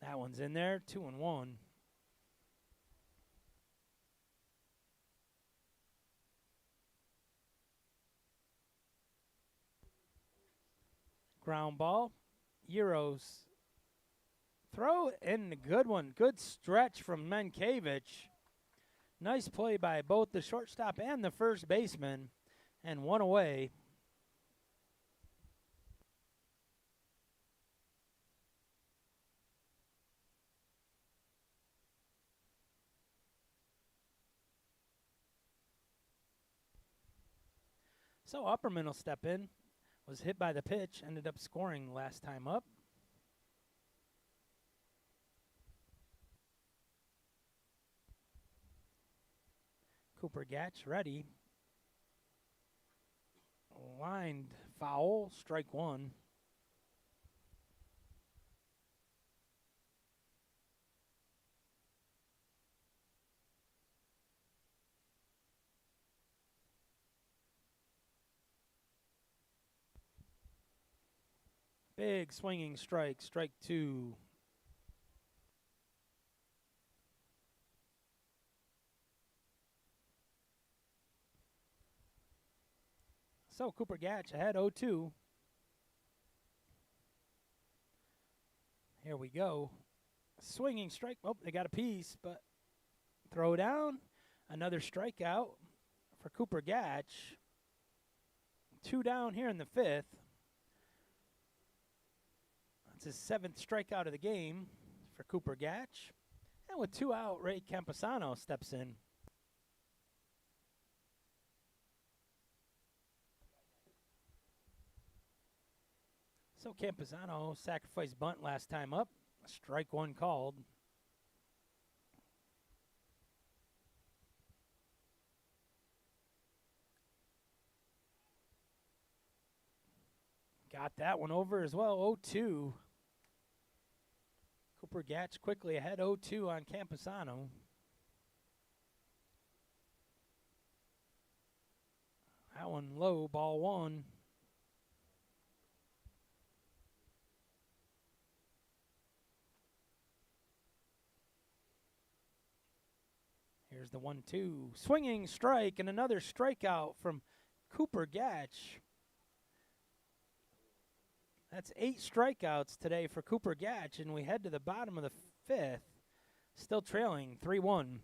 That one's in there, 2-1. Ground ball. Euros. Throw in a good one. Good stretch from Menkiewicz. Nice play by both the shortstop and the first baseman. And one away. So Upperman will step in. Was hit by the pitch, ended up scoring last time up. Cooper Gatch ready. Lined foul, strike one. Big swinging strike, strike two. So Cooper Gatch ahead 0-2. Here we go. Swinging strike. Oh, they got a piece, but throw down. Another strikeout for Cooper Gatch. 2 down here in the 5th. That's his 7th strikeout of the game for Cooper Gatch. And with 2 out, Ray Camposano steps in. So Camposano sacrificed bunt last time up. Strike one called. Got that one over as well, 0-2. Cooper Gatch quickly ahead 0-2 on Camposano. That one low, ball one. Here's the 1-2. Swinging strike and another strikeout from Cooper Gatch. That's 8 strikeouts today for Cooper Gatch, and we head to the bottom of the 5th. Still trailing 3-1.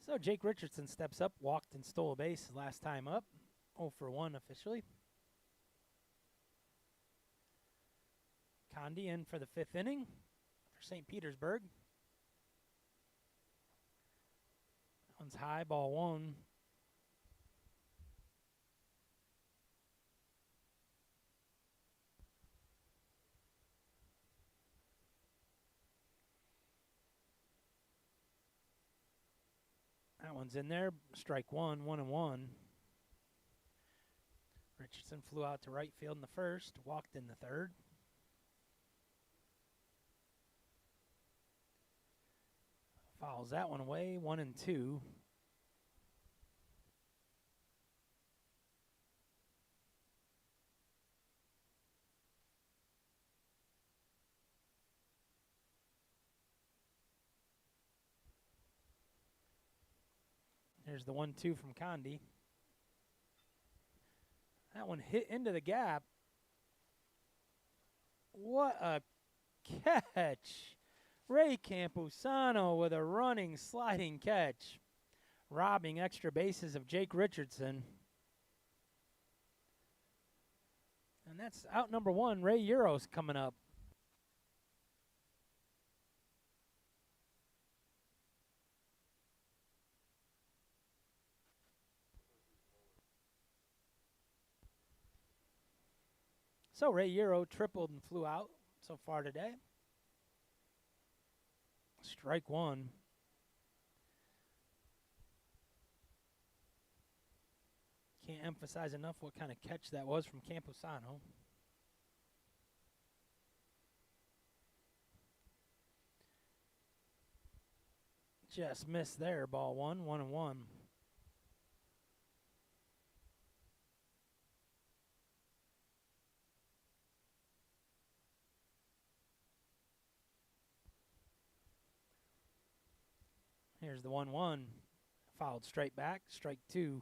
So Jake Richardson steps up, walked and stole a base last time up. 0-for-1 officially. Condi in for the 5th inning for St. Petersburg. That one's high, ball one. That one's in there. Strike one, 1-1. Richardson flew out to right field in the 1st, walked in the 3rd. Fouls that one away, 1-2. Here's the 1-2 from Condi. That one hit into the gap. What a catch. Ray Campusano with a running, sliding catch, robbing extra bases of Jake Richardson. And that's out number 1. Ray Euro's coming up. So Ray Euro tripled and flew out so far today. Strike 1. Can't emphasize enough what kind of catch that was from Campusano. Just missed there, ball 1, 1-1. Here's the 1-1. Fouled straight back, strike 2.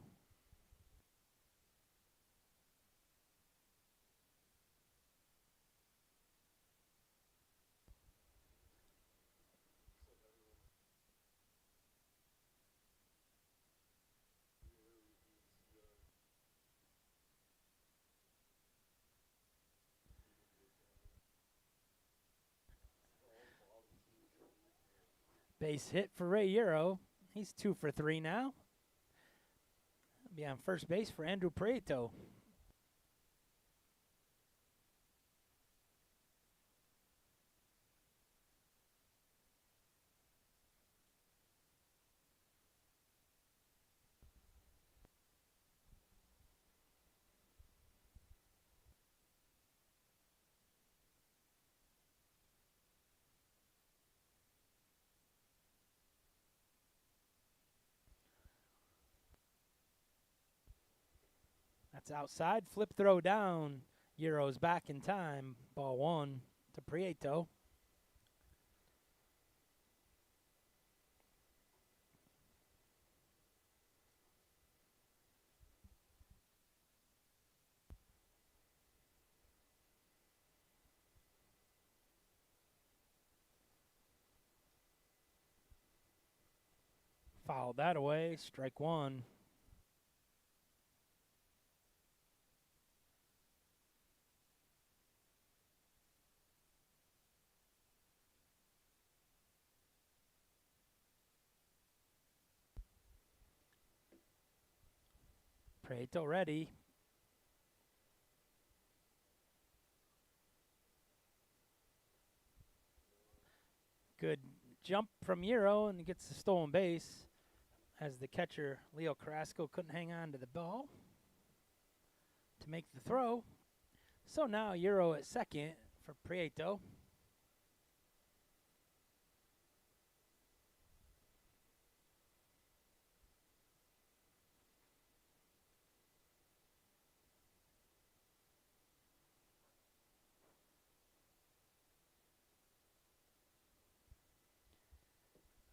Base hit for Ray Euro. He's 2 for 3 now. He'll be on first base for Andrew Prieto. That's outside. Flip throw down. Euro's back in time. Ball 1 to Prieto. Fouled that away. Strike 1. Prieto ready. Good jump from Euro and gets the stolen base as the catcher, Leo Carrasco, couldn't hang on to the ball to make the throw. So now Euro at second for Prieto.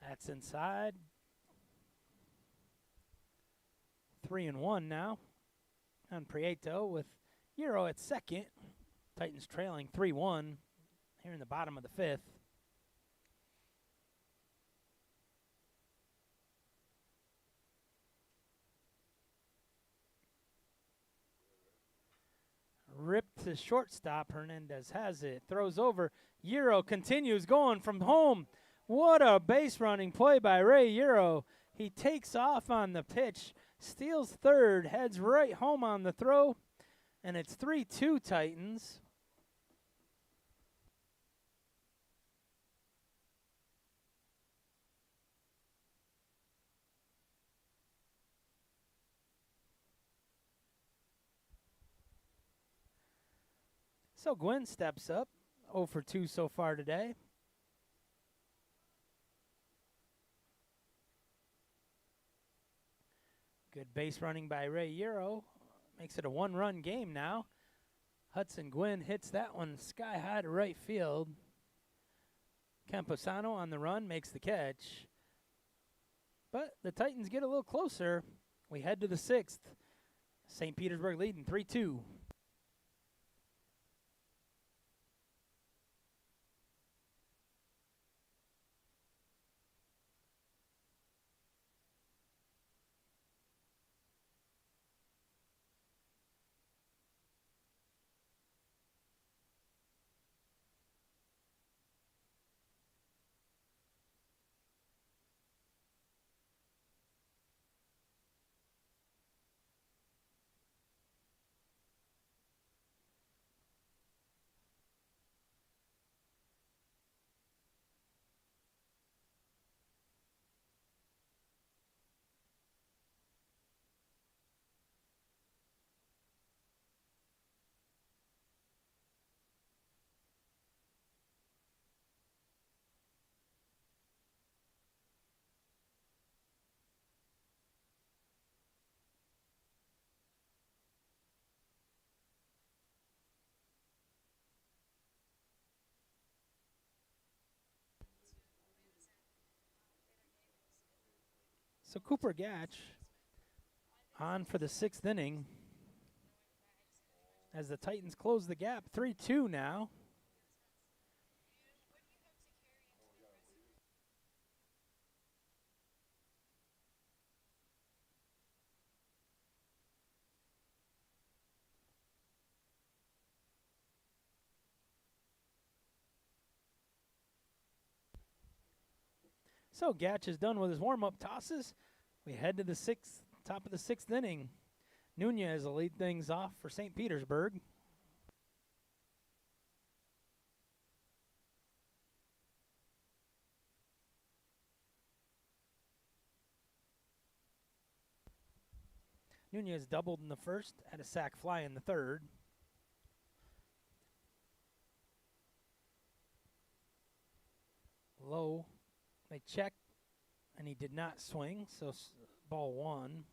That's inside. 3-1 now on Prieto with Euro at second. Titans trailing 3-1 here in the bottom of the 5th. Ripped to shortstop. Hernandez has it. Throws over. Euro continues going from home. What a base running play by Ray Euro. He takes off on the pitch, steals third, heads right home on the throw, and it's 3-2 Titans. So Gwynn steps up, 0 for 2 so far today. Good base running by Ray Euro. Makes it a 1-run game now. Hudson Gwynn hits that one sky high to right field. Campusano on the run makes the catch. But the Titans get a little closer. We head to the 6th. St. Petersburg leading 3-2. So Cooper Gatch on for the 6th inning as the Titans close the gap. 3-2 now. So Gatch is done with his warm-up tosses. We head to the top of the 6th inning. Nunez will lead things off for St. Petersburg. Nunez doubled in the first, had a sac fly in the third. Low, they checked, and he did not swing, so ball 1.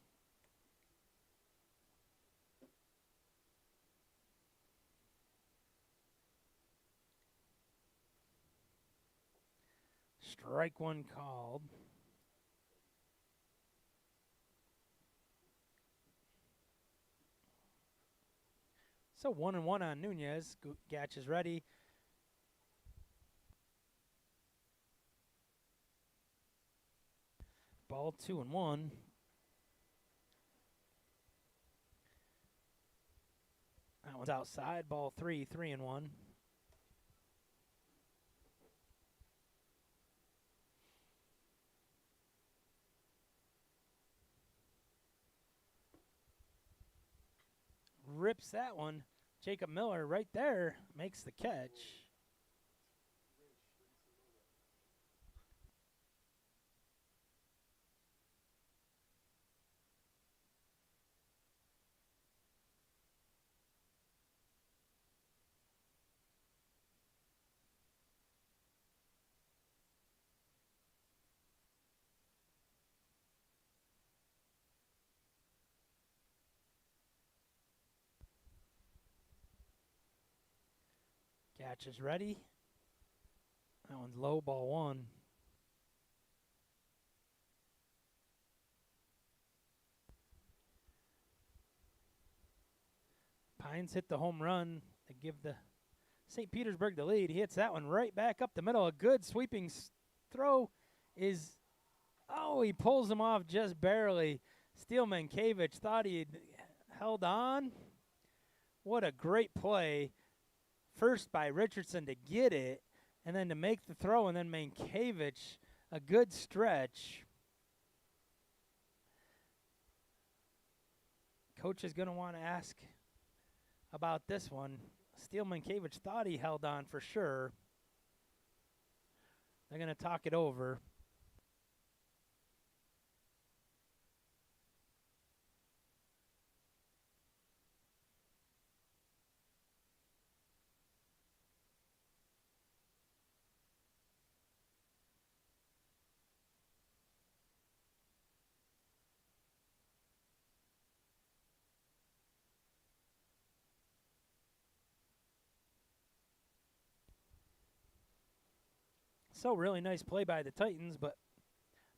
Strike 1 called. So 1-1 on Nunez. Gatch is ready. Ball 2-1. That one's outside. Ball 3-1. Rips that one. Jacob Miller right there makes the catch. Gatch is ready. That one's low, ball 1. Pines hit the home run to give the St. Petersburg the lead. He hits that one right back up the middle. A good sweeping throw is, he pulls him off just barely. Steelman-Kavich thought he had held on. What a great play. First by Richardson to get it, and then to make the throw, and then Mankiewicz, a good stretch. Coach is going to want to ask about this one. Steelman-Kavich thought he held on for sure. They're going to talk it over. So really nice play by the Titans, but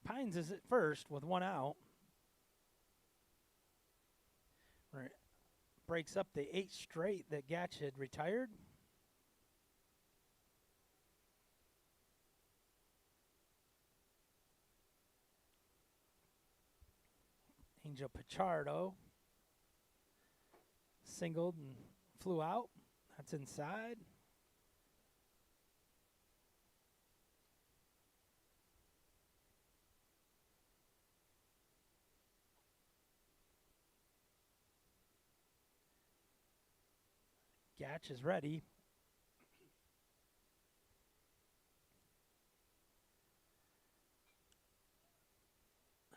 Pines is at first with 1 out. Breaks up the 8 straight that Gatch had retired. Angel Pichardo singled and flew out. That's inside. Gatch is ready.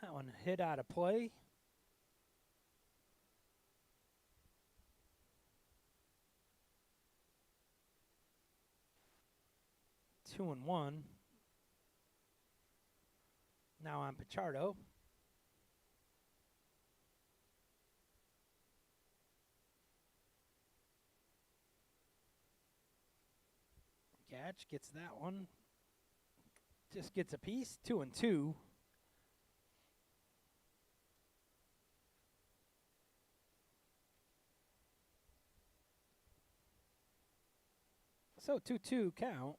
That one hit out of play. Two and one. Now on Pichardo. Gatch gets that one. Just gets a piece. 2 and 2. So 2-2 count.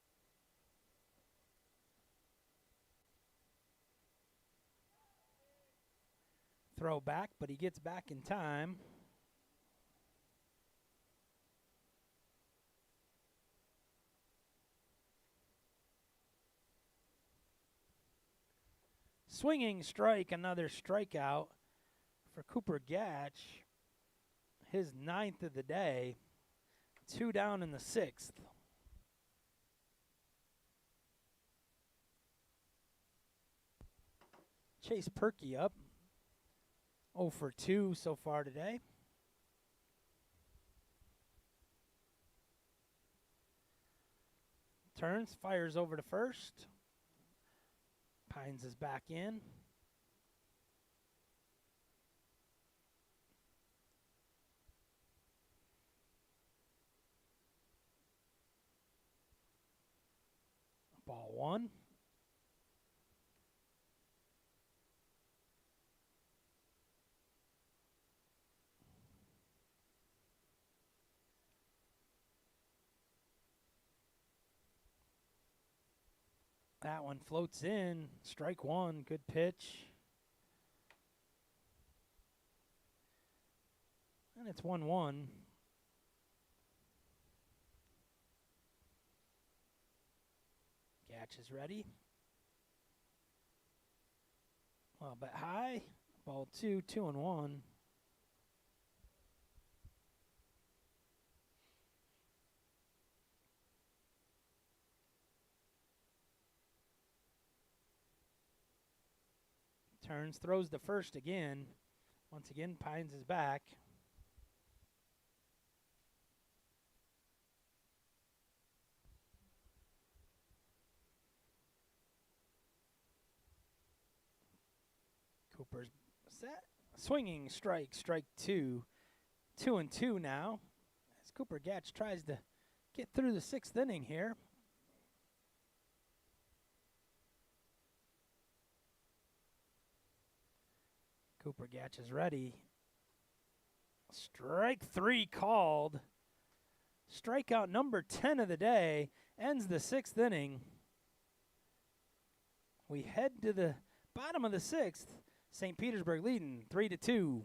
Throw back, but he gets back in time. Swinging strike, another strikeout for Cooper Gatch. His 9th of the day. 2 down in the 6th. Chase Perky up. 0 for 2 so far today. Turns, fires over to first. Pines is back in. Ball 1. That one floats in. Strike 1. Good pitch. And it's 1-1. Gatch is ready. Well, but high. Ball 2, 2-1. Turns, throws the first again. Once again, Pines is back. Cooper's set. Swinging strike, strike 2. 2 and 2 now. As Cooper Gatch tries to get through the 6th inning here. Cooper Gatch is ready. Strike 3 called. Strikeout number 10 of the day. Ends the 6th inning. We head to the bottom of the 6th. St. Petersburg leading 3-2.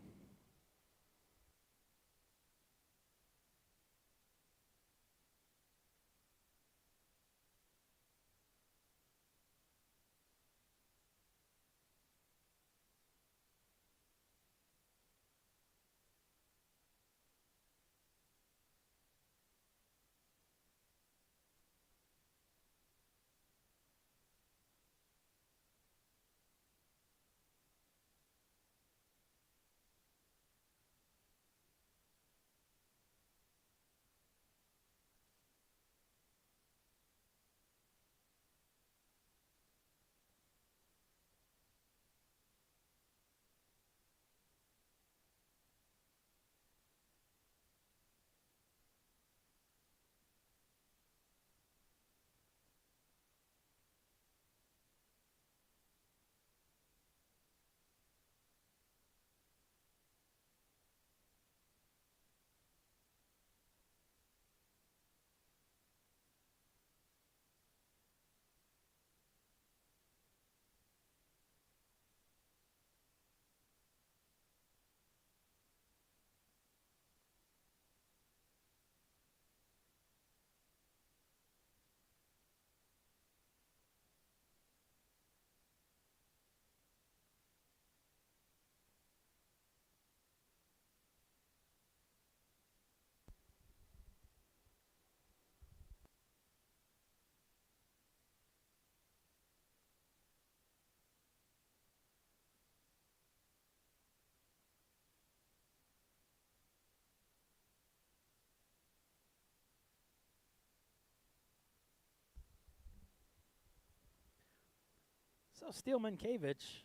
So Steele Mankiewicz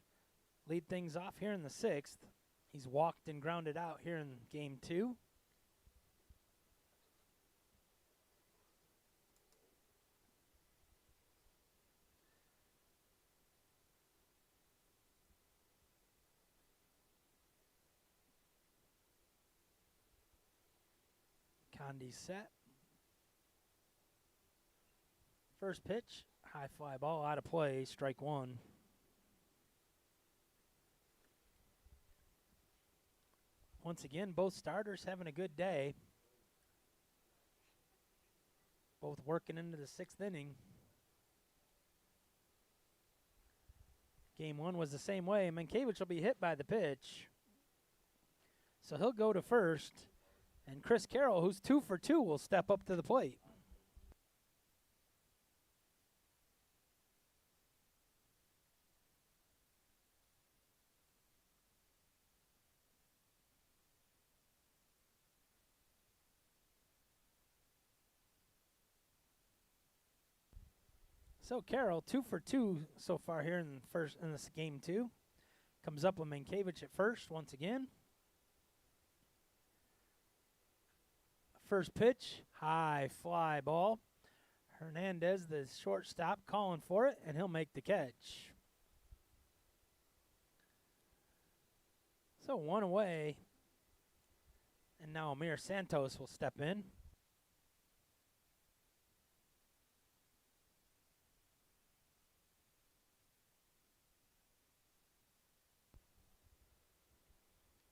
lead things off here in the 6th. He's walked and grounded out here in game 2. Condi's set. First pitch, high fly ball out of play, strike 1. Once again, both starters having a good day. Both working into the 6th inning. Game 1 was the same way. Mankiewicz will be hit by the pitch. So he'll go to first. And Chris Carroll, who's 2 for 2, will step up to the plate. So Carroll, 2 for 2 so far here in this game 2. Comes up with Mankiewicz at first once again. First pitch, high fly ball. Hernandez, the shortstop, calling for it, and he'll make the catch. So 1 away. And now Amir Santos will step in.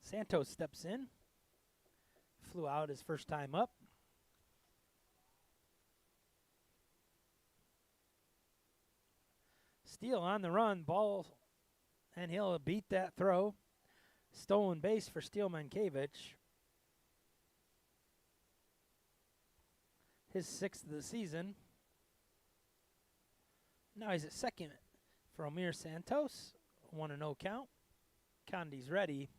Santos steps in. Flew out his first time up. Steele on the run, ball, and he'll beat that throw. Stolen base for Steele Mankiewicz. His 6th of the season. Now he's at second for Amir Santos. 1-0 count. Condi's ready.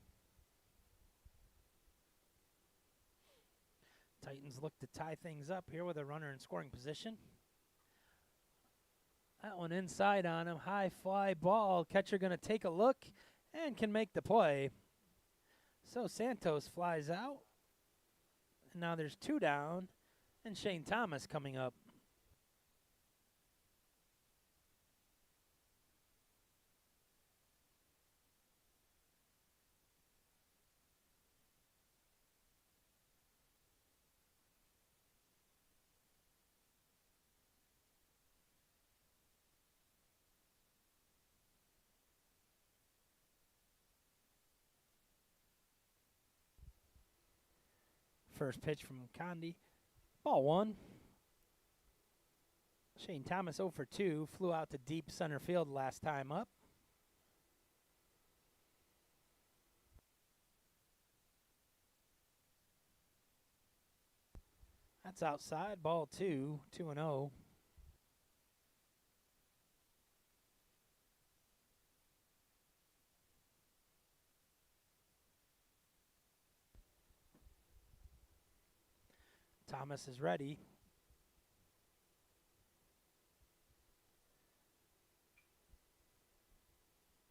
Titans look to tie things up here with a runner in scoring position. That one inside on him. High fly ball. Catcher going to take a look and can make the play. So Santos flies out. And now there's 2 down. And Shane Thomas coming up. First pitch from Condi. Ball 1. Shane Thomas 0 for 2. Flew out to deep center field last time up. That's outside. Ball 2. 2-0. Thomas is ready.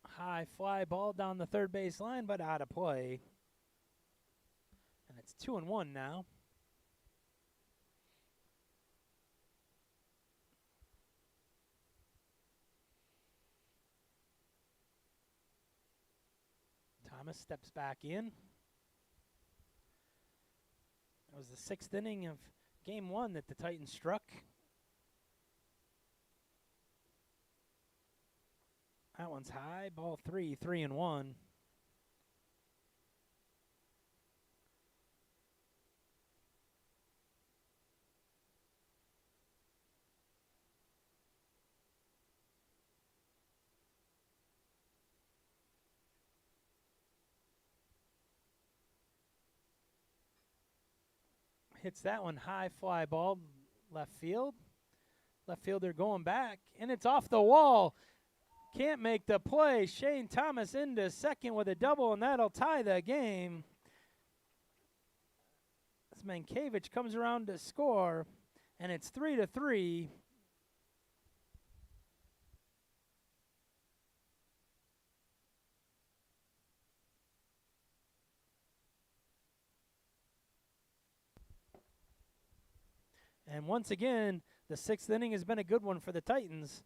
High fly ball down the third base line, but out of play. And it's 2-1 now. Thomas steps back in. It was the 6th inning of game 1 that the Titans struck. That one's high. Ball 3, 3-1. Hits that one high fly ball left field. Left fielder going back, and it's off the wall. Can't make the play. Shane Thomas into second with a double, and that'll tie the game. As Mankiewicz comes around to score, and it's 3-3. And once again, the 6th inning has been a good one for the Titans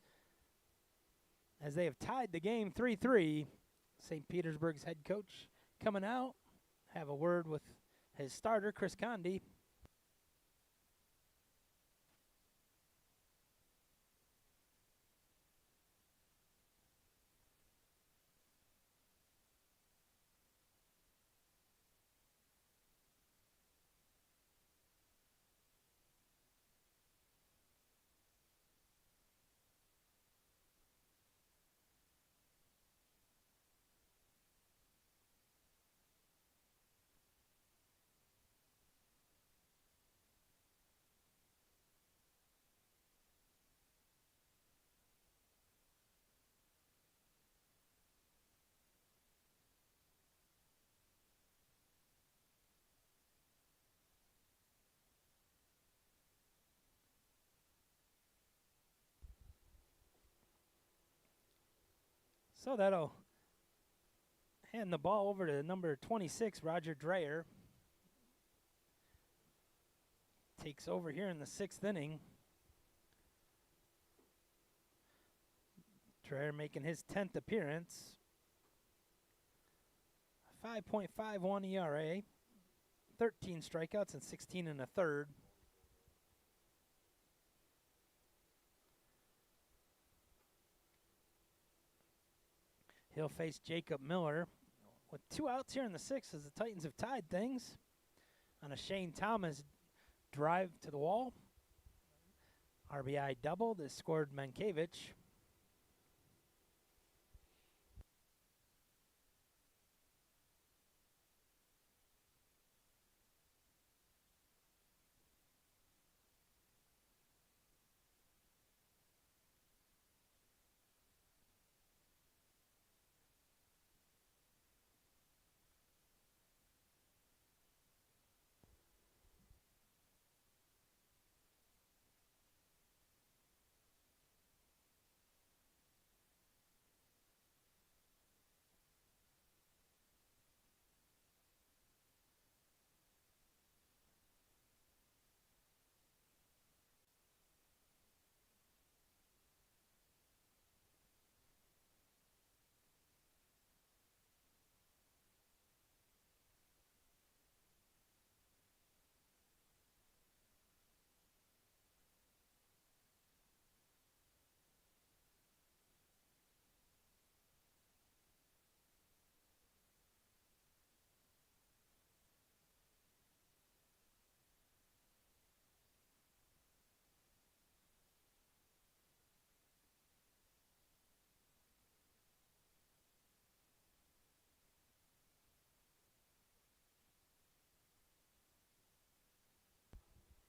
as they have tied the game 3-3. St. Petersburg's head coach coming out, have a word with his starter, Chris Condi. So that'll hand the ball over to number 26, Roger Dreyer. Takes over here in the 6th inning. Dreyer making his 10th appearance. 5.51 ERA, 13 strikeouts and 16 in a third. He'll face Jacob Miller with 2 outs here in the 6th as the Titans have tied things on a Shane Thomas drive to the wall. RBI double that scored Mankiewicz.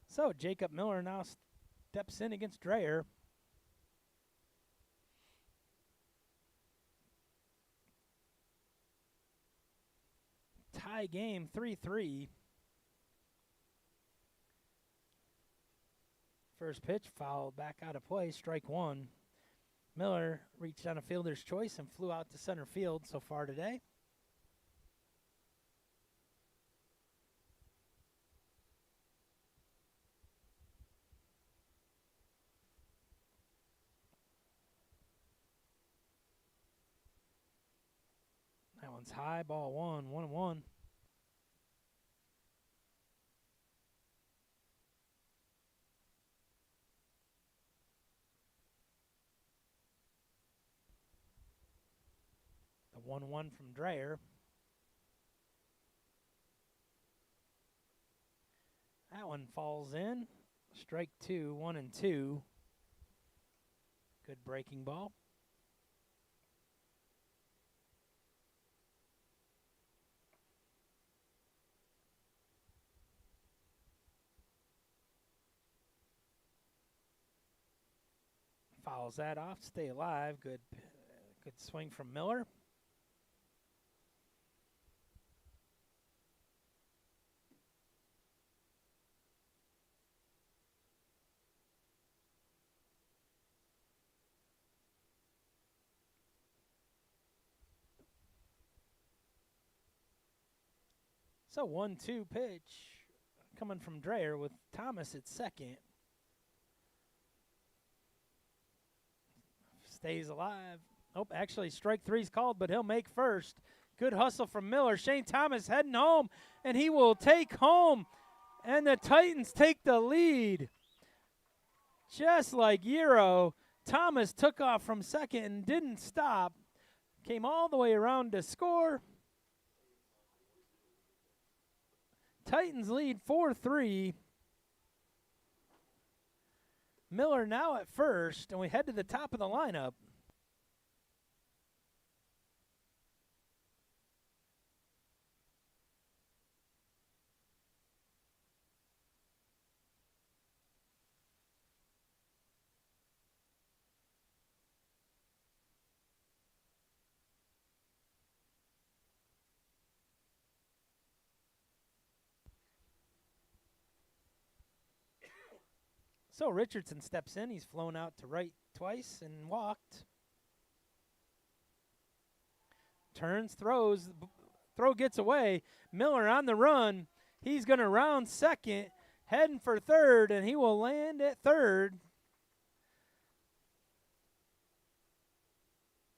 So Jacob Miller now steps in against Dreyer. Tie game 3-3. First pitch fouled back out of play, strike one. Miller reached on a fielder's choice and flew out to center field so far today. That one's high, ball one, 1-1. The 1-1 from Dreyer. That one falls in. Strike two, 1-2. Good breaking ball. Fouls that off, stay alive. Good swing from Miller. So 1-2 pitch coming from Dreyer with Thomas at second. Stays alive. Oh, actually, strike three's called, but he'll make first. Good hustle from Miller. Shane Thomas heading home, and he will take home. And the Titans take the lead. Just like Euro, Thomas took off from second and didn't stop. Came all the way around to score. Titans lead 4-3. Miller now at first, and we head to the top of the lineup. So Richardson steps in. He's flown out to right twice and walked. Turns, throws. Throw gets away. Miller on the run. He's going to round second, heading for third, and he will land at third.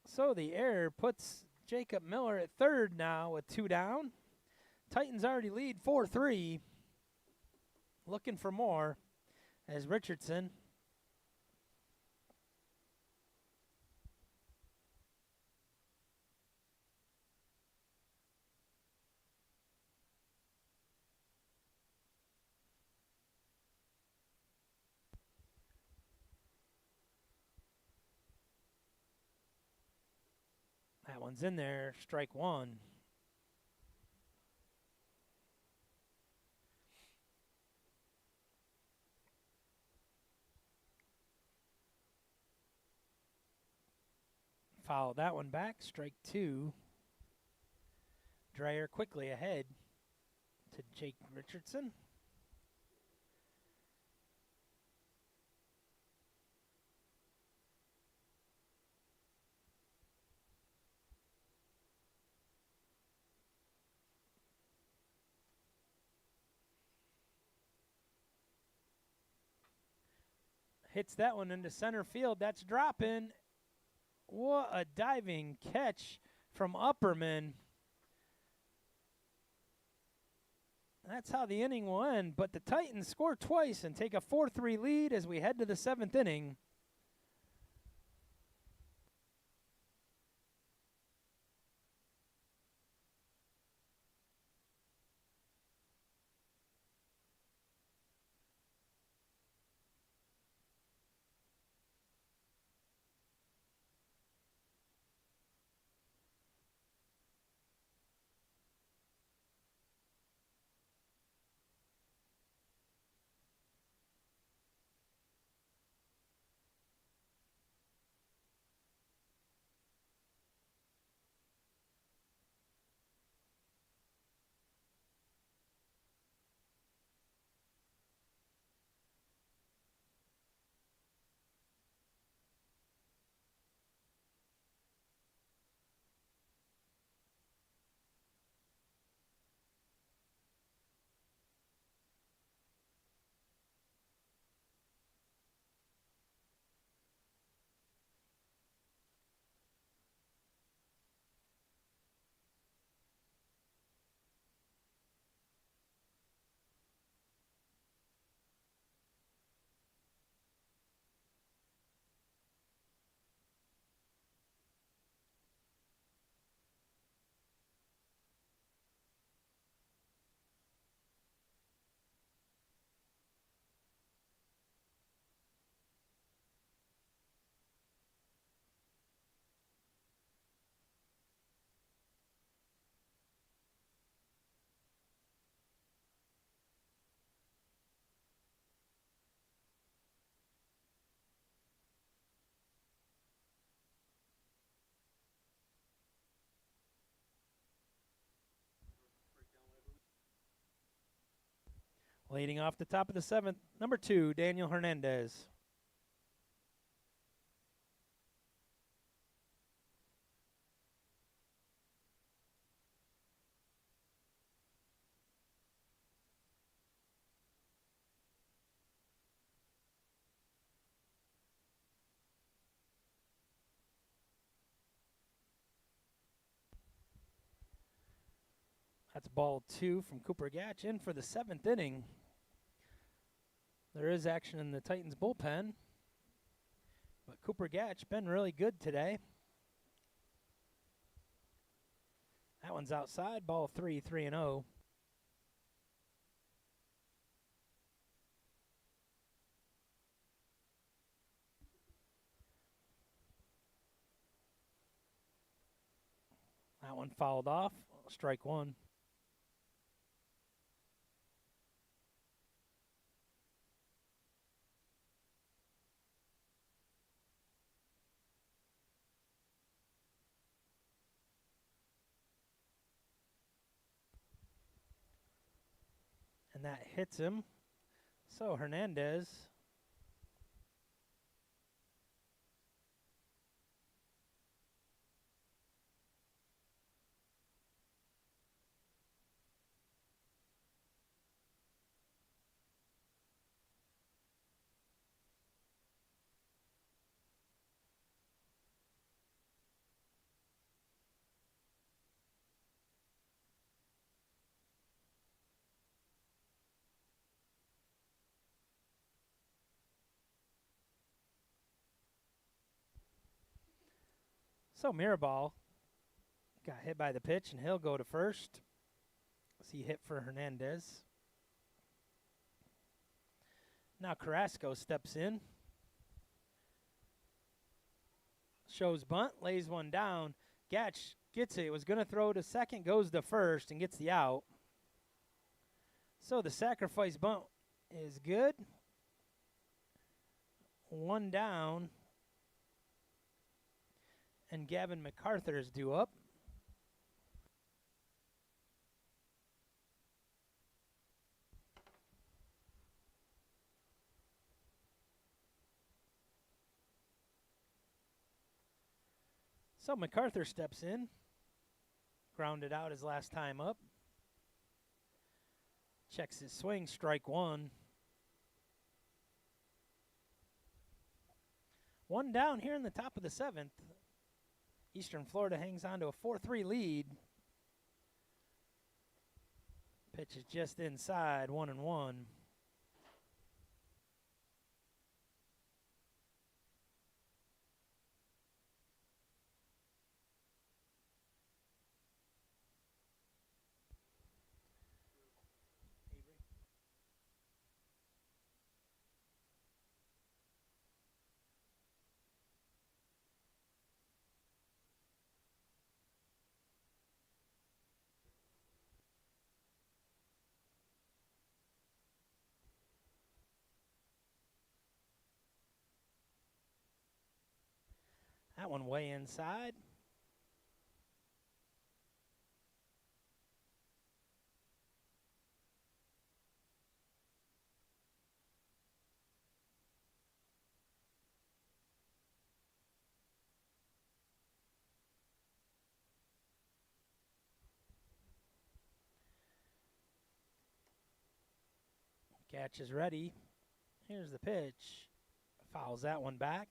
So the error puts Jacob Miller at third now with 2 down. Titans already lead 4-3. Looking for more as Richardson that one's in there, strike one. Foul that one back, strike two. Dreyer quickly ahead to Jake Richardson. Hits that one into center field. That's dropping. What a diving catch from Upperman. That's how the inning will end. But the Titans score twice and take a 4-3 lead as we head to the 7th inning. Leading off the top of the 7th, number 2, Daniel Hernandez. That's ball 2 from Cooper Gatch in for the 7th inning. There is action in the Titans bullpen, but Cooper Gatch been really good today. That one's outside, ball 3, 3-0. That one fouled off, strike 1. And that hits him. So Hernandez So Mirabal got hit by the pitch, and he'll go to first. See hit for Hernandez. Now Carrasco steps in. Shows bunt, lays one down. Gatch gets it. Was going to throw to second, goes to first, and gets the out. So the sacrifice bunt is good. One down. And Gavin MacArthur is due up. So MacArthur steps in. Grounded out his last time up. Checks his swing, strike 1. One down here in the top of the 7th. Eastern Florida hangs on to a 4-3 lead. Pitch is just inside, 1-1. That one way inside. Catch is ready. Here's the pitch. Fouls that one back.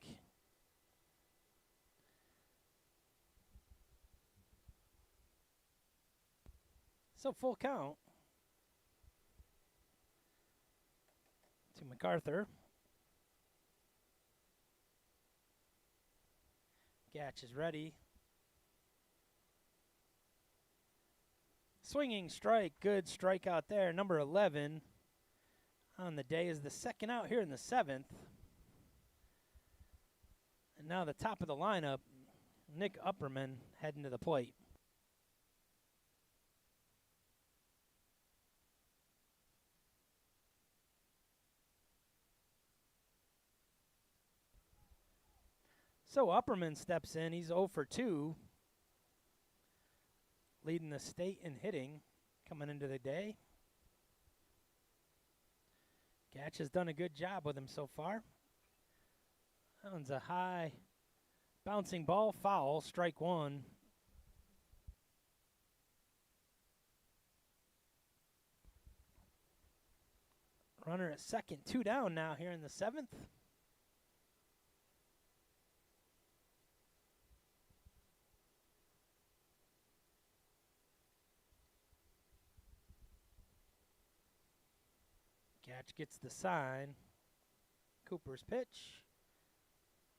So full count to MacArthur. Gatch is ready. Swinging strike, good strikeout there. Number 11 on the day is the second out here in the 7th. And now the top of the lineup, Nick Upperman heading to the plate. So Upperman steps in. He's 0 for 2. Leading the state in hitting coming into the day. Gatch has done a good job with him so far. That one's a high bouncing ball, foul, strike 1. Runner at second, 2 down now here in the 7th. Gatch gets the sign. Cooper's pitch.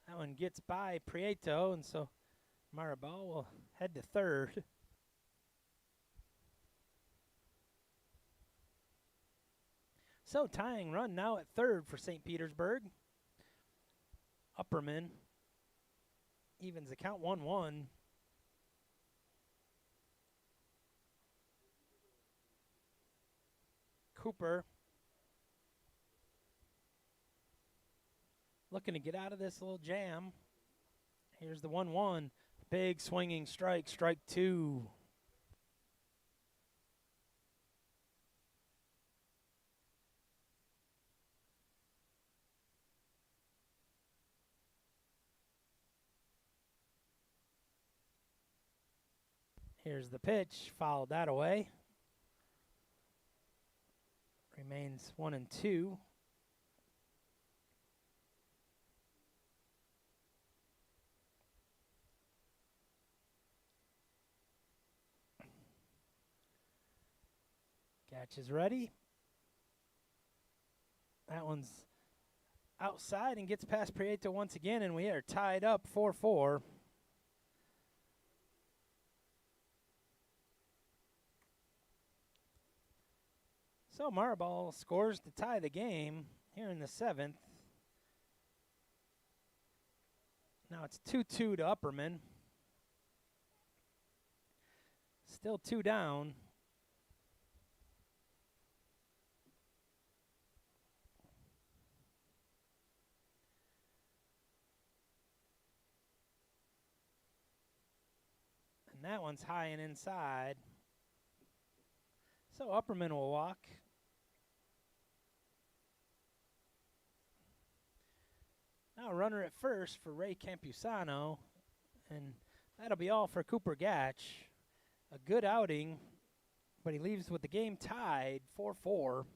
That one gets by Prieto, and so Maribel will head to third. So tying run now at third for St. Petersburg. Upperman evens the count 1-1. Cooper looking to get out of this little jam. Here's the 1-1. Big swinging strike, strike two. Here's the pitch, fouled that away. Remains 1-2. Gatch is ready. That one's outside and gets past Prieto once again, and we are tied up 4-4. So Maribel scores to tie the game here in the 7th. Now it's 2-2 to Upperman. Still 2 down. And that one's high and inside. So Upperman will walk. Now a runner at first for Ray Campusano, and that'll be all for Cooper Gatch. A good outing, but he leaves with the game tied 4-4.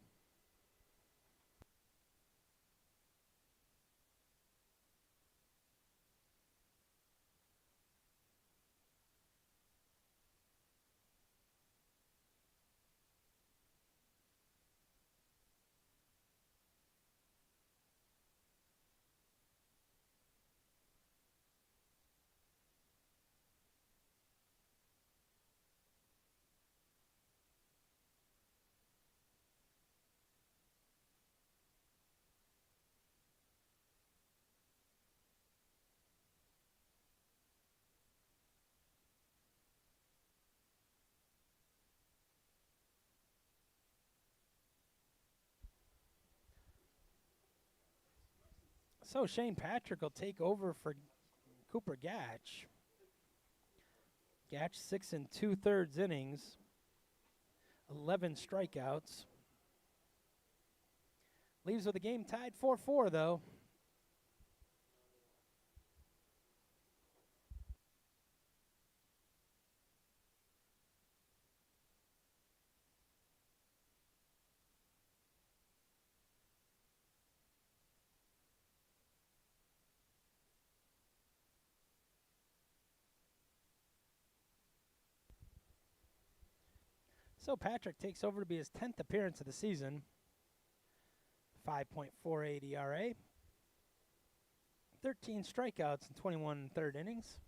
So Shane Patrick will take over for Cooper Gatch. Gatch 6 2/3 innings, 11 strikeouts. Leaves with the game tied 4-4 though. So Patrick takes over to be his 10th appearance of the season. 5.48 ERA. 13 strikeouts in 21 1/3 innings.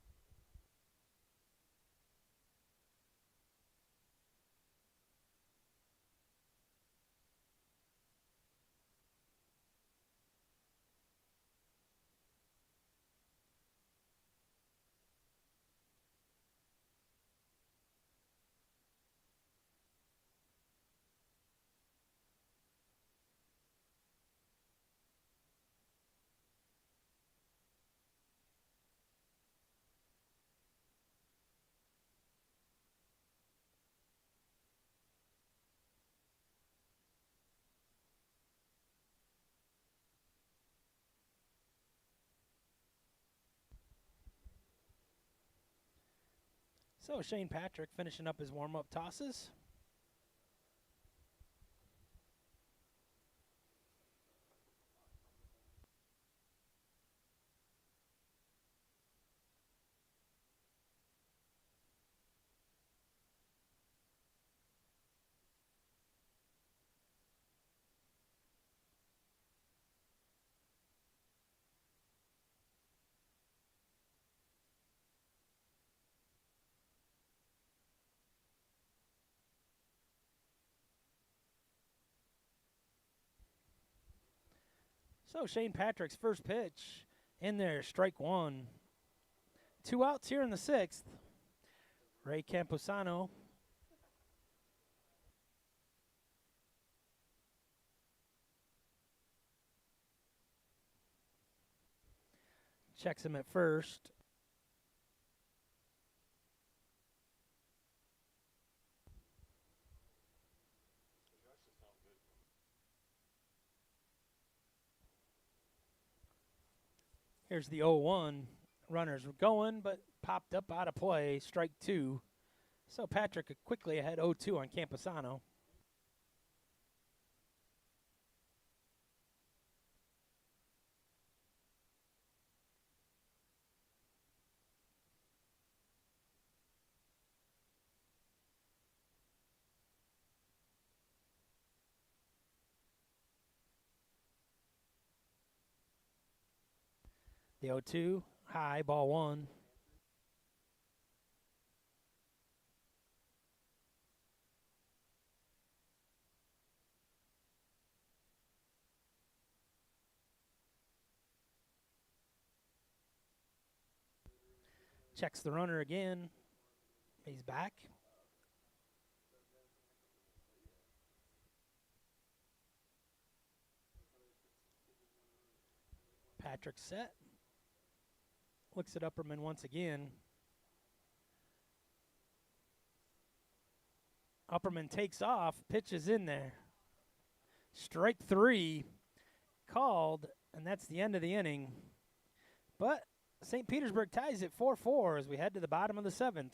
So Shane Patrick finishing up his warm-up tosses. So Shane Patrick's first pitch in there, strike one. 2 outs here in the 6th. Ray Camposano checks him at first. Here's the 0-1. Runners were going, but popped up out of play. Strike 2. So Patrick quickly ahead 0-2 on Camposano. The 0-2, high, ball 1. Checks the runner again. He's back. Patrick set. Looks at Upperman once again. Upperman takes off, pitches in there. Strike 3 called, and that's the end of the inning. But St. Petersburg ties it 4-4 as we head to the bottom of the 7th.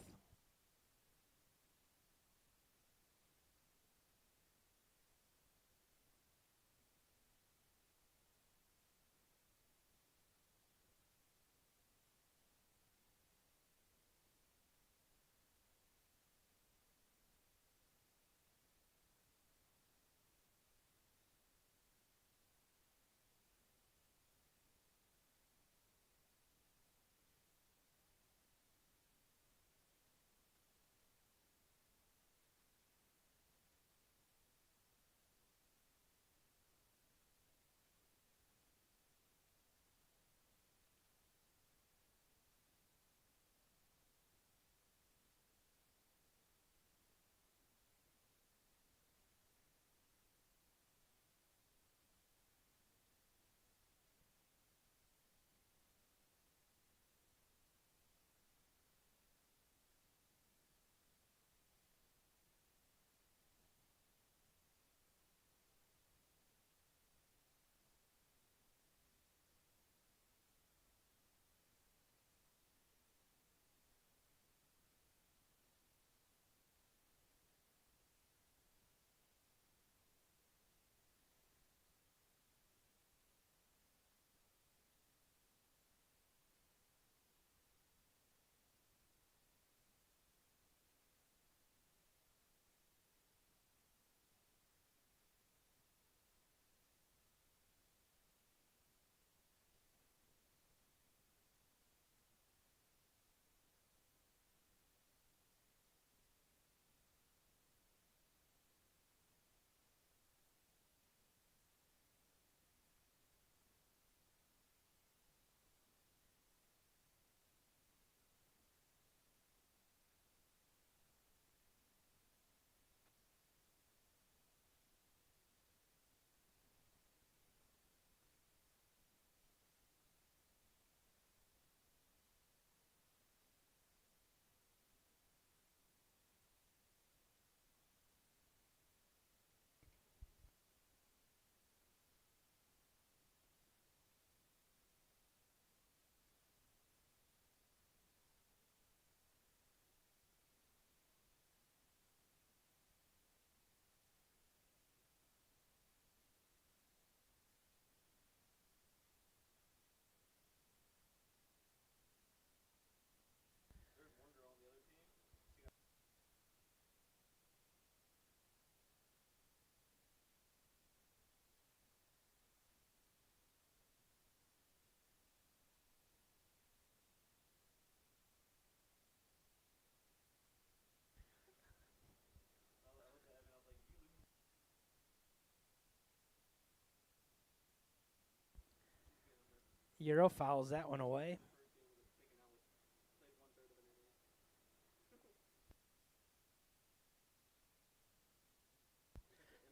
Euro fouls that one away.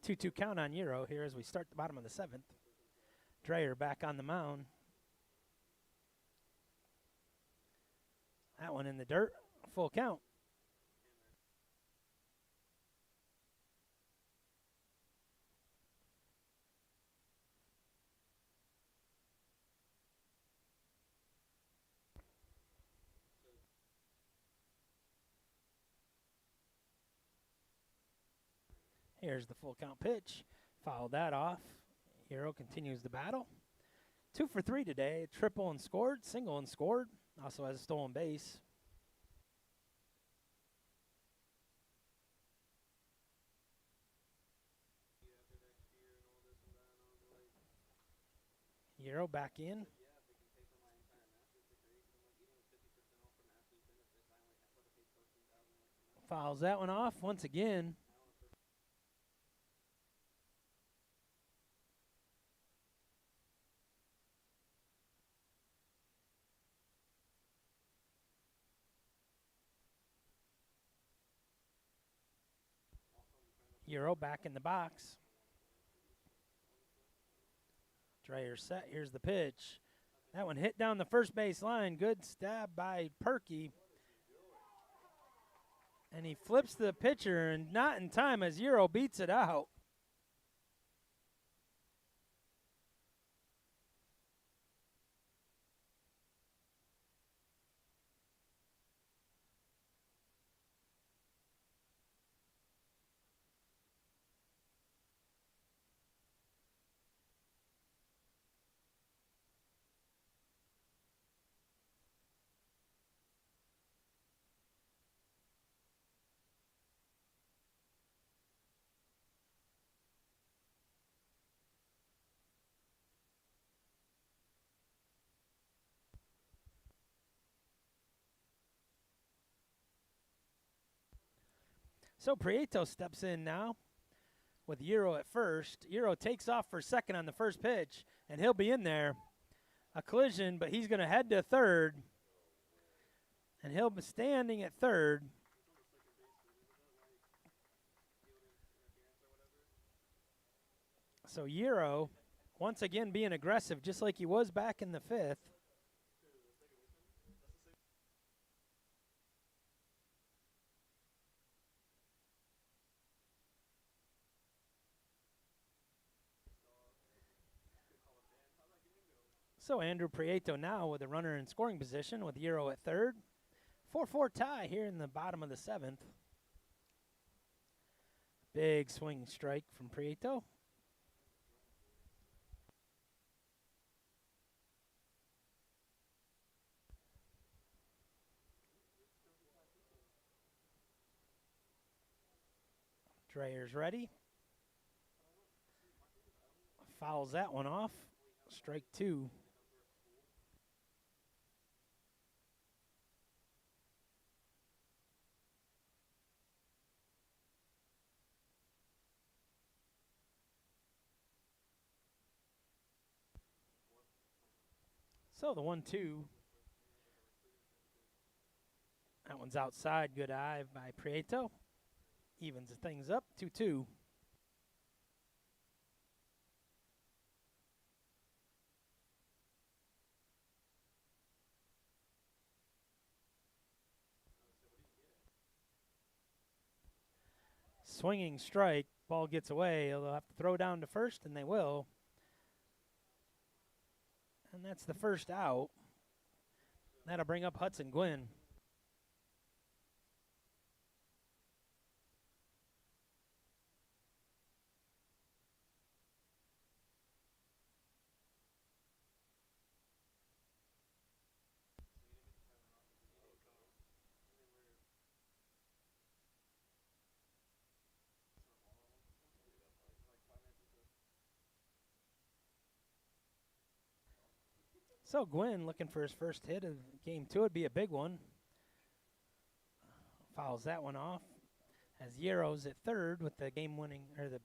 2-2 count on Euro here as we start the bottom of the 7th. Dreyer back on the mound. That one in the dirt, full count. Here's the full count pitch. Fouled that off. Hero continues the battle. 2 for 3 today. Triple and scored, single and scored. Also has a stolen base. Hero back in. Fouls that one off once again. Euro back in the box. Dreyer set. Here's the pitch. That one hit down the first base line. Good stab by Perky. And he flips the pitcher, and not in time as Euro beats it out. So Prieto steps in now with Euro at first. Euro takes off for second on the first pitch, and he'll be in there. A collision, but he's going to head to third, and he'll be standing at third. So Euro, once again being aggressive, just like he was back in the 5th. So Andrew Prieto now with a runner in scoring position with Euro at third. 4-4 tie here in the bottom of the 7th. Big swing strike from Prieto. Dreyer's ready. Fouls that one off. Strike 2. So the 1-2. That one's outside. Good eye by Prieto. Evens things up. 2-2. Swinging strike. Ball gets away. They'll have to throw down to first, and they will. And that's the first out. That'll bring up Hudson Gwynn. So Gwynn looking for his first hit of game 2. It'd be a big one. Fouls that one off. As Euro's at third with the game-winning or the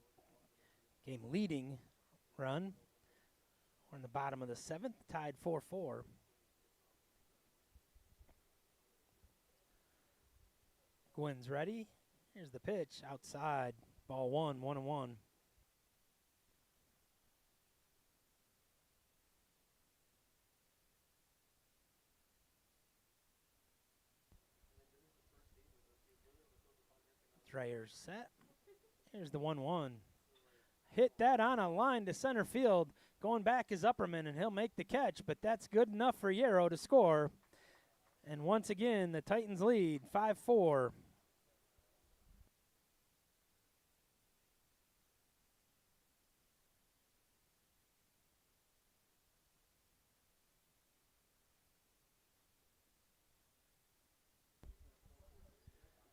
game-leading run We're in the bottom of the 7th, tied 4-4. Gwynn's ready. Here's the pitch outside. Ball 1-1-1. Dreyer's set. Here's the 1-1. Hit that on a line to center field. Going back is Upperman, and he'll make the catch, but that's good enough for Yarrow to score. And once again, the Titans lead 5-4.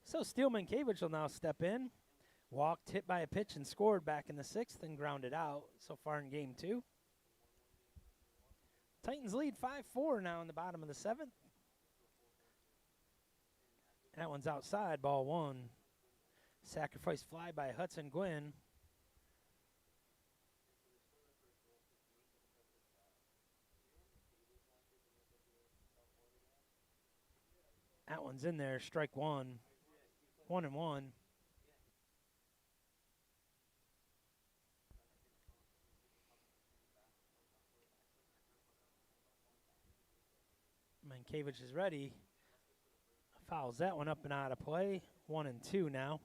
So Steele-Mankiewicz will now step in. Walked, hit by a pitch, and scored back in the 6th and grounded out so far in game 2. Titans lead 5-4 now in the bottom of the 7th. That one's outside, ball 1. Sacrifice fly by Hudson Gwynn. That one's in there, strike 1. 1-1. Mankiewicz is ready. Fouls that one up and out of play. 1-2 now.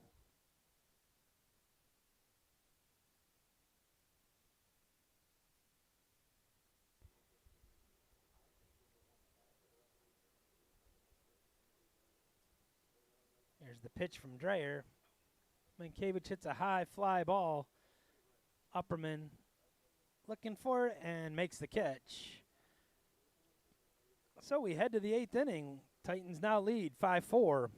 Here's the pitch from Dreyer. Mankiewicz hits a high fly ball. Upperman looking for it and makes the catch. So we head to the 8th inning. Titans now lead 5-4.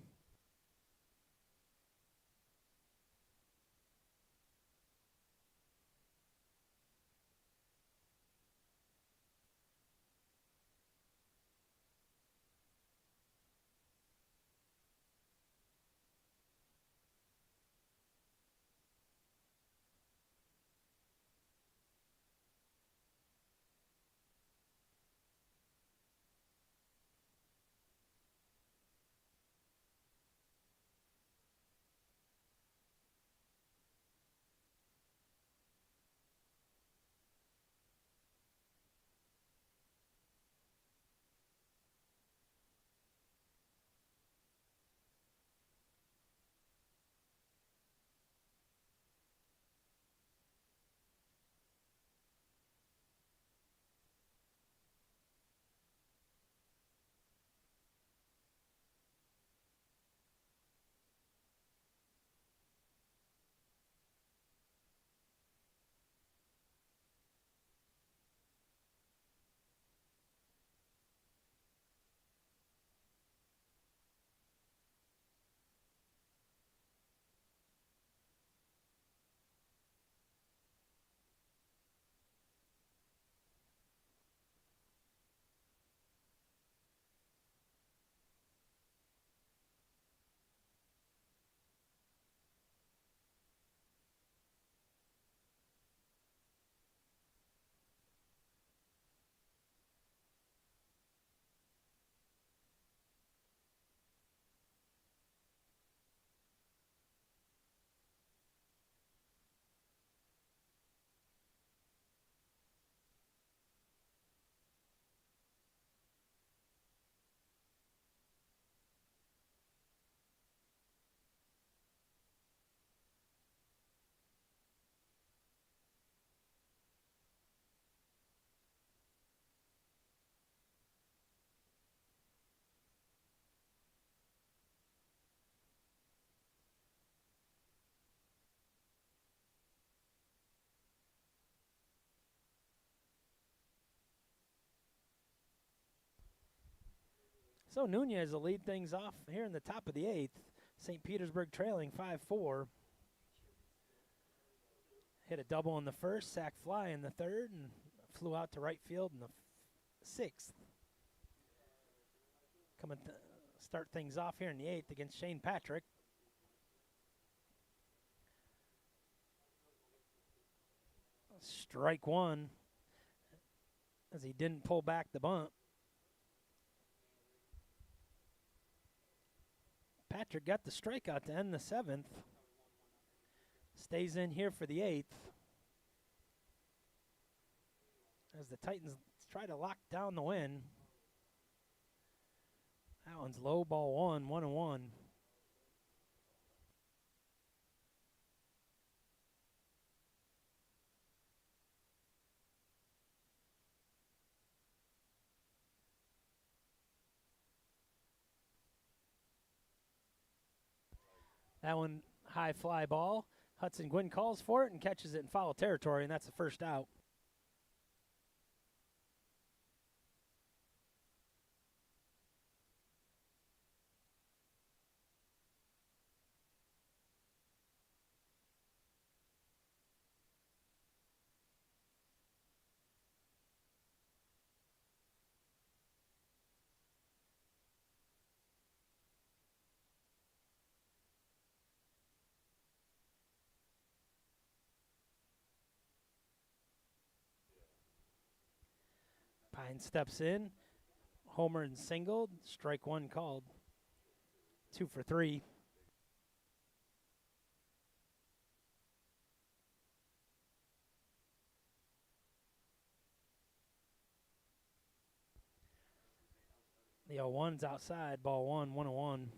So Nunez will lead things off here in the top of the 8th. St. Petersburg trailing 5-4. Hit a double in the 1st, sac fly in the 3rd, and flew out to right field in the 6th. Coming to start things off here in the 8th against Shane Patrick. Strike 1. as he didn't pull back the bunt. Patrick got the strikeout to end the 7th. Stays in here for the 8th. As the Titans try to lock down the win. That one's low, ball 1, 1-1. That one, high fly ball. Hudson Gwynn calls for it and catches it in foul territory, and that's the first out. Pine steps in, homer and singled, strike 1 called. 2 for 3. The 0-1's outside, ball 1, 1-1.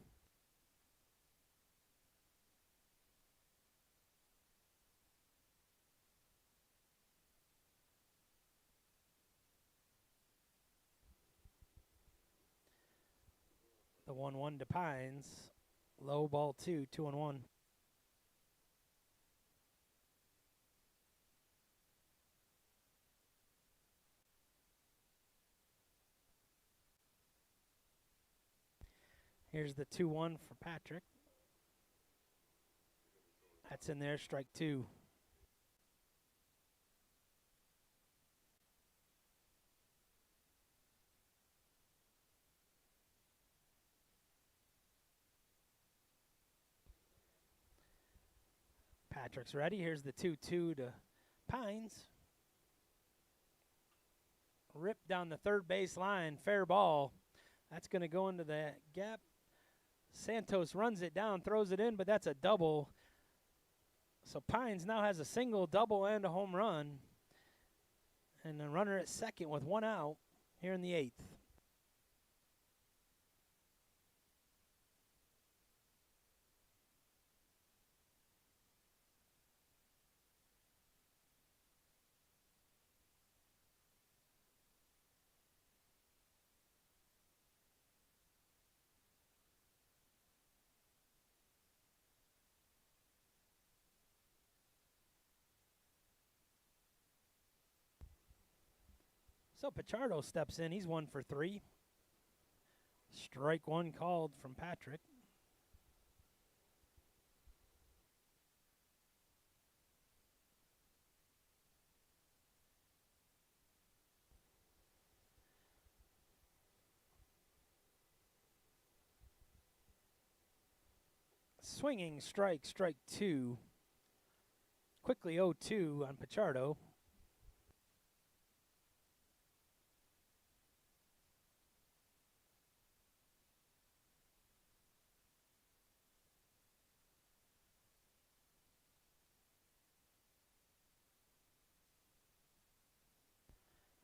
The 1-1 to Pines. Low, ball 2, 2-1. Here's the 2-1 for Patrick. That's in there, strike 2. Patrick's ready. Here's the 2-2 to Pines. Ripped down the third base line. Fair ball. That's going to go into the gap. Santos runs it down, throws it in, but that's a double. So Pines now has a single, double, and a home run. And a runner at second with 1 out here in the 8th. So Pichardo steps in. He's 1 for 3. Strike 1 called from Patrick. Swinging strike, strike 2. Quickly 0-2 on Pichardo.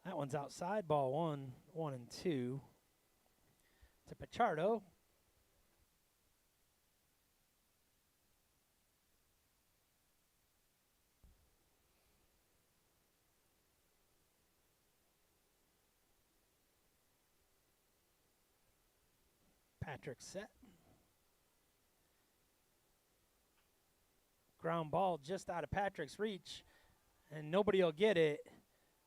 That one's outside, ball 1, 1-2 to Pichardo. Patrick set. Ground ball just out of Patrick's reach, and nobody will get it.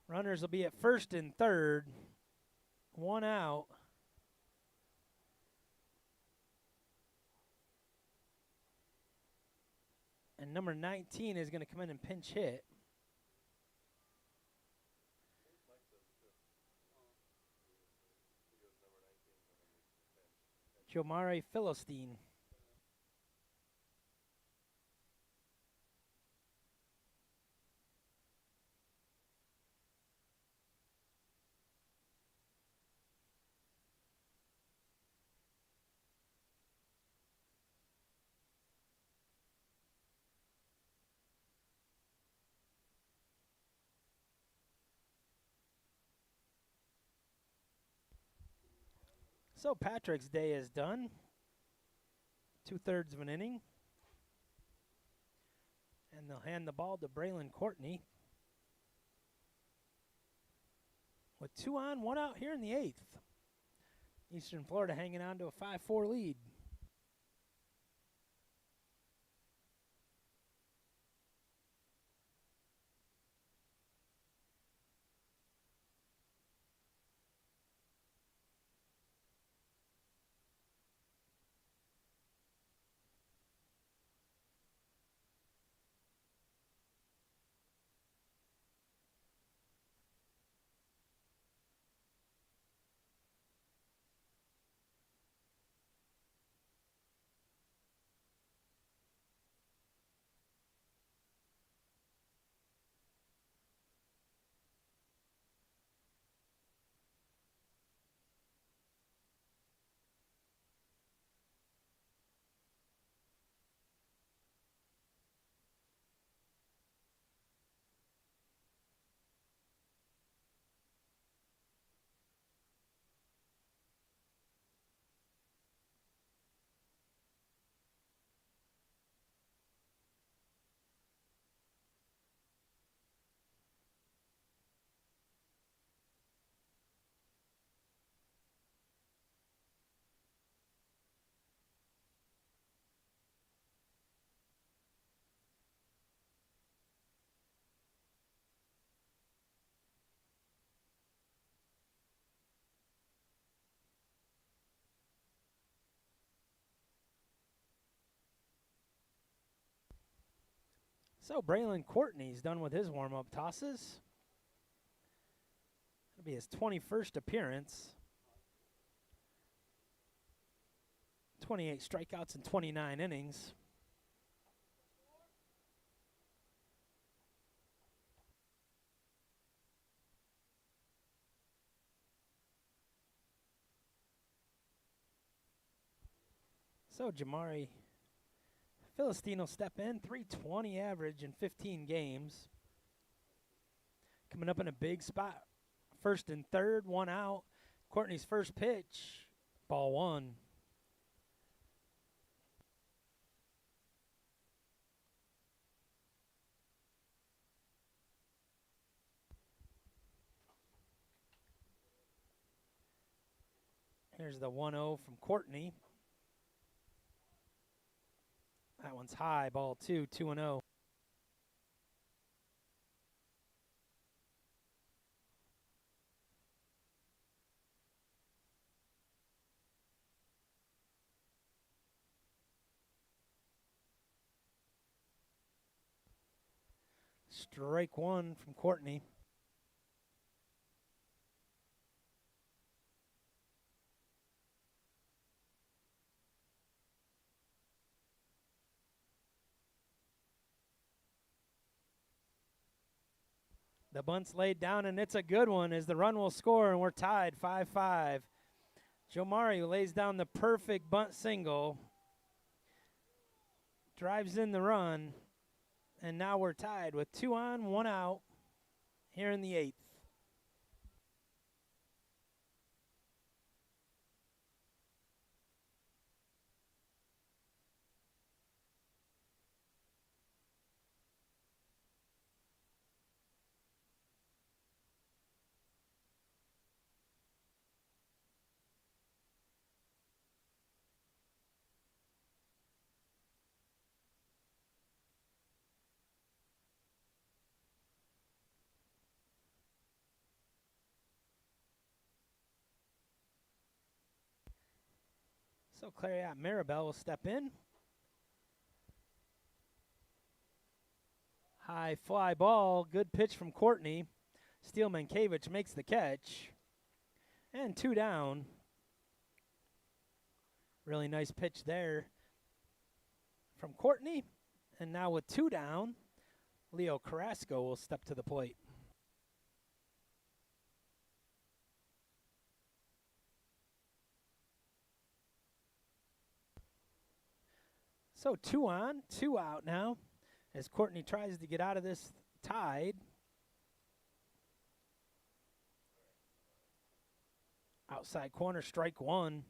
Runners will be at first and third. 1 out. And number 19 is going to come in and pinch hit. Jomare Philistine. So Patrick's day is done. 2/3 of an inning. And they'll hand the ball to Braylon Courtney. With 2 on, 1 out here in the 8th. Eastern Florida hanging on to a 5-4 lead. So Braylon Courtney's done with his warm-up tosses. It'll be his 21st appearance. 28 strikeouts in 29 innings. So Jamari Philistine will step in, 320 average in 15 games. Coming up in a big spot. 1st and 3rd, 1 out. Courtney's first pitch, ball 1. Here's the 1-0 from Courtney. That one's high, ball 2, 2-0. Strike 1 from Courtney. The bunt's laid down, and it's a good one as the run will score, and we're tied 5-5. Jomari lays down the perfect bunt single, drives in the run, and now we're tied with 2 on, 1 out here in the 8th. So Clariot Maribel will step in. High fly ball, good pitch from Courtney. Steele Mankiewicz makes the catch. And 2 down. Really nice pitch there from Courtney. And now with 2 down, Leo Carrasco will step to the plate. So 2 on, 2 out now as Courtney tries to get out of this tied. Outside corner, strike one.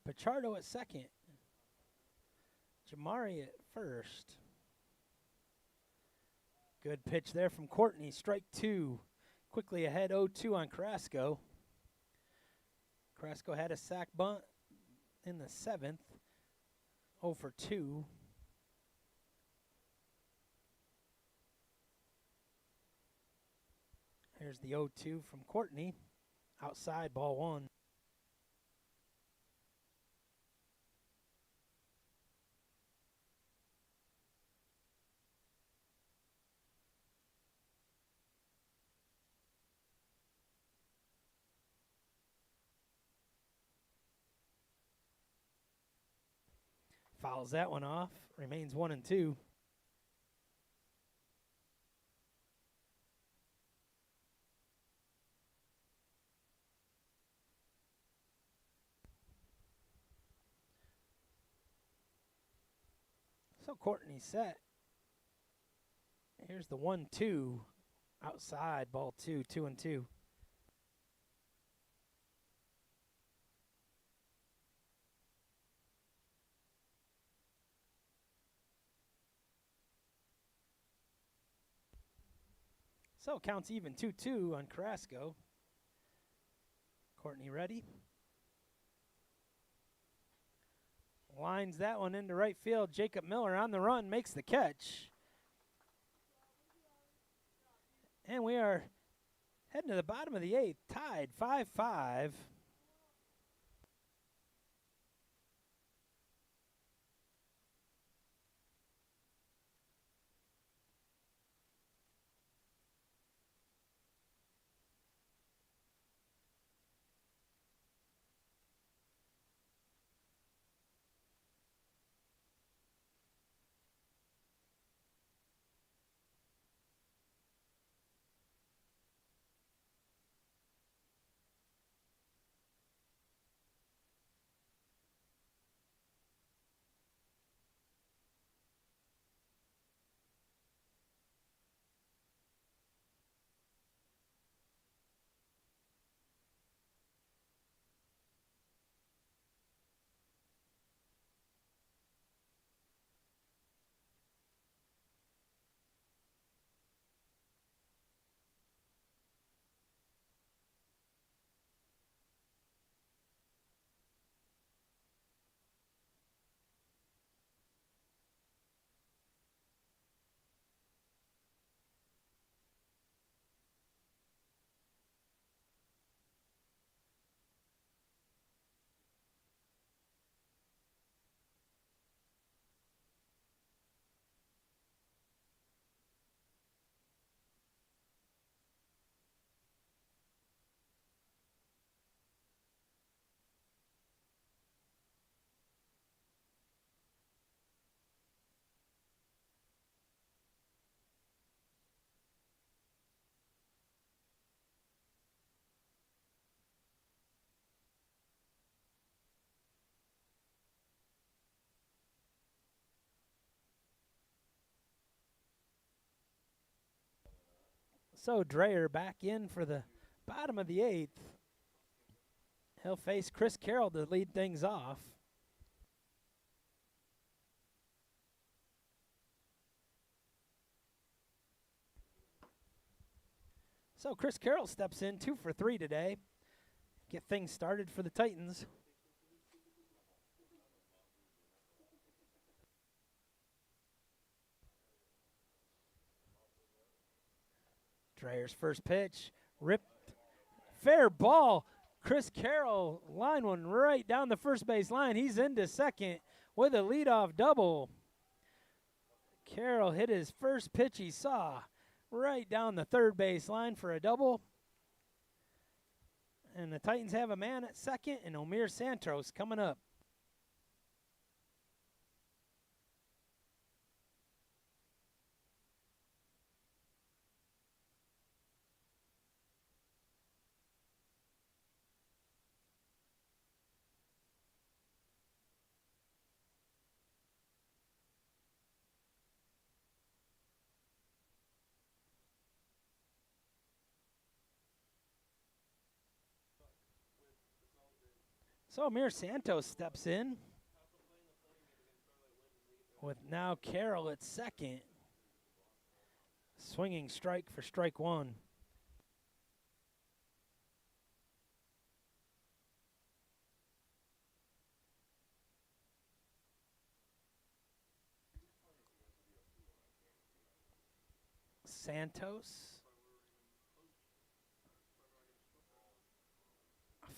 Pichardo at second. Jamari at first. Good pitch there from Courtney. Strike two. Quickly ahead 0-2 on Carrasco. Carrasco had a sac bunt in the seventh. 0 for 2. Here's the 0-2 from Courtney. Outside, ball one. Fouls that one off. Remains 1-2. So Courtney set. Here's the 1-2. Outside, ball two, 2-2. So counts even 2-2 on Carrasco. Courtney ready. Lines that one into right field. Jacob Miller on the run, makes the catch. And we are heading to the bottom of the eighth, tied 5-5. So Dreyer back in for the bottom of the eighth. He'll face Chris Carroll to lead things off. So Chris Carroll steps in 2 for 3 today. Get things started for the Titans. Dreyer's first pitch, ripped, fair ball. Chris Carroll line one right down the first base line. He's into second with a leadoff double. Carroll hit his first pitch he saw right down the third base line for a double. And the Titans have a man at second, and Omir Santos coming up. So Amir Santos steps in with now Carroll at second. Swinging strike for strike one. Santos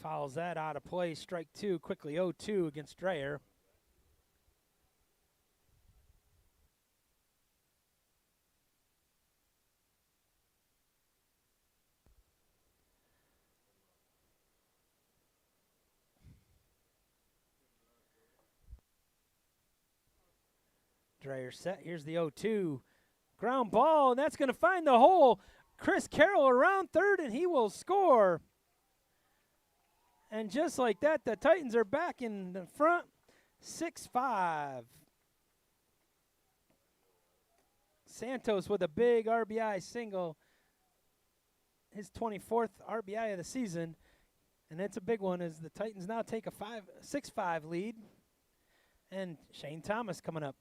fouls that out of play. Strike two, quickly 0-2 against Dreyer. Dreyer set. Here's the 0-2. Ground ball, and that's going to find the hole. Chris Carroll around third, and he will score. And just like that, the Titans are back in the front, 6-5. Santos with a big RBI single, his 24th RBI of the season. And it's a big one as the Titans now take a 6-5 lead. And Shane Thomas coming up.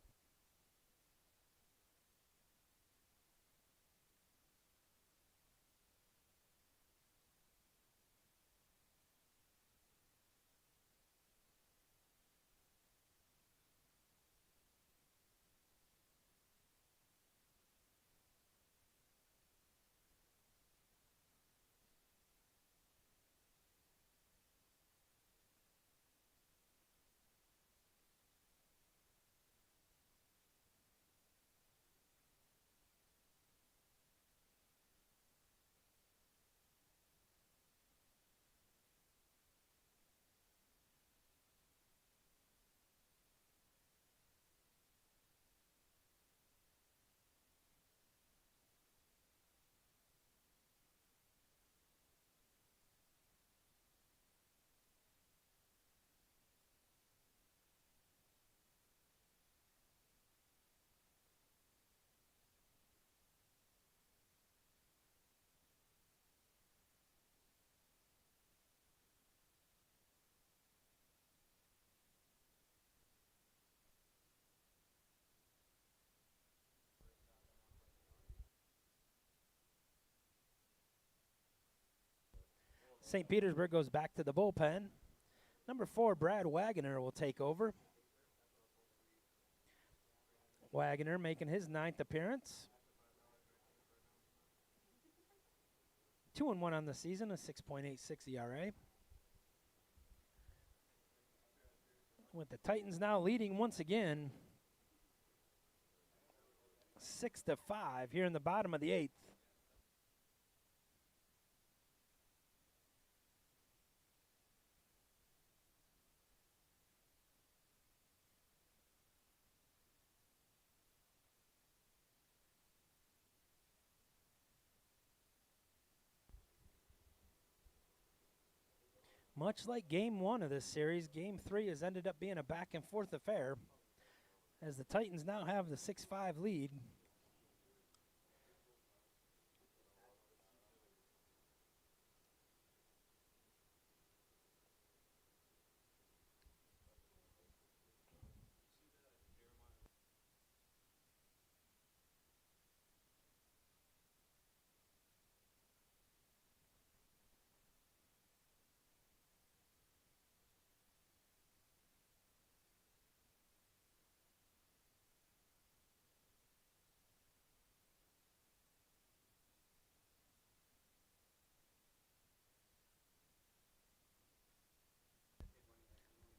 St. Petersburg goes back to the bullpen. Number 4, Brad Wagoner will take over. Wagoner making his 9th appearance. 2-1 on the season, a 6.86 ERA. With the Titans now leading once again, 6-5 here in the bottom of the 8th. Much like Game 1 of this series, Game 3 has ended up being a back-and-forth affair as the Titans now have the 6-5 lead.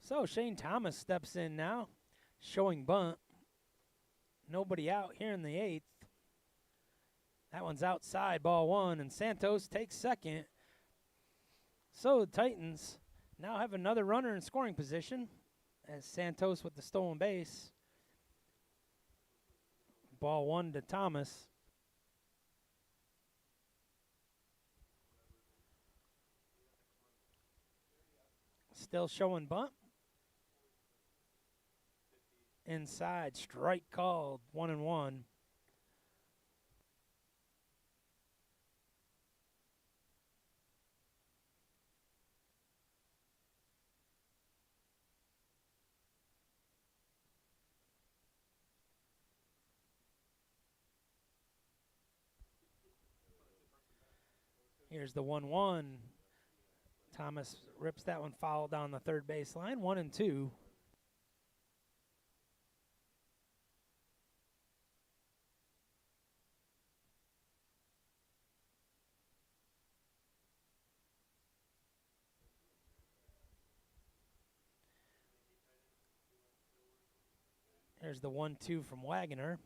So Shane Thomas steps in now, showing bunt. Nobody out here in the 8th. That one's outside, ball 1, and Santos takes second. So the Titans now have another runner in scoring position as Santos with the stolen base. Ball 1 to Thomas. Still showing bunt. Inside, strike called, 1-1. Here's the 1-1. Thomas rips that one foul down the third baseline, 1-2. There's the 1-2 from Wagner.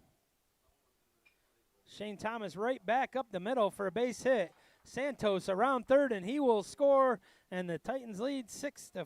Shane Thomas right back up the middle for a base hit. Santos around third, and he will score, and the Titans lead 7-5.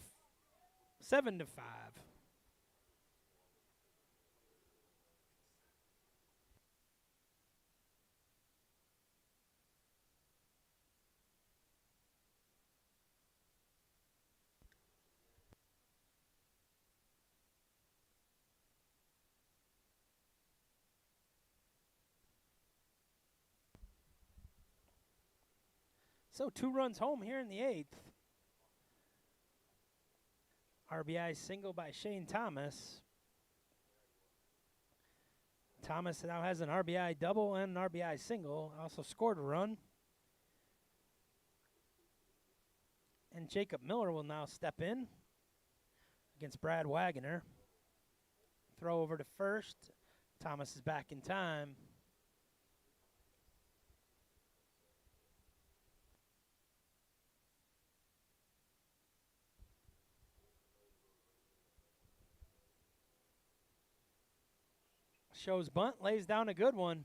So 2 runs home here in the 8th. RBI single by Shane Thomas. Thomas now has an RBI double and an RBI single. Also scored a run. And Jacob Miller will now step in against Brad Wagner. Throw over to first. Thomas is back in time. Shows bunt, lays down a good one.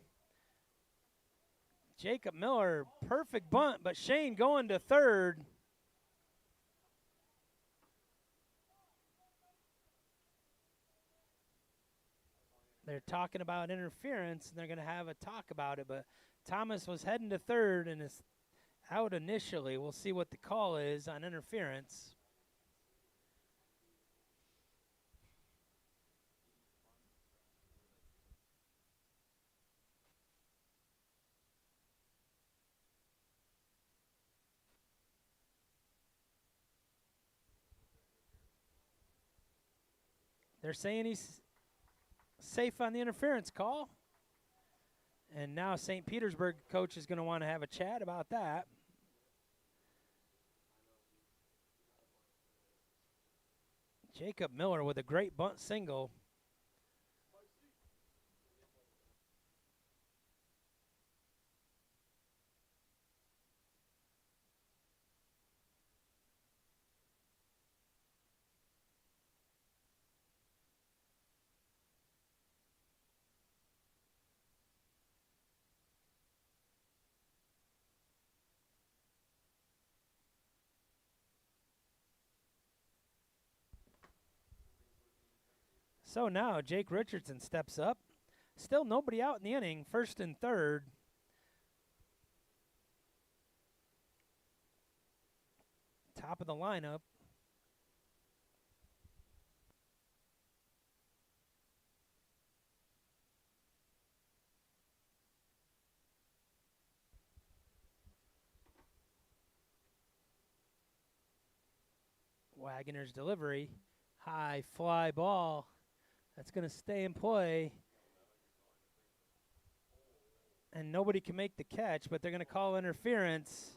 Jacob Miller, perfect bunt, but Shane going to third. They're talking about interference, and they're going to have a talk about it, but Thomas was heading to third and is out initially. We'll see what the call is on interference. They're saying he's safe on the interference call. And now St. Petersburg coach is going to want to have a chat about that. Jacob Miller with a great bunt single. So now Jake Richardson steps up. Still nobody out in the inning, first and third. Top of the lineup. Wagner's delivery. High fly ball. That's going to stay in play. And nobody can make the catch, but they're going to call interference.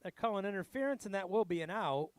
They're calling interference, and that will be an out.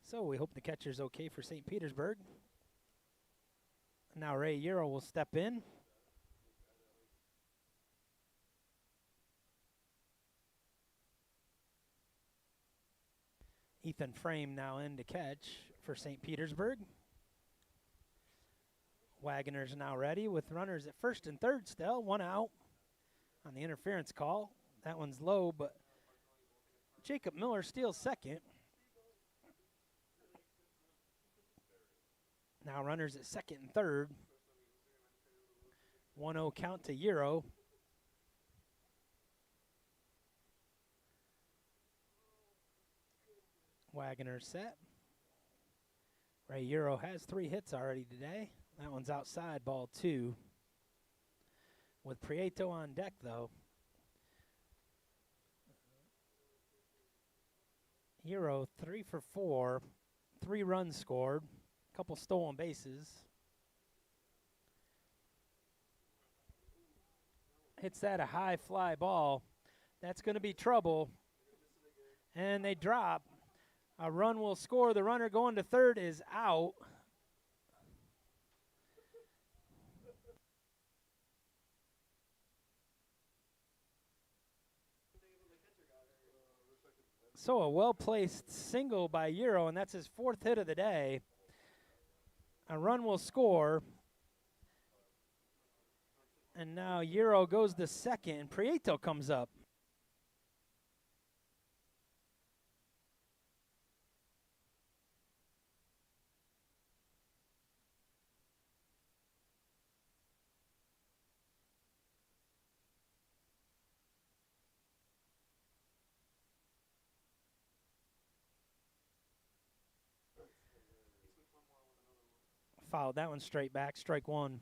So we hope the catcher's okay for St. Petersburg. Now Ray Euro will step in. Ethan Frame now in to catch for St. Petersburg. Wagner's now ready with runners at first and third still. One out on the interference call. That one's low, but Jacob Miller steals second. Now runners at second and third. 1-0 count to Euro. Wagner set. Ray Euro has 3 hits already today. That one's outside, ball 2. With Prieto on deck, though. Euro 3 for 4. 3 runs scored. Couple stolen bases. Hits that a high fly ball. That's going to be trouble. And they drop. A run will score. The runner going to third is out. So a well-placed single by Euro, and that's his 4th hit of the day. A run will score. And now Euro goes to second, and Prieto comes up. Fouled that one straight back, strike 1.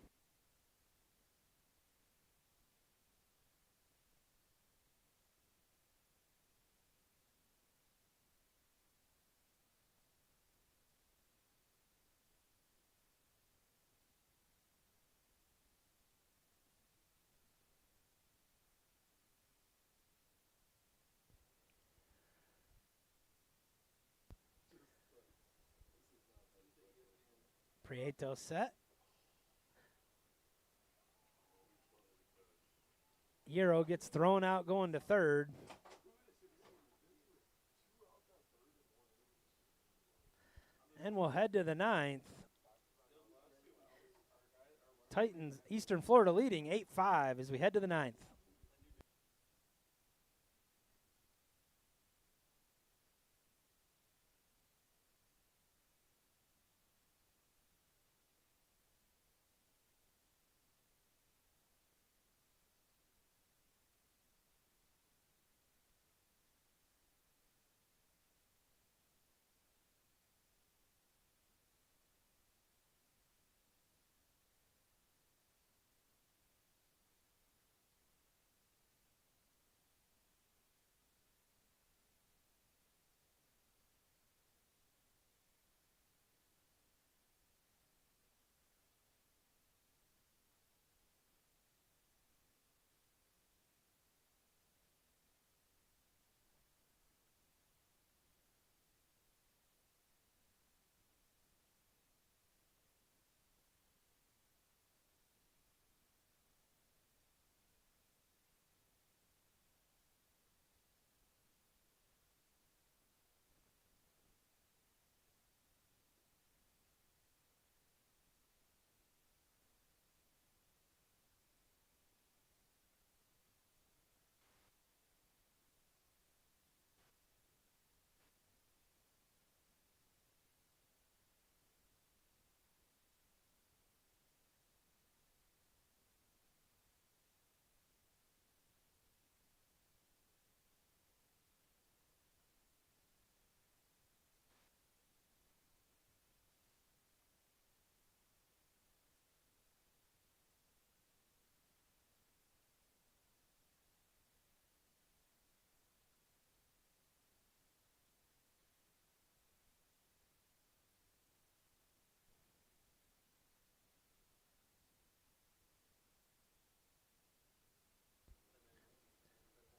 Prieto set. Euro gets thrown out going to third. And we'll head to the 9th. Titans, Eastern Florida leading 8-5 as we head to the 9th.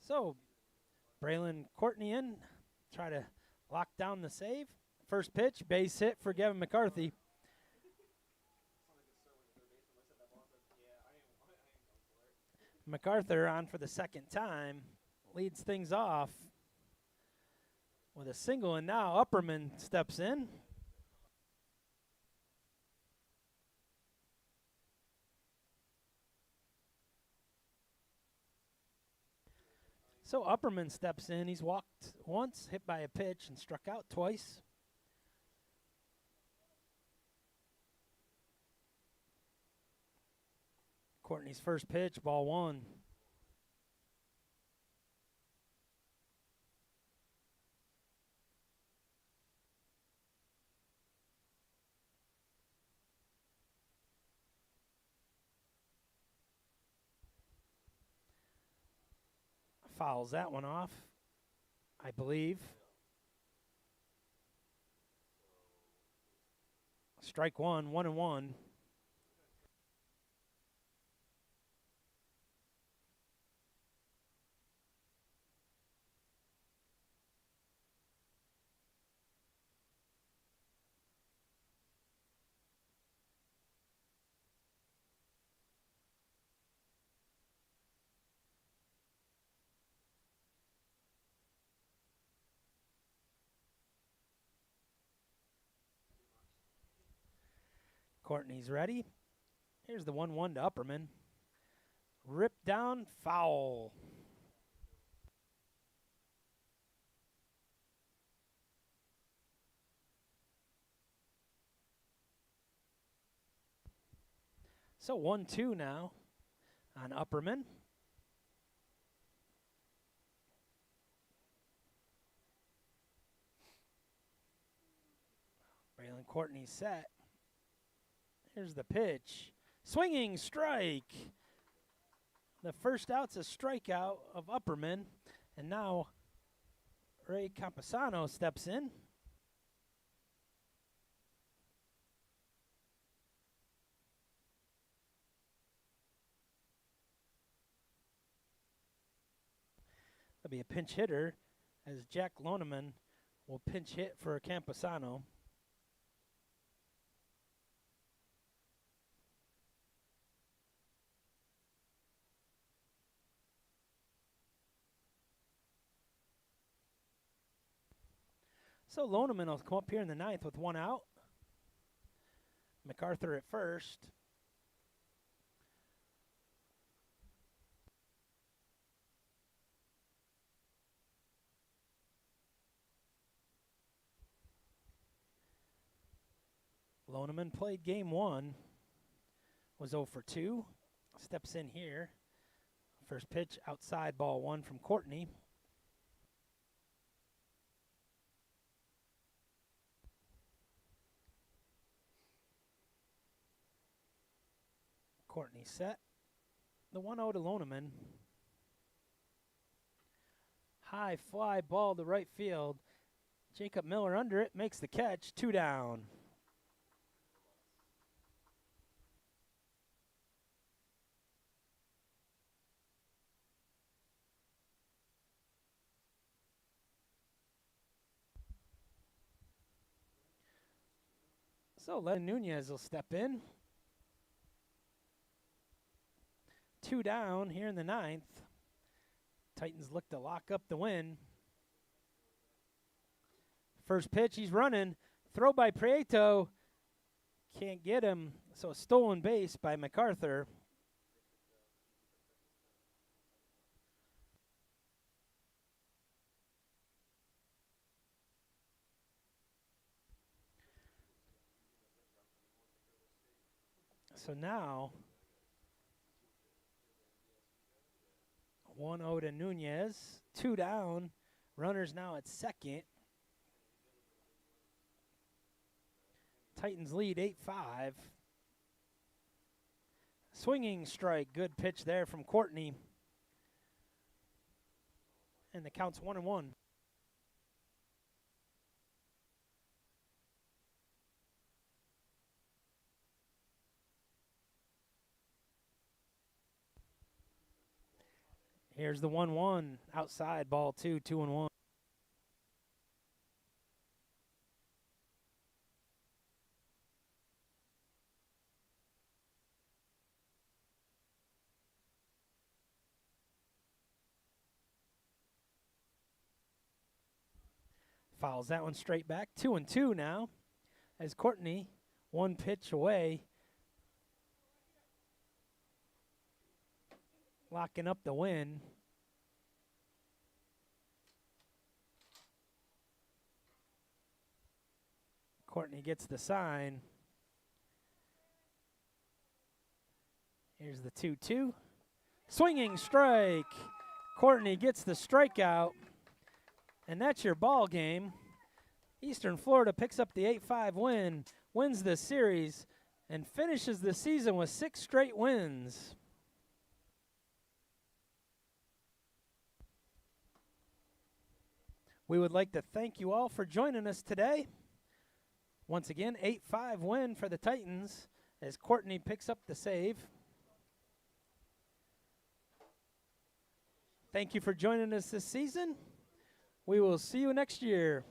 So Braylon Courtney in, try to lock down the save. First pitch, base hit for Gavin McCarthy. MacArthur on for the second time, leads things off with a single, and now Upperman steps in. So Upperman steps in. He's walked once, hit by a pitch, and struck out twice. Courtney's first pitch, ball one. Fouls that one off, I believe. Strike one, 1-1. Courtney's ready. Here's the 1-1 to Upperman. Ripped down, foul. So 1-2 now on Upperman. Braylon Courtney set. Here's the pitch. Swinging strike. The first out's a strikeout of Upperman. And now Ray Camposano steps in. There'll be a pinch hitter as Jack Loneman will pinch hit for Camposano. So Loneman will come up here in the ninth with one out. MacArthur at first. Loneman played game one, was 0 for 2. Steps in here. First pitch outside, ball one from Courtney. Courtney set. The 1-0 to Loneman. High fly ball to right field. Jacob Miller under it, makes the catch, 2 down. So Len Nunez will step in. 2 down here in the ninth. Titans look to lock up the win. First pitch, he's running. Throw by Prieto. Can't get him. So a stolen base by MacArthur. So now 1-0 to Nunez. 2 down. Runners now at second. Titans lead 8-5. Swinging strike. Good pitch there from Courtney. And the count's 1-1. Here's the 1-1 outside, ball 2, 2-1. Fouls that one straight back. 2-2 now as Courtney, one pitch away, locking up the win. Courtney gets the sign. Here's the 2-2. Swinging strike. Courtney gets the strikeout. And that's your ball game. Eastern Florida picks up the 8-5 win, wins this series, and finishes the season with 6 straight wins. We would like to thank you all for joining us today. Once again, 8-5 win for the Titans as Courtney picks up the save. Thank you for joining us this season. We will see you next year.